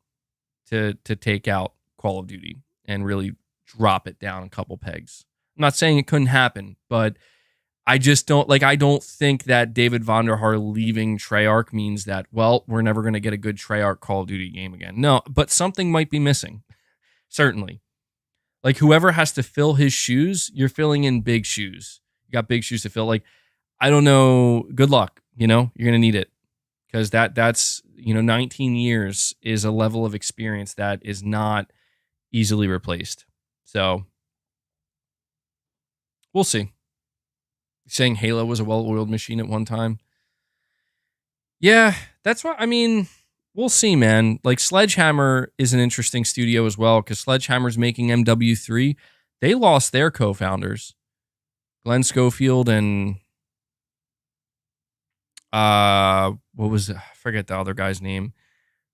to take out Call of Duty and really drop it down a couple pegs. I'm not saying it couldn't happen, but I just I don't think that David Vonderhaar leaving Treyarch means that, well, we're never going to get a good Treyarch Call of Duty game again. No, but something might be missing. Certainly. Like, whoever has to fill his shoes, you're filling in big shoes. You got big shoes to fill. Like, I don't know. Good luck. You're going to need it. Because that's 19 years is a level of experience that is not easily replaced. So we'll see. Saying Halo was a well-oiled machine at one time. Yeah, that's what I mean. We'll see, man. Like Sledgehammer is an interesting studio as well because Sledgehammer's making MW3. They lost their co-founders, Glenn Schofield and what was I forget the other guy's name,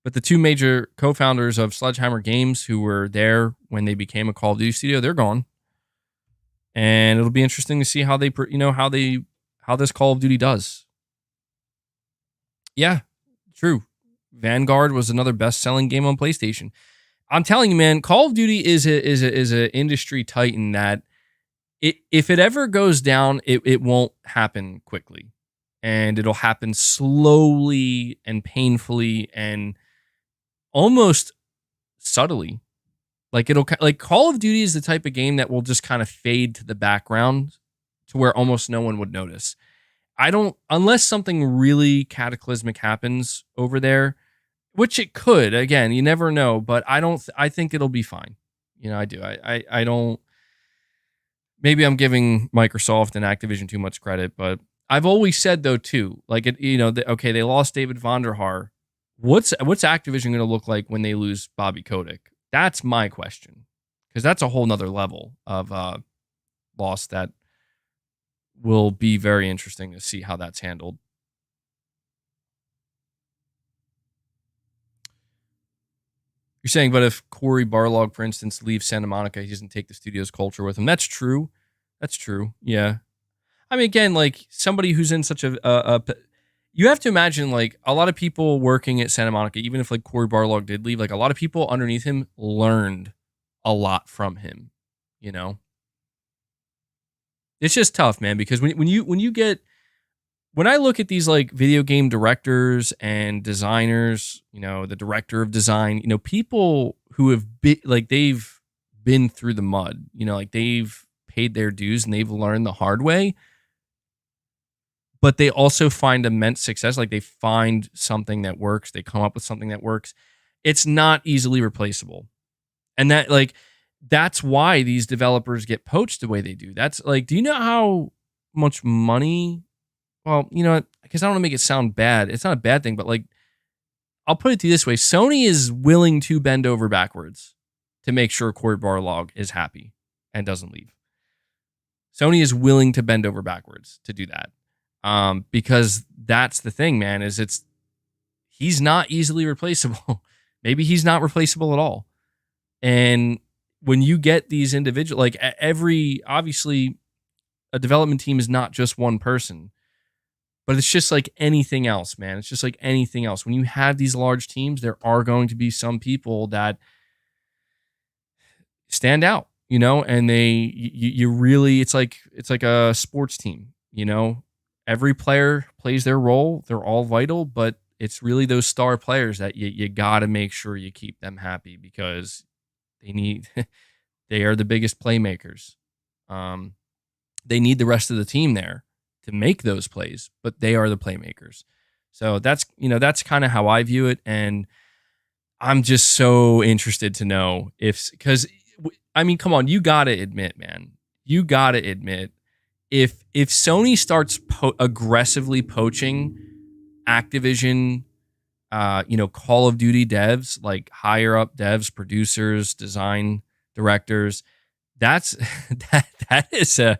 but the two major co-founders of Sledgehammer Games who were there when they became a Call of Duty studio, they're gone. And it'll be interesting to see how they, how this Call of Duty does. Yeah, true. Vanguard was another best-selling game on PlayStation. I'm telling you, man, Call of Duty is a industry titan that if it ever goes down, it won't happen quickly, and it'll happen slowly and painfully and almost subtly. Like Call of Duty is the type of game that will just kind of fade to the background to where almost no one would notice. Unless something really cataclysmic happens over there, which it could. Again, you never know, but I think it'll be fine. I do. I don't. Maybe I'm giving Microsoft and Activision too much credit, but I've always said though too, like okay, they lost David Vonderhaar. What's Activision going to look like when they lose Bobby Kotick? That's my question, because that's a whole nother level of loss that will be very interesting to see how that's handled. You're saying, but if Cory Barlog, for instance, leaves Santa Monica, he doesn't take the studio's culture with him. That's true. That's true. Yeah. I mean, again, like somebody who's in such a you have to imagine like a lot of people working at Santa Monica, even if like Cory Barlog did leave, like a lot of people underneath him learned a lot from him, It's just tough, man, because when I look at these like video game directors and designers, the director of design, people who have they've been through the mud, like they've paid their dues and they've learned the hard way, but they also find immense success. Like they find something that works. They come up with something that works. It's not easily replaceable. And that's why these developers get poached the way they do. That's like, do you know how much money? Well, because I don't want to make it sound bad. It's not a bad thing, but like, I'll put it to you this way. Sony is willing to bend over backwards to make sure Cory Barlog is happy and doesn't leave. Sony is willing to bend over backwards to do that. Because that's the thing, man, he's not easily replaceable. Maybe he's not replaceable at all. And when you get these individuals, like obviously a development team is not just one person, but it's just like anything else, man. It's just like anything else. When you have these large teams, there are going to be some people that stand out, and you really, it's like a sports team, every player plays their role. They're all vital, but it's really those star players that you got to make sure you keep them happy because they are the biggest playmakers. They need the rest of the team there to make those plays, but they are the playmakers. So that's kind of how I view it. And I'm just so interested to know because I mean, come on, you got to admit, man, if Sony starts aggressively poaching Activision, Call of Duty devs, like higher up devs, producers, design directors, that is I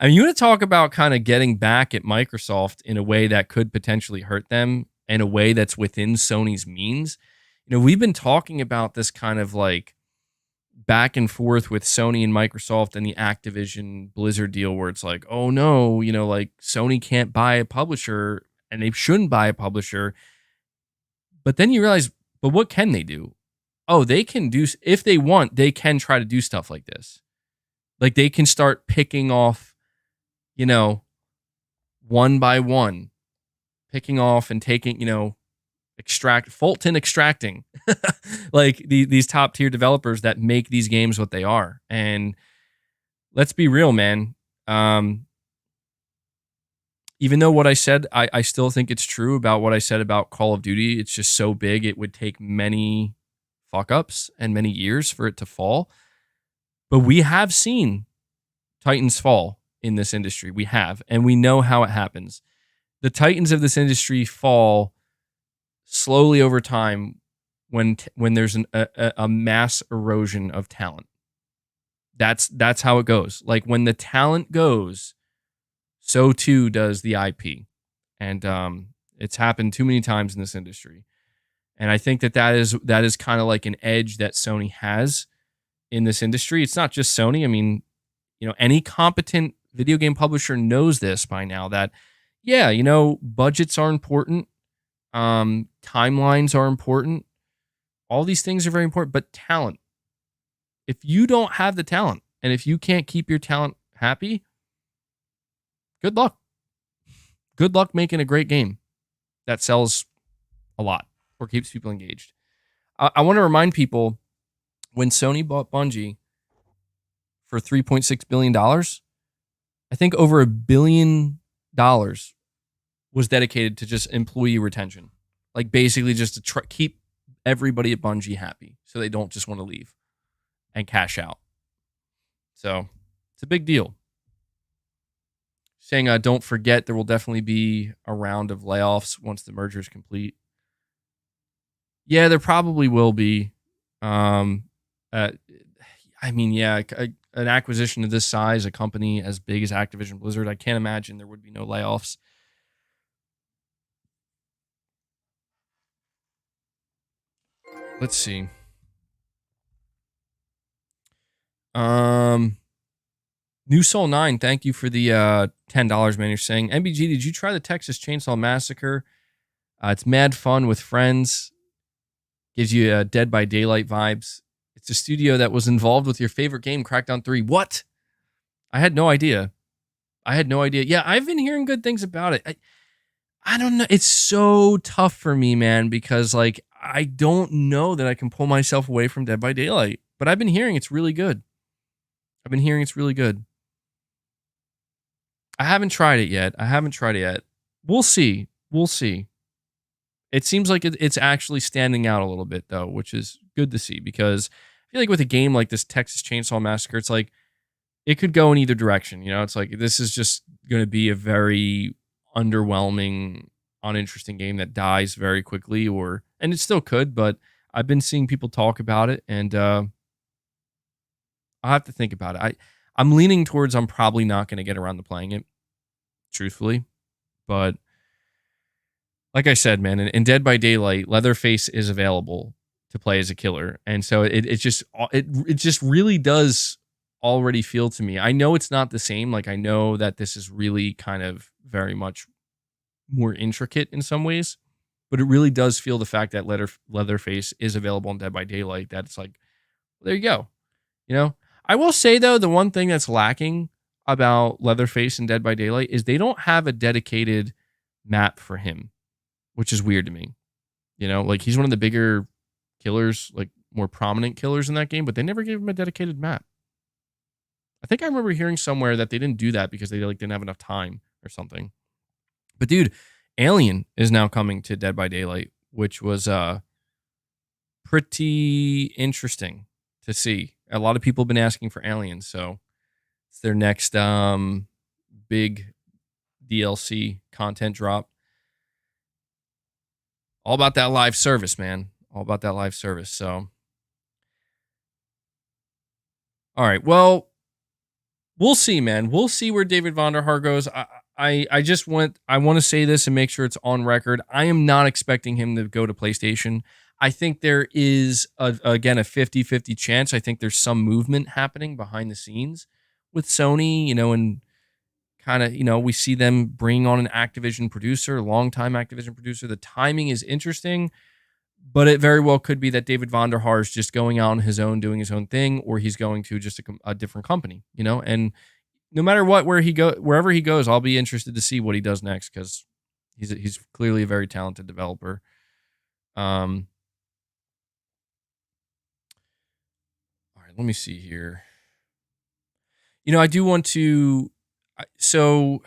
mean, you want to talk about kind of getting back at Microsoft in a way that could potentially hurt them in a way that's within Sony's means. We've been talking about this kind of like back and forth with Sony and Microsoft and the Activision Blizzard deal where it's like, oh no, like Sony can't buy a publisher and they shouldn't buy a publisher. But then you realize, but what can they do? Oh, they can do, if they want, they can try to do stuff like this. Like they can start picking off, one by one, picking off and taking, Fulton extracting like these top tier developers that make these games what they are. And let's be real, man. Even though what I said, I still think it's true about what I said about Call of Duty. It's just so big. It would take many fuck ups and many years for it to fall. But we have seen Titans fall in this industry. We have, and we know how it happens. the titans of this industry fall slowly over time when there's a mass erosion of talent. That's how it goes. Like when the talent goes, so too does the IP, and it's happened too many times in this industry. And I think that is kind of like an edge that Sony has in this industry. It's not just Sony. I mean, any competent video game publisher knows this by now. That budgets are important, timelines are important. All these things are very important, but talent. If you don't have the talent, and if you can't keep your talent happy, good luck. Good luck making a great game that sells a lot or keeps people engaged. I want to remind people, when Sony bought Bungie for $3.6 billion, I think over $1 billion was dedicated to just employee retention. Like basically just to keep everybody at Bungie happy so they don't just want to leave and cash out. So it's a big deal. Saying, don't forget, there will definitely be a round of layoffs once the merger is complete. Yeah, there probably will be. An acquisition of this size, a company as big as Activision Blizzard, I can't imagine there would be no layoffs. Let's see. New Soul 9, thank you for the $10, man. You're saying, MBG, did you try the Texas Chainsaw Massacre? It's mad fun with friends. Gives you Dead by Daylight vibes. It's a studio that was involved with your favorite game, Crackdown 3. What? I had no idea. Yeah, I've been hearing good things about it. I don't know. It's so tough for me, man, because like I don't know that I can pull myself away from Dead by Daylight. But I've been hearing it's really good. I haven't tried it yet. We'll see. It seems like it's actually standing out a little bit, though, which is good to see, because I feel like with a game like this Texas Chainsaw Massacre, it's like it could go in either direction. It's like this is just going to be a very underwhelming, uninteresting game that dies very quickly, and it still could, but I've been seeing people talk about it, and I'll have to think about it. I'm leaning towards I'm probably not going to get around to playing it, truthfully, but like I said, man, in Dead by Daylight, Leatherface is available to play as a killer, and so it just really does already feel to me. I know it's not the same. Like I know that this is really kind of very much more intricate in some ways, but it really does feel the fact that Leatherface is available in Dead by Daylight. That it's like, well, there you go. I will say though, the one thing that's lacking about Leatherface and Dead by Daylight is they don't have a dedicated map for him, which is weird to me. Like he's one of the bigger killers, like more prominent killers in that game, but they never gave him a dedicated map. I think I remember hearing somewhere that they didn't do that because they didn't have enough time or something. But dude, Alien is now coming to Dead by Daylight, which was pretty interesting to see. A lot of people have been asking for Alien, so it's their next big DLC content drop. All about that live service, man. So, all right. Well, we'll see, man. We'll see where David Vonderhaar goes. I want to say this and make sure it's on record. I am not expecting him to go to PlayStation. I think there is, again, a 50-50 chance. I think there's some movement happening behind the scenes with Sony, and kind of, we see them bring on an Activision producer, a longtime Activision producer. The timing is interesting, but it very well could be that David Vonderhaar is just going out on his own, doing his own thing, or he's going to just a different company, and no matter what, wherever he goes, I'll be interested to see what he does next, because he's clearly a very talented developer. All right, let me see here. I do want to. So,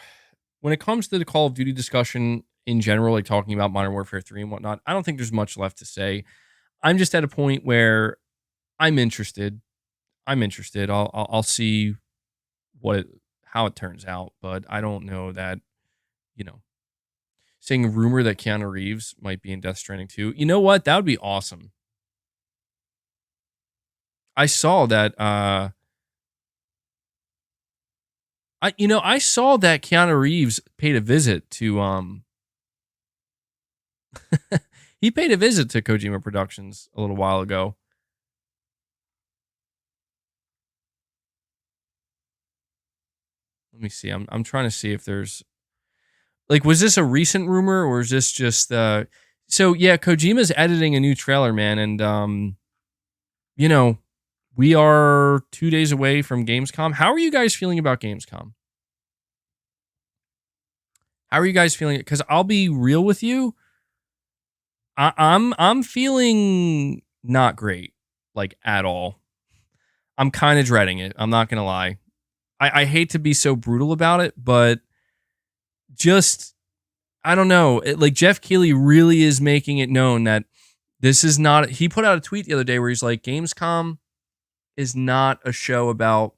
when it comes to the Call of Duty discussion in general, like talking about Modern Warfare 3 and whatnot, I don't think there's much left to say. I'm just at a point where I'm interested. I'll see how it turns out, but I don't know that, saying a rumor that Keanu Reeves might be in Death Stranding 2. You know what? That would be awesome. I saw that I saw that Keanu Reeves paid a visit to he paid a visit to Kojima Productions a little while ago. Let me see. I'm trying to see if there's like, was this a recent rumor or is this just so yeah, Kojima's editing a new trailer, man, and you know, we are 2 days away from Gamescom. How are you guys feeling about Gamescom? How are you guys feeling? Because I'll be real with you. I'm feeling not great, like at all. I'm kind of dreading it. I'm not gonna lie. I hate to be so brutal about it, but just I don't know. Like Jeff Keighley really is making it known that this is not. He put out a tweet the other day where he's like, Gamescom is not a show about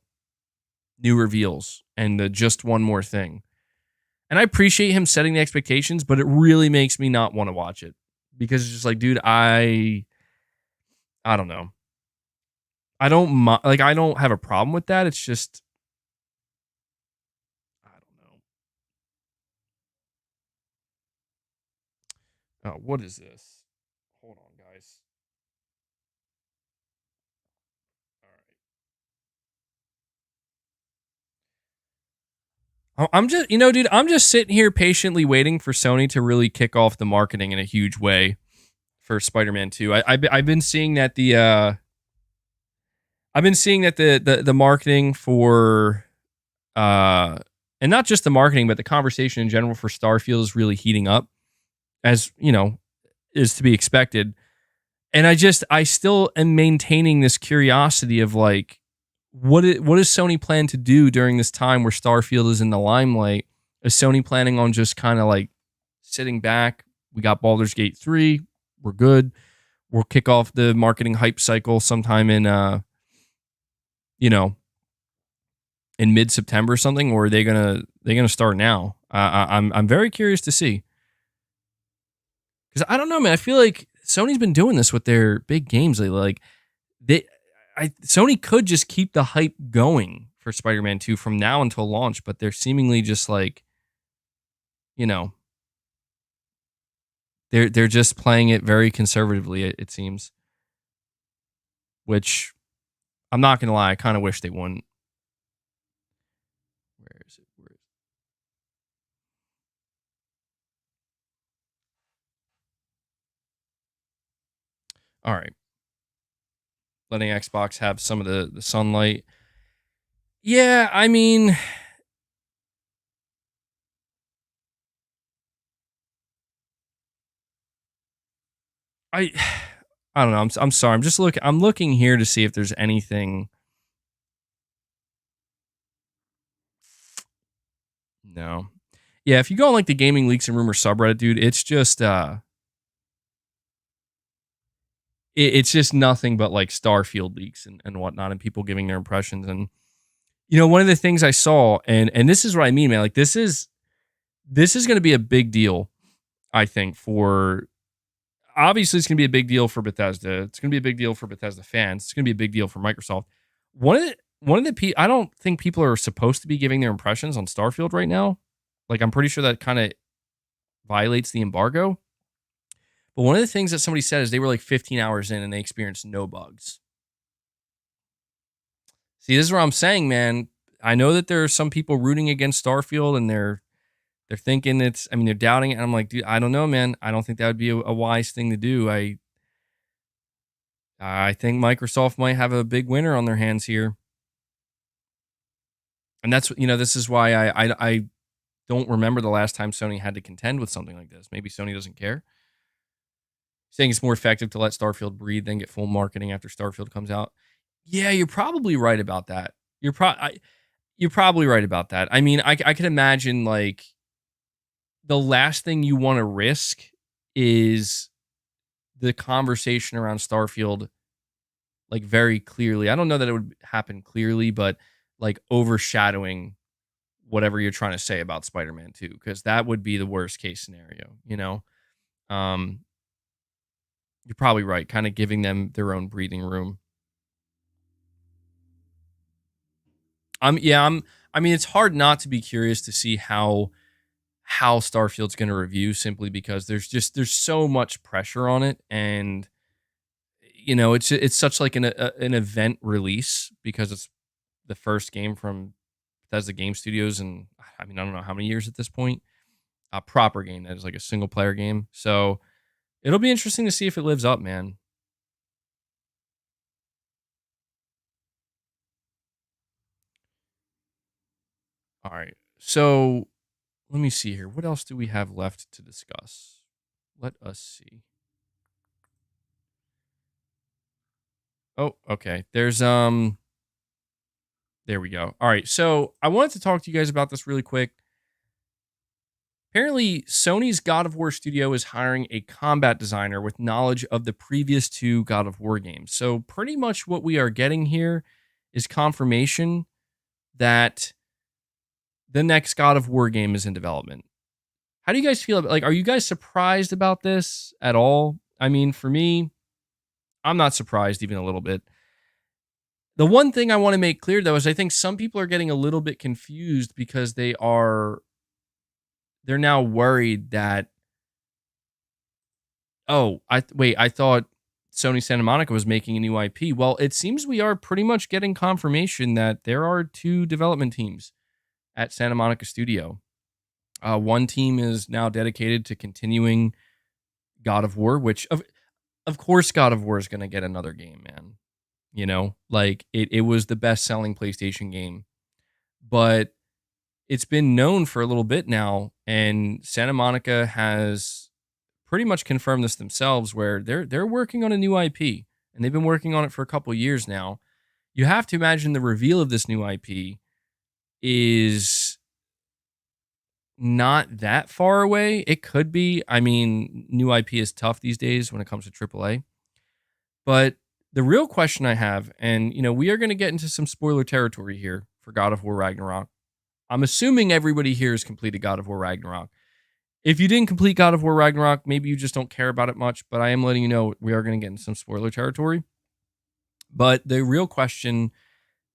new reveals and just one more thing. And I appreciate him setting the expectations, but it really makes me not want to watch it because it's just like, dude, I don't know. I don't have a problem with that. It's just, I don't know. Oh, what is this? Hold on, guys. All right. I'm just, dude, I'm just sitting here patiently waiting for Sony to really kick off the marketing in a huge way for Spider-Man 2. I've been seeing that the marketing for and not just the marketing, but the conversation in general for Starfield is really heating up, as is to be expected. And I still am maintaining this curiosity of like, what does Sony plan to do during this time where Starfield is in the limelight? Is Sony planning on just kind of like sitting back? We got Baldur's Gate 3. We're good. We'll kick off the marketing hype cycle sometime in in mid-September or something, or are they gonna start now? I'm very curious to see. Because I don't know, man. I feel like Sony's been doing this with their big games lately. Like Sony could just keep the hype going for Spider-Man 2 from now until launch, but they're seemingly just like, they're just playing it very conservatively, it seems. Which I'm not gonna lie, I kind of wish they wouldn't. Where is it? All right. Letting Xbox have some of the sunlight. Yeah, I mean, I don't know. I'm sorry. I'm looking here to see if there's anything. No. Yeah, if you go on like the Gaming Leaks and Rumors subreddit, dude, it's just it's just nothing but like Starfield leaks and whatnot, and people giving their impressions. And one of the things I saw, and this is what I mean, man. Like this is going to be a big deal, I think. For obviously, it's going to be a big deal for Bethesda. It's going to be a big deal for Bethesda fans. It's going to be a big deal for Microsoft. I don't think people are supposed to be giving their impressions on Starfield right now. Like I'm pretty sure that kind of violates the embargo. But one of the things that somebody said is they were like 15 hours in and they experienced no bugs. See, this is what I'm saying, man. I know that there are some people rooting against Starfield and they're thinking they're doubting it. And I'm like, dude, I don't know, man. I don't think that would be a wise thing to do. I think Microsoft might have a big winner on their hands here. And that's, this is why I don't remember the last time Sony had to contend with something like this. Maybe Sony doesn't care. Saying it's more effective to let Starfield breathe than get full marketing after Starfield comes out. Yeah, you're probably right about that. You're probably right about that. I mean, I could imagine like the last thing you want to risk is the conversation around Starfield, like very clearly. I don't know that it would happen clearly, but like overshadowing whatever you're trying to say about Spider-Man 2, because that would be the worst case scenario, you know? Um, you're probably right, kind of giving them their own breathing room. I mean, it's hard not to be curious to see how Starfield's going to review, simply because there's so much pressure on it, and you know, it's such like an event release, because it's the first game from Bethesda Game Studios, and I mean, I don't know how many years at this point. A proper game that is like a single player game. So it'll be interesting to see if it lives up, man. All right. So let me see here. What else do we have left to discuss? Let us see. Oh, okay. There we go. All right. So I wanted to talk to you guys about this really quick. Apparently, Sony's God of War studio is hiring a combat designer with knowledge of the previous two God of War games. So pretty much what we are getting here is confirmation that the next God of War game is in development. How do you guys feel about, like, are you guys surprised about this at all? I mean, for me, I'm not surprised even a little bit. The one thing I want to make clear though is I think some people are getting a little bit confused because they're now worried that, oh, I thought Sony Santa Monica was making a new IP. Well, it seems we are pretty much getting confirmation that there are two development teams at Santa Monica Studio. One team is now dedicated to continuing God of War, which of course God of War is going to get another game, man. You know, like it was the best selling PlayStation game, but it's been known for a little bit now, and Santa Monica has pretty much confirmed this themselves, where they're working on a new IP, and they've been working on it for a couple of years now. You have to imagine the reveal of this new IP is not that far away. It could be. I mean, new IP is tough these days when it comes to AAA. But the real question I have, and you know, we are going to get into some spoiler territory here for God of War Ragnarok. I'm assuming everybody here has completed God of War Ragnarok. If you didn't complete God of War Ragnarok, maybe you just don't care about it much, but I am letting you know we are going to get into some spoiler territory. But the real question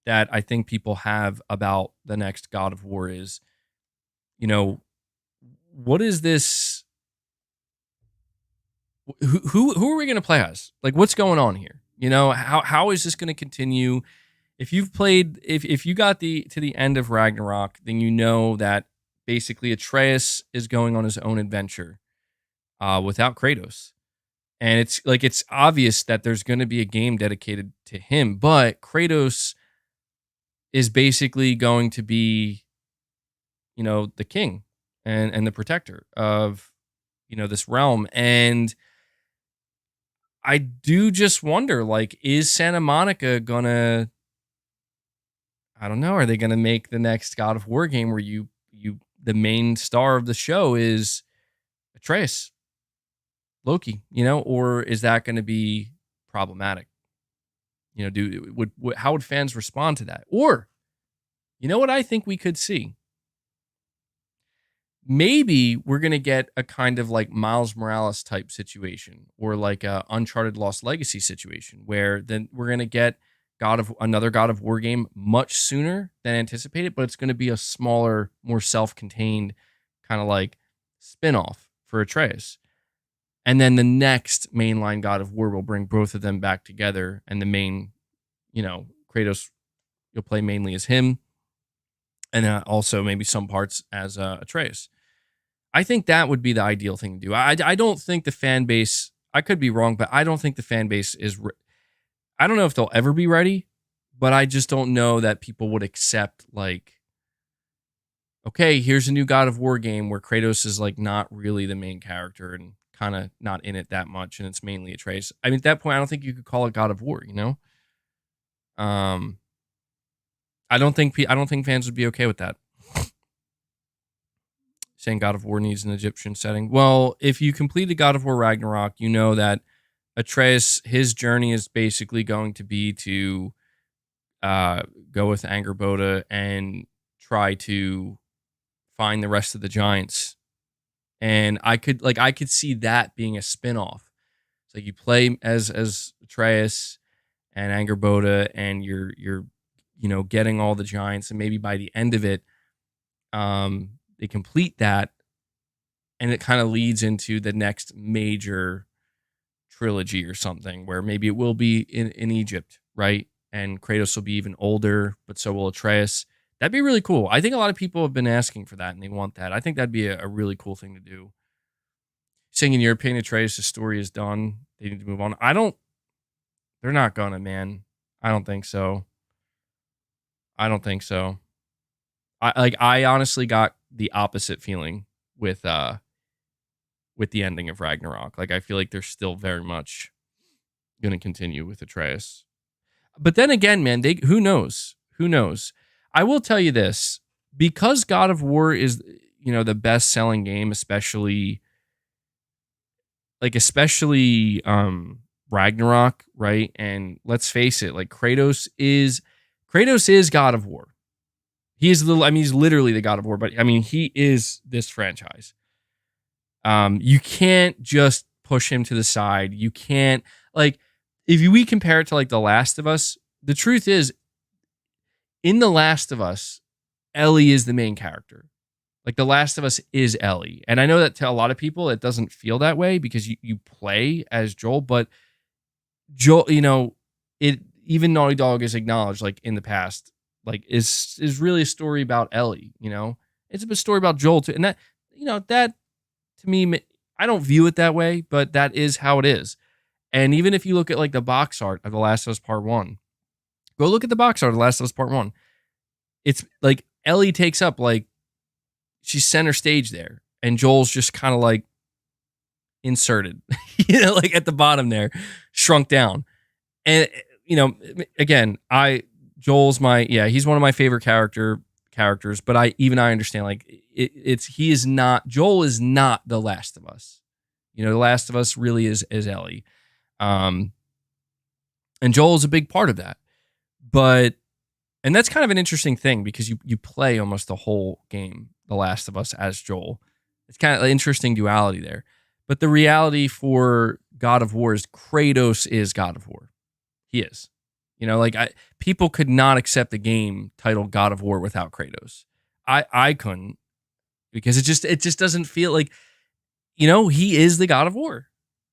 that I think people have about the next God of War is, you know, what is this? Who are we going to play as? Like, what's going on here? You know, how is this going to continue? If you've played, if you got to the end of Ragnarok, then you know that basically Atreus is going on his own adventure without Kratos. And it's obvious that there's going to be a game dedicated to him, but Kratos is basically going to be, you know, the king and the protector of, you know, this realm. And I do just wonder, like, is Santa Monica gonna, I don't know, are they gonna make the next God of War game where you the main star of the show is Atreus, Loki, you know, or is that going to be problematic? You know, how would fans respond to that? Or, you know what I think we could see? Maybe we're going to get a kind of like Miles Morales type situation, or like a Uncharted Lost Legacy situation, where then we're going to get another God of War game much sooner than anticipated, but it's going to be a smaller, more self-contained kind of like spin-off for Atreus. And then the next mainline God of War will bring both of them back together, and the main, you know, Kratos, you'll play mainly as him, and also maybe some parts as Atreus. I think that would be the ideal thing to do. I don't think the fan base, I could be wrong, but I don't think the fan base is, I don't know if they'll ever be ready, but I just don't know that people would accept, like, okay, here's a new God of War game where Kratos is like not really the main character and kind of not in it that much, and it's mainly Atreus. I mean, at that point, I don't think you could call it God of War, you know? I don't think fans would be okay with that. Saying God of War needs an Egyptian setting. Well, if you completed God of War Ragnarok, you know that Atreus, his journey is basically going to be to go with Angerboda and try to find the rest of the giants. And I could see that being a spin-off. It's like you play as Atreus and Angerboda, and you're getting all the giants, and maybe by the end of it, they complete that, and it kind of leads into the next major trilogy or something, where maybe it will be in Egypt, right? And Kratos will be even older, but so will Atreus. That'd be really cool. I think a lot of people have been asking for that, and they want that. I think that'd be a really cool thing to do. Saying, in your opinion, Atreus' story is done, they need to move on. They're not gonna, man. I don't think so. I honestly got the opposite feeling with the ending of Ragnarok. Like, I feel like they're still very much going to continue with Atreus. But then again, man, who knows? Who knows? I will tell you this, because God of War is, the best-selling game, especially Ragnarok, right? And let's face it, like, Kratos is God of War. He's literally the God of War, but I mean, he is this franchise. You can't just push him to the side. You can't, like, if we compare it to like The Last of Us, the truth is, in The Last of Us, Ellie is the main character. Like, The Last of Us is Ellie. And I know that to a lot of people, it doesn't feel that way because you play as Joel, but Joel, even Naughty Dog is acknowledged, like, in the past, like, is really a story about Ellie, It's a story about Joel too. And that, that to me, I don't view it that way, but that is how it is. And even if you look at like the box art of The Last of Us Part 1, go look at the box art of The Last of Us Part 1. It's like Ellie takes up, like, she's center stage there, and Joel's just kind of like inserted, like at the bottom there, shrunk down. And, again, Joel's he's one of my favorite characters, but I understand, like, Joel is not The Last of Us. The Last of Us really is Ellie. And Joel is a big part of that. And that's kind of an interesting thing, because you play almost the whole game, The Last of Us, as Joel. It's kind of an interesting duality there. But the reality for God of War is Kratos is God of War. He is. People could not accept the game titled God of War without Kratos. I couldn't, because it just doesn't feel like, he is the God of War.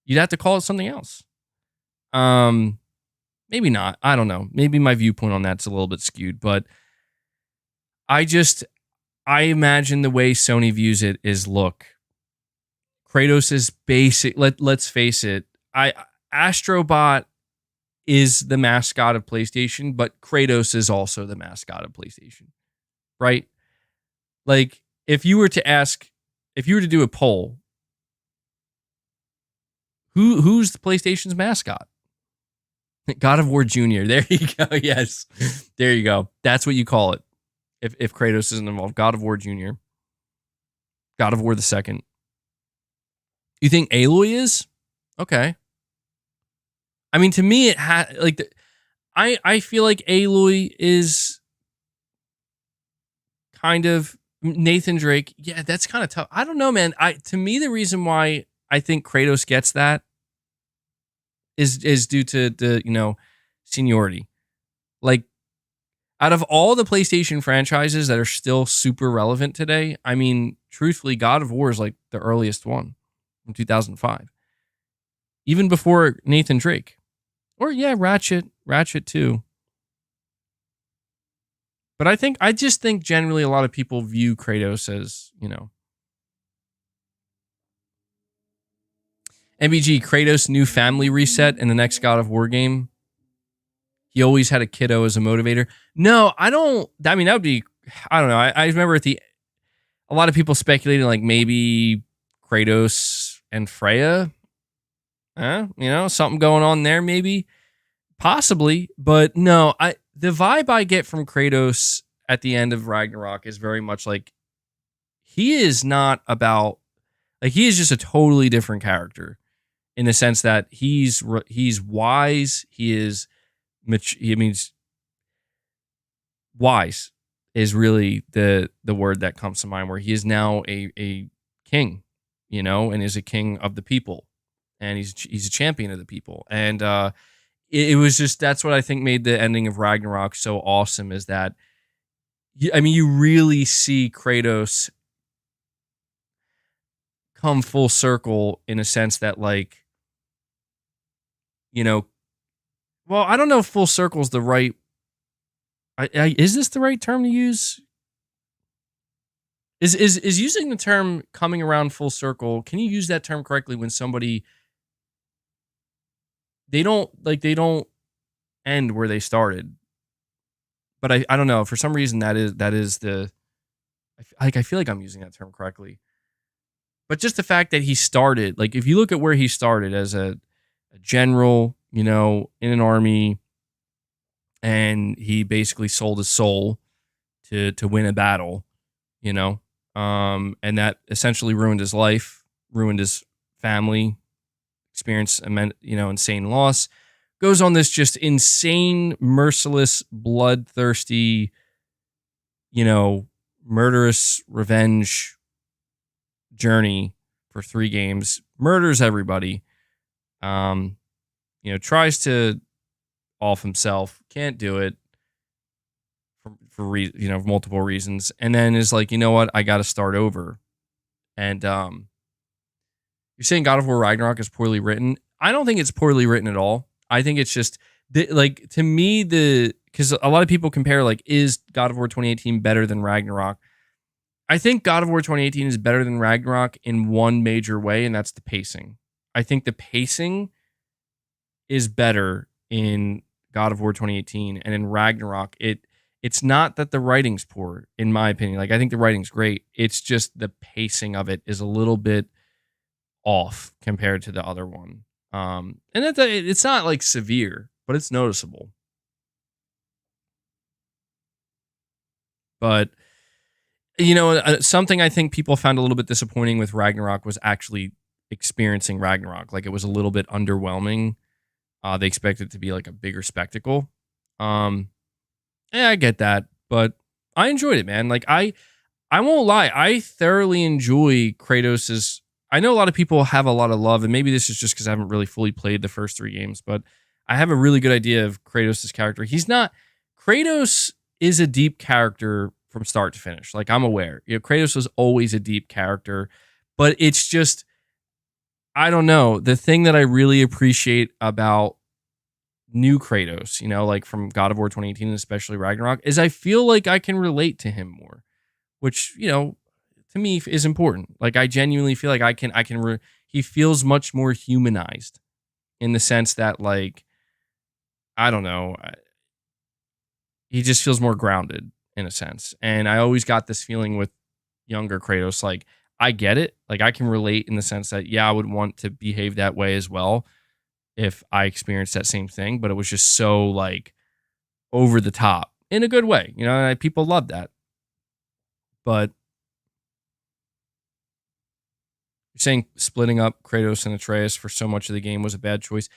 You'd have to call it something else. Maybe not. I don't know. Maybe my viewpoint on that's a little bit skewed, but I imagine the way Sony views it is, look, Kratos is basic. Let's face it. Astrobot is the mascot of PlayStation, but Kratos is also the mascot of PlayStation, right? Like, if you were to do a poll, who's the PlayStation's mascot? God of War Jr. There you go. Yes. There you go. That's what you call it. If Kratos isn't involved. God of War Jr. God of War the Second. You think Aloy is? Okay. I mean, to me, it I feel like Aloy is kind of Nathan Drake. Yeah, that's kind of tough. I don't know, man. To me, the reason why I think Kratos gets that is due to the seniority. Like, out of all the PlayStation franchises that are still super relevant today, I mean, truthfully, God of War is like the earliest one from 2005, even before Nathan Drake, or Ratchet too. But I just think generally a lot of people view Kratos as, MBG, Kratos' new family reset in the next God of War game. He always had a kiddo as a motivator. No, I don't. I mean, that would be, I don't know. I remember a lot of people speculating, like, maybe Kratos and Freya. Something going on there, maybe. Possibly. But no, the vibe I get from Kratos at the end of Ragnarok is very much like, he is not about, like, he is just a totally different character, in the sense that he's wise. He is wise is really the word that comes to mind, where he is now a king, and is a king of the people, and he's a champion of the people. And it was just, that's what I think made the ending of Ragnarok so awesome, is that you really see Kratos come full circle, in a sense that, like, well, I don't know if full circle is the right. Is this the right term to use? Is using the term coming around full circle? Can you use that term correctly when somebody, they don't end where they started? But I don't know, for some reason that is the, I feel like I'm using that term correctly. But just the fact that he started, like, if you look at where he started as a general, in an army, and he basically sold his soul to win a battle, and that essentially ruined his life, ruined his family, experienced insane loss, goes on this just insane, merciless, bloodthirsty, murderous revenge journey for 3 games, murders everybody, tries to off himself, can't do it for multiple reasons, and then is like, you know what, I got to start over. And you're saying God of War Ragnarok is poorly written. I don't think it's poorly written at all. I think it's just to me, because a lot of people compare, like, is God of War 2018 better than Ragnarok? I think God of War 2018 is better than Ragnarok in one major way, and that's the pacing. I think the pacing is better in God of War 2018, and in Ragnarok, it's not that the writing's poor, in my opinion. Like, I think the writing's great. It's just the pacing of it is a little bit off compared to the other one. And it's not like severe, but it's noticeable. But something I think people found a little bit disappointing with Ragnarok was actually experiencing Ragnarok. Like, it was a little bit underwhelming. They expected it to be like a bigger spectacle. Yeah, I get that, but I enjoyed it, man. Like, I won't lie, I thoroughly enjoy Kratos's. I know a lot of people have a lot of love, and maybe this is just because I haven't really fully played the first 3 games, but I have a really good idea of Kratos's character. Kratos is a deep character from start to finish. Like, I'm aware, Kratos was always a deep character, but it's just, I don't know. The thing that I really appreciate about new Kratos, like from God of War 2018, and especially Ragnarok, is I feel like I can relate to him more, which, to me is important. Like, I genuinely feel like he feels much more humanized, in the sense that, like, I don't know, he just feels more grounded in a sense. And I always got this feeling with younger Kratos, like, I get it. Like, I can relate in the sense that, yeah, I would want to behave that way as well if I experienced that same thing, but it was just so, like, over the top in a good way. People love that. But you're saying splitting up Kratos and Atreus for so much of the game was a bad choice.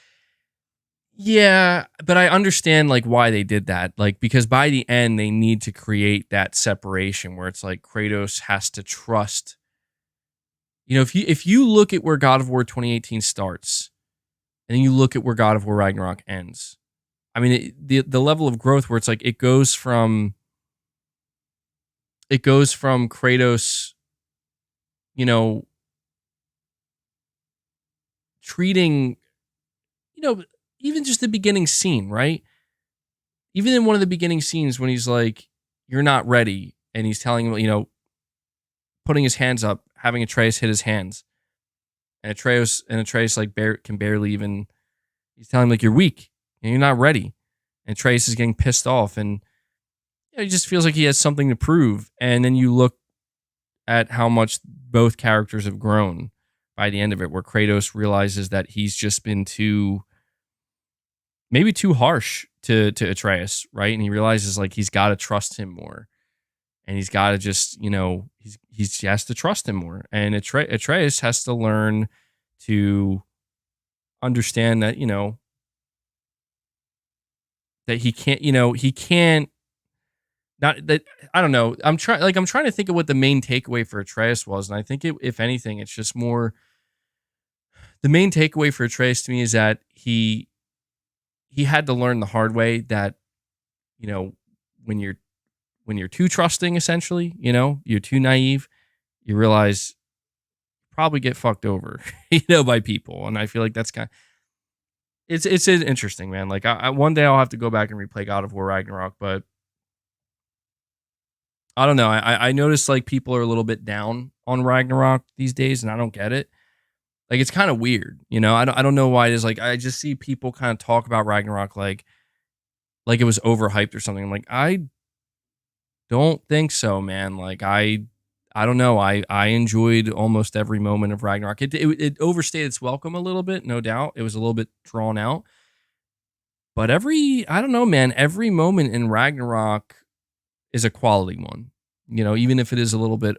Yeah, but I understand, like, why they did that. Like, because by the end, they need to create that separation where it's like Kratos has to trust. If you look at where God of War 2018 starts, and then you look at where God of War Ragnarok ends, I mean, the level of growth where it's like it goes from Kratos, treating, even just the beginning scene, right? Even in one of the beginning scenes when he's like, "You're not ready," and he's telling him, putting his hands up, having Atreus hit his hands, and Atreus like can barely even. He's telling him, like, you're weak and you're not ready, and Atreus is getting pissed off, and he just feels like he has something to prove. And then you look at how much both characters have grown by the end of it, where Kratos realizes that he's just been maybe too harsh to Atreus, right? And he realizes, like, he's got to trust him more, and he's got to just, he has to trust him more. And Atreus has to learn to understand that, that he can't not that I don't know. I'm trying to think of what the main takeaway for Atreus was, and I think if anything, it's just more. The main takeaway for Atreus to me is that he had to learn the hard way that, you know, when you're too trusting, essentially, you know, you're too naive, you realize you probably get fucked over, you know, by people. And I feel like that's it's interesting, man. Like I one day I'll have to go back and replay God of War Ragnarok, but I don't know. I noticed like people are a little bit down on Ragnarok these days, and I don't get it. Like it's kind of weird, you know. I don't know why it is. Like I just see people kind of talk about Ragnarok like it was overhyped or something. Like I don't think so, man. Like I don't know. I enjoyed almost every moment of Ragnarok. It overstayed its welcome a little bit, no doubt. It was a little bit drawn out, but I don't know, man. Every moment in Ragnarok is a quality one. You know, even if it is a little bit,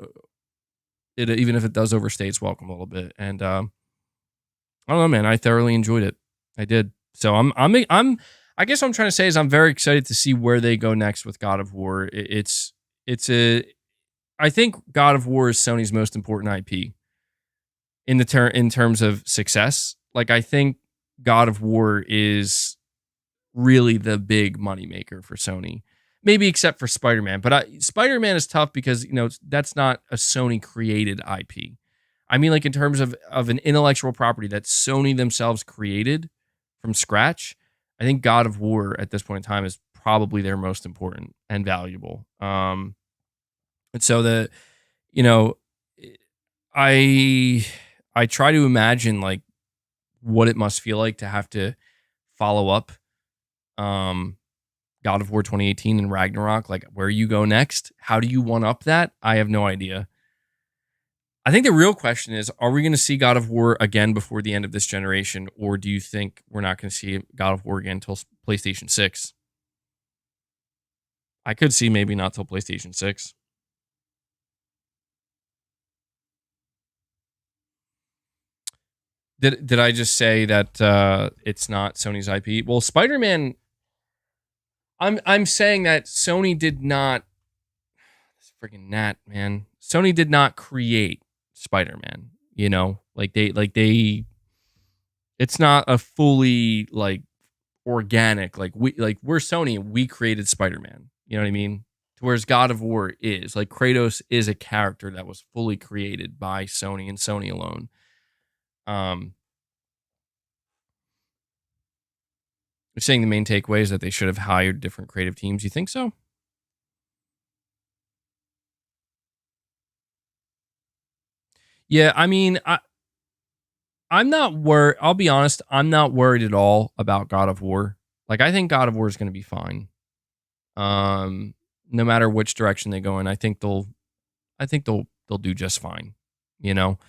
even if it does overstay its welcome a little bit, and I don't know, man. I thoroughly enjoyed it. I did. So I guess what I'm trying to say is I'm very excited to see where they go next with God of War. I think God of War is Sony's most important IP in terms of success. Like I think God of War is really the big moneymaker for Sony. Maybe except for Spider-Man, but Spider-Man is tough because, you know, that's not a Sony created IP. I mean, like in terms of an intellectual property that Sony themselves created from scratch, I think God of War at this point in time is probably their most important and valuable. And so you know, I try to imagine like what it must feel like to have to follow up God of War 2018 and Ragnarok, like where you go next. How do you one up that? I have no idea. I think the real question is, are we going to see God of War again before the end of this generation? Or do you think we're not going to see God of War again until PlayStation 6? I could see maybe not till PlayStation 6. Did I just say that it's not Sony's IP? Well, Spider-Man, I'm saying that Sony did not. This freaking gnat, man. Sony did not create Spider-Man. You know, they. It's not a fully like organic. We're Sony. We created Spider-Man. You know what I mean? Whereas God of War is like Kratos is a character that was fully created by Sony and Sony alone. You're saying the main takeaway is that they should have hired different creative teams. You think so? Yeah, I mean, I'm not worried. I'll be honest, I'm not worried at all about God of War. Like, I think God of War is going to be fine. No matter which direction they go in, I think they'll do just fine. You know,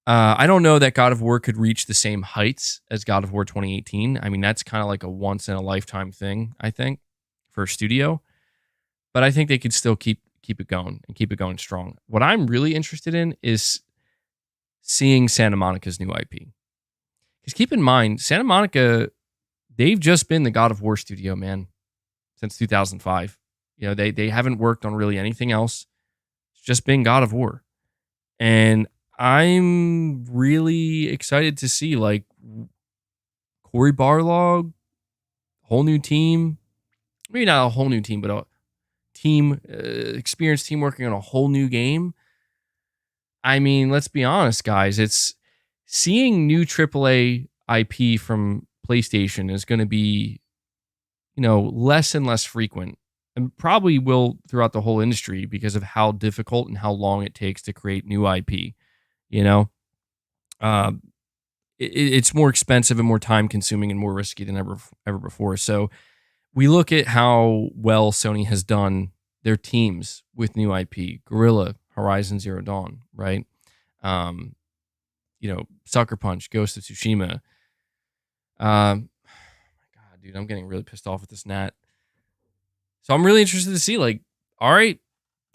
I don't know that God of War could reach the same heights as God of War 2018. I mean, that's kind of like a once in a lifetime thing, I think, for a studio. But I think they could still keep it going and keep it going strong. What I'm really interested in is seeing Santa Monica's new IP. Because keep in mind, Santa Monica, they've just been the God of War studio, man, since 2005. You know, they haven't worked on really anything else. It's just been God of War. And I'm really excited to see like Cory Barlog, whole new team. Maybe not a whole new team, but a team, experienced team working on a whole new game. I mean, let's be honest, guys. It's seeing new AAA IP from PlayStation is going to be, you know, less and less frequent, and probably will throughout the whole industry because of how difficult and how long it takes to create new IP. You know, it's more expensive and more time consuming and more risky than ever before. So we look at how well Sony has done their teams with new IP, Guerrilla, Horizon Zero Dawn, right? You know, Sucker Punch, Ghost of Tsushima. God, dude, I'm getting really pissed off with this gnat. So I'm really interested to see, like, all right,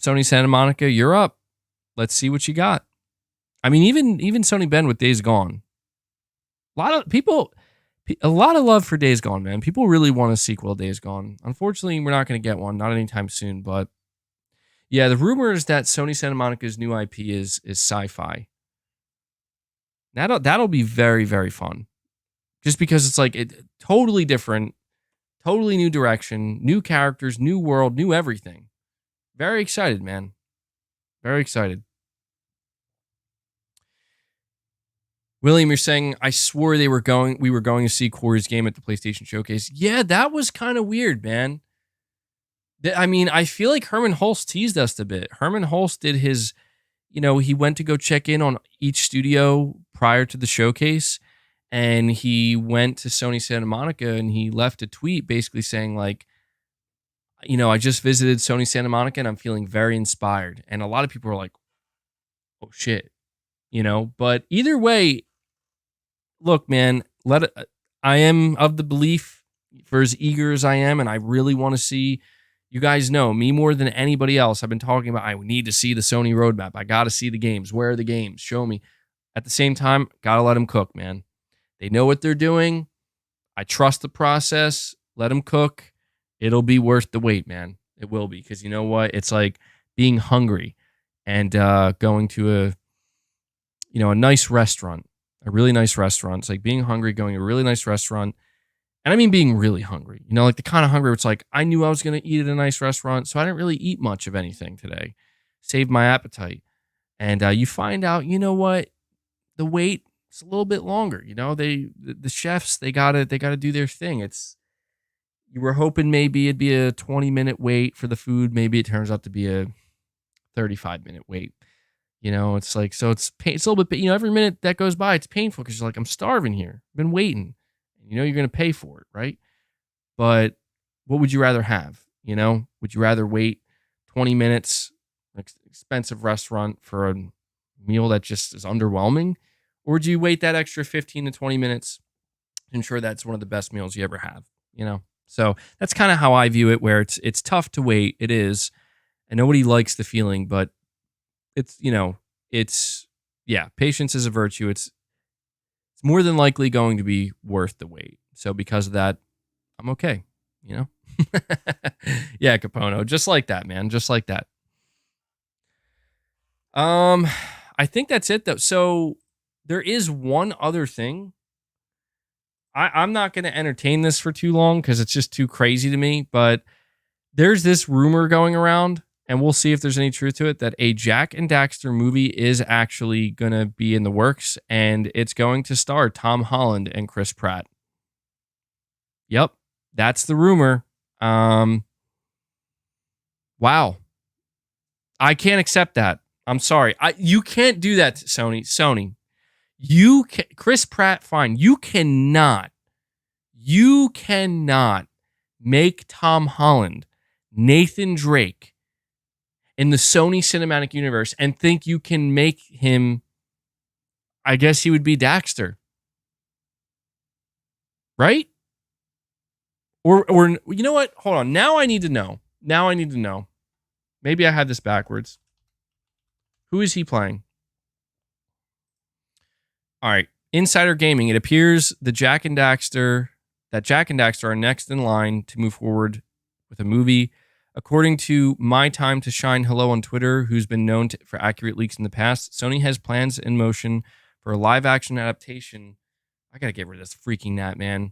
Sony Santa Monica, you're up. Let's see what you got. I mean, even Sony Bend with Days Gone. A lot of people A lot of love for Days Gone, man. People really want a sequel to Days Gone. Unfortunately, we're not going to get one, not anytime soon. But yeah, the rumor is that Sony Santa Monica's new IP is sci-fi. That'll be very, very fun. Just because it's like it totally different, totally new direction, new characters, new world, new everything. Very excited, man. Very excited. William, you're saying I swore we were going to see Cory's game at the PlayStation Showcase. Yeah, that was kind of weird, man. I mean, I feel like Herman Hulst teased us a bit. Herman Hulst did his, he went to go check in on each studio prior to the showcase, and he went to Sony Santa Monica and he left a tweet basically saying like, I just visited Sony Santa Monica and I'm feeling very inspired. And a lot of people were like, oh shit, but either way, look, man, I am of the belief, for as eager as I am, and I really want to see, you guys know me more than anybody else. I've been talking about, I need to see the Sony roadmap. I got to see the games. Where are the games? Show me. At the same time, got to let them cook, man. They know what they're doing. I trust the process. Let them cook. It'll be worth the wait, man. It will be, because you know what? It's like being hungry and going to a nice restaurant, a really nice restaurant. It's like being hungry, going to a really nice restaurant. And I mean being really hungry, like the kind of hungry where it's like, I knew I was going to eat at a nice restaurant, so I didn't really eat much of anything today. Saved my appetite. And you find out, you know what? The wait is a little bit longer. The chefs, they gotta do their thing. You were hoping maybe it'd be a 20-minute wait for the food. Maybe it turns out to be a 35-minute wait. It's like, so it's a little bit, every minute that goes by, it's painful because you're like, I'm starving here. I've been waiting. You're going to pay for it, right? But what would you rather have? Would you rather wait 20 minutes, expensive restaurant, for a meal that just is underwhelming? Or would you wait that extra 15 to 20 minutes to ensure that's one of the best meals you ever have? So that's kind of how I view it, where it's tough to wait. It is. And nobody likes the feeling, but it's patience is a virtue. It's more than likely going to be worth the wait. So because of that, I'm okay, Yeah, Capono. Just like that, man. Just like that. I think that's it though. So there is one other thing. I'm not going to entertain this for too long because it's just too crazy to me, but there's this rumor going around, and we'll see if there's any truth to it, that a Jak and Daxter movie is actually going to be in the works, and it's going to star Tom Holland and Chris Pratt. Yep, that's the rumor. Wow. I can't accept that. I'm sorry. You can't do that to Sony. Sony. Chris Pratt, fine. You cannot make Tom Holland Nathan Drake in the Sony cinematic universe and think you can make him, I guess he would be Daxter. Right? Or you know what? Hold on. Now I need to know. Maybe I had this backwards. Who is he playing? All right. Insider Gaming. It appears that Jak and Daxter are next in line to move forward with a movie. According to My Time to Shine Hello on Twitter, who's been known for accurate leaks in the past, Sony has plans in motion for a live-action adaptation. I gotta get rid of this freaking gnat, man.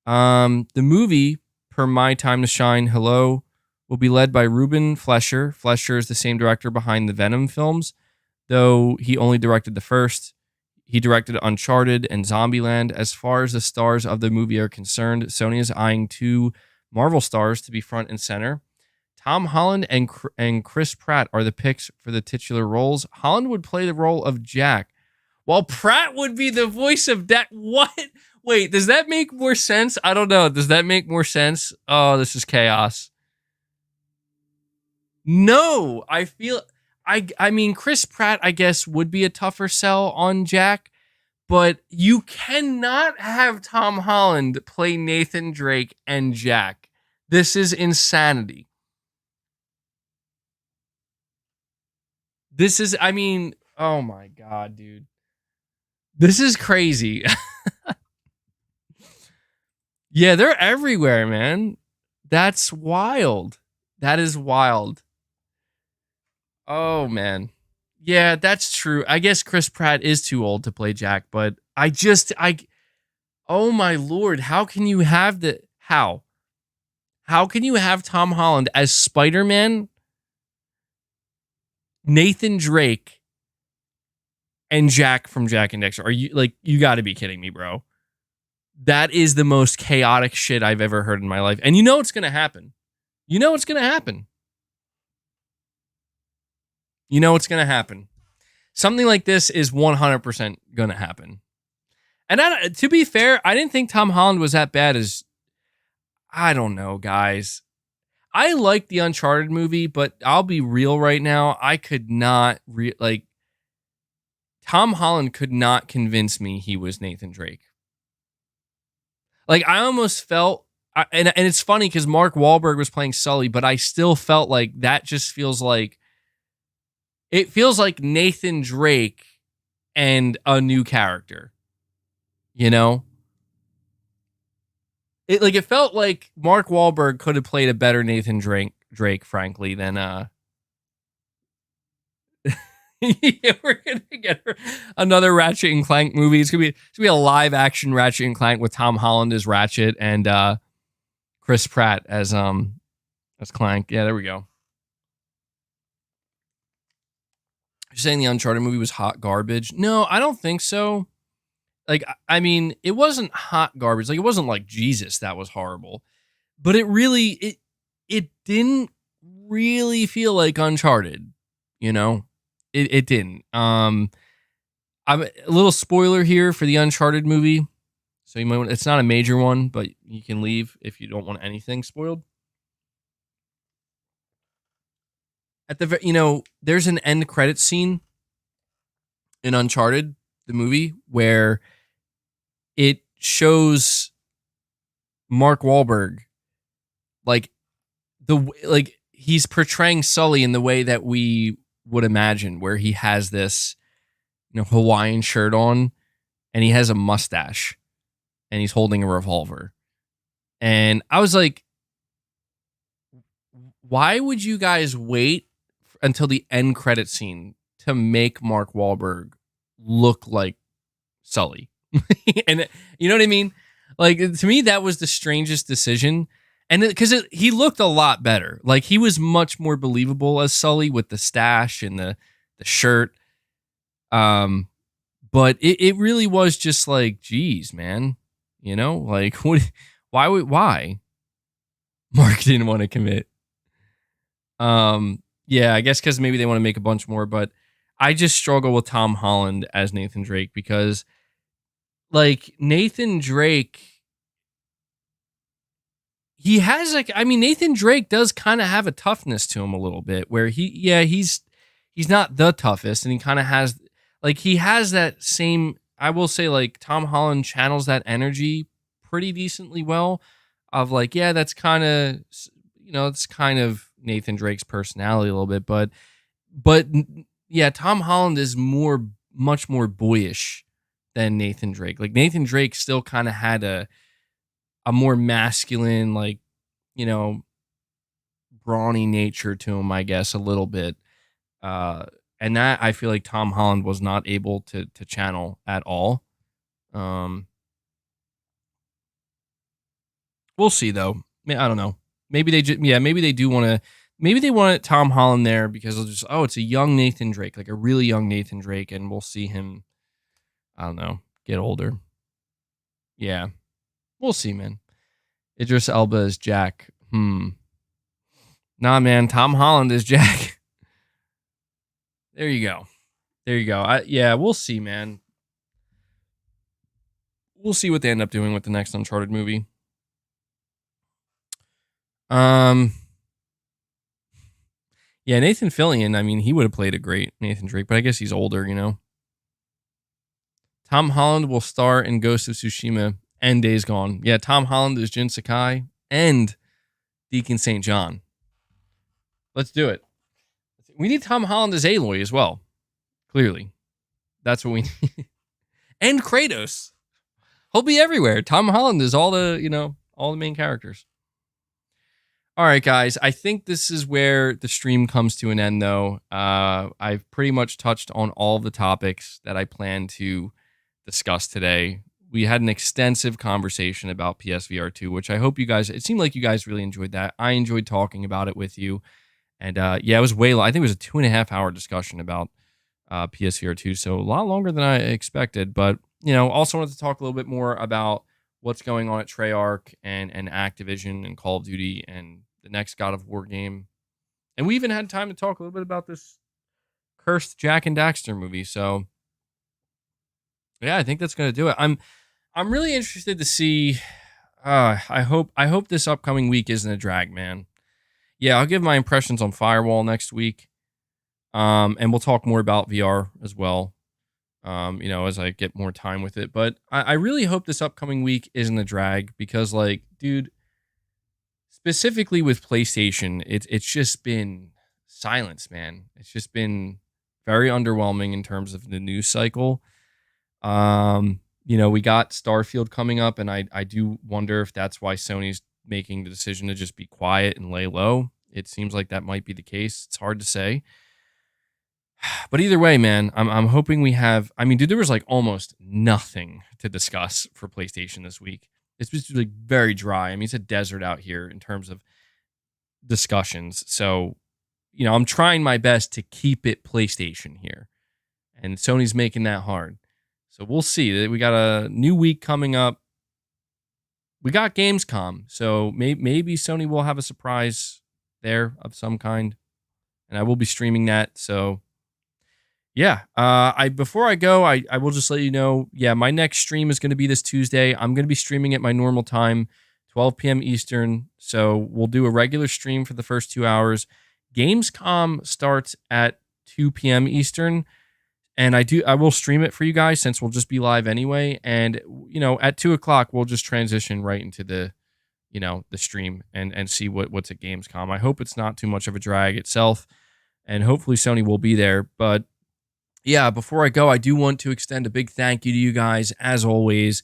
The movie, per My Time to Shine Hello, will be led by Ruben Fleischer. Fleischer is the same director behind the Venom films, though he only directed the first. He directed Uncharted and Zombieland. As far as the stars of the movie are concerned, Sony is eyeing 2 Marvel stars to be front and center. Tom Holland and Chris Pratt are the picks for the titular roles. Holland would play the role of Jak, while Pratt would be the voice of Dak. What? Wait, does that make more sense? I don't know. Does that make more sense? Oh, this is chaos. No, I mean, Chris Pratt, I guess, would be a tougher sell on Jak, but you cannot have Tom Holland play Nathan Drake and Jak. This is insanity. Oh my God, dude. This is crazy. Yeah, they're everywhere, man. That's wild. That is wild. Oh, man. Yeah, that's true. I guess Chris Pratt is too old to play Jak, but oh my Lord, how can you have how? How can you have Tom Holland as Spider-Man, Nathan Drake, and Jak from Jak and Daxter? Are you you got to be kidding me, bro? That is the most chaotic shit I've ever heard in my life. And you know it's going to happen. You know it's going to happen. You know it's going to happen. Something like this is 100% going to happen. And to be fair, I didn't think Tom Holland was that bad as, I don't know, guys. I like the Uncharted movie, but I'll be real right now. I could not, Tom Holland could not convince me he was Nathan Drake. Like, I almost felt, and it's funny because Mark Wahlberg was playing Sully, but I still felt like that just feels like, it feels like Nathan Drake and a new character, you know? It felt like Mark Wahlberg could have played a better Nathan Drake, frankly, than yeah, we're gonna get another Ratchet and Clank movie. It's gonna be a live action Ratchet and Clank with Tom Holland as Ratchet and Chris Pratt as Clank. Yeah, there we go. You're saying the Uncharted movie was hot garbage? No, I don't think so. Like, I mean, it wasn't hot garbage. Like, it wasn't like Jesus that was horrible, but it didn't really feel like Uncharted. You know, it didn't. I'm a little spoiler here for the Uncharted movie, so you might want, it's not a major one, but you can leave if you don't want anything spoiled. At the there's an end credit scene in Uncharted, the movie, where it shows Mark Wahlberg like he's portraying Sully in the way that we would imagine, where he has this Hawaiian shirt on and he has a mustache and he's holding a revolver. And I was like, why would you guys wait until the end credit scene to make Mark Wahlberg look like Sully? And you know what I mean? Like, to me, that was the strangest decision. And because he looked a lot better. Like, he was much more believable as Sully with the stash and the shirt. But it really was just like, geez, man, like, why? Mark didn't want to commit. Yeah, I guess because maybe they want to make a bunch more, but I just struggle with Tom Holland as Nathan Drake because, like, Nathan Drake, he has Nathan Drake does kind of have a toughness to him a little bit, where he's not the toughest, and he kind of has, like, he has that same, I will say, like, Tom Holland channels that energy pretty decently well of, like, yeah, that's kind of, it's kind of Nathan Drake's personality a little bit, but yeah, Tom Holland is much more boyish than Nathan Drake. Like, Nathan Drake still kind of had a more masculine, like, brawny nature to him, I guess, a little bit. And that I feel like Tom Holland was not able to channel at all. We'll see though. I don't know. Maybe they do want to. Maybe they want Tom Holland there because they'll just, it's a young Nathan Drake, like a really young Nathan Drake, and we'll see him, I don't know, get older. Yeah. We'll see, man. Idris Elba is Jak. Nah, man, Tom Holland is Jak. There you go. Yeah, we'll see, man. We'll see what they end up doing with the next Uncharted movie. Yeah, Nathan Fillion, he would have played a great Nathan Drake, but I guess he's older, Tom Holland will star in Ghost of Tsushima and Days Gone. Yeah, Tom Holland is Jin Sakai and Deacon St. John. Let's do it. We need Tom Holland as Aloy as well. Clearly. That's what we need. And Kratos. He'll be everywhere. Tom Holland is all the, all the main characters. All right, guys. I think this is where the stream comes to an end, though. I've pretty much touched on all the topics that I plan to discuss today. We had an extensive conversation about PSVR 2, which I hope you guys, it seemed like you guys really enjoyed that. I enjoyed talking about it with you. And yeah, it was way long. I think it was a 2.5-hour discussion about PSVR 2, so a lot longer than I expected. But, also wanted to talk a little bit more about what's going on at Treyarch and Activision and Call of Duty and the next God of War game. And we even had time to talk a little bit about this cursed Jak and Daxter movie. So yeah, I think that's going to do it. I'm really interested to see. I hope this upcoming week isn't a drag, man. Yeah, I'll give my impressions on Firewall next week. And we'll talk more about VR as well. As I get more time with it. But I really hope this upcoming week isn't a drag because, like, dude, specifically with PlayStation, it's just been silence, man. It's just been very underwhelming in terms of the news cycle. We got Starfield coming up, and I do wonder if that's why Sony's making the decision to just be quiet and lay low. It seems like that might be the case. It's hard to say. But either way, man, I'm hoping we have. I mean, dude, there was like almost nothing to discuss for PlayStation this week. It's just like very dry. I mean, it's a desert out here in terms of discussions. So, I'm trying my best to keep it PlayStation here, and Sony's making that hard. So we'll see. We got a new week coming up. We got Gamescom, so maybe Sony will have a surprise there of some kind, and I will be streaming that. So. Yeah, before I go, I will just let you know, yeah, my next stream is going to be this Tuesday. I'm going to be streaming at my normal time, 12 p.m. Eastern. So we'll do a regular stream for the first 2 hours. Gamescom starts at 2 p.m. Eastern, and I will stream it for you guys since we'll just be live anyway. And at 2 o'clock, we'll just transition right into the stream and see what's at Gamescom. I hope it's not too much of a drag itself, and hopefully Sony will be there, but. Yeah, before I go, I do want to extend a big thank you to you guys, as always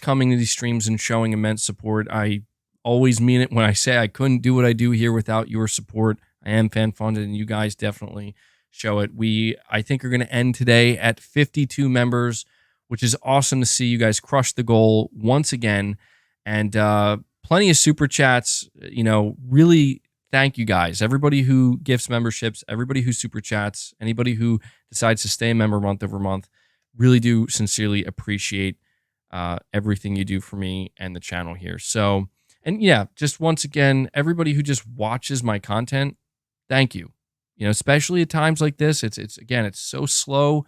coming to these streams and showing immense support. I always mean it when I say I couldn't do what I do here without your support. I am fan-funded, and you guys definitely show it. I think, are going to end today at 52 members, which is awesome to see. You guys crush the goal once again, and plenty of super chats. Really thank you guys. Everybody who gifts memberships, everybody who super chats, anybody who decides to stay a member month over month, really do sincerely appreciate everything you do for me and the channel here. So, and yeah, just once again, everybody who just watches my content, thank you. Especially at times like this, it's so slow,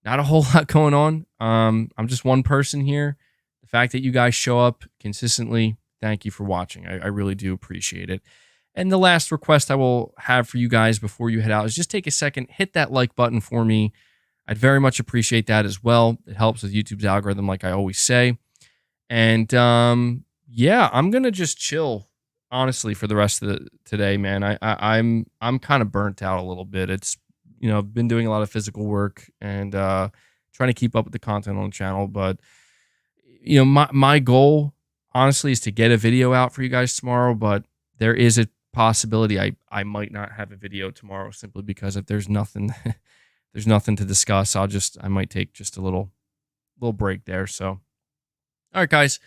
not a whole lot going on. I'm just one person here. The fact that you guys show up consistently, thank you for watching. I really do appreciate it. And the last request I will have for you guys before you head out is just take a second, hit that like button for me. I'd very much appreciate that as well. It helps with YouTube's algorithm, like I always say. And yeah, I'm gonna just chill, honestly, for the rest of today, man. I'm kind of burnt out a little bit. It's I've been doing a lot of physical work and trying to keep up with the content on the channel. But my goal, honestly, is to get a video out for you guys tomorrow. But there is a possibility I might not have a video tomorrow simply because if there's nothing to discuss, I might take just a little break there. So all right, guys,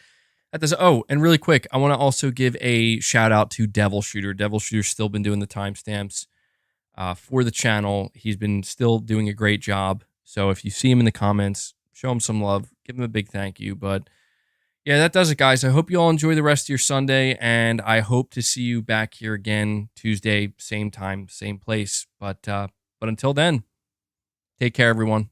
and really quick, I want to also give a shout out to Devil Shooter's still been doing the timestamps for the channel. He's been still doing a great job, so if you see him in the comments, show him some love, give him a big thank you. But yeah, that does it, guys. I hope you all enjoy the rest of your Sunday, and I hope to see you back here again Tuesday, same time, same place. But until then, take care, everyone.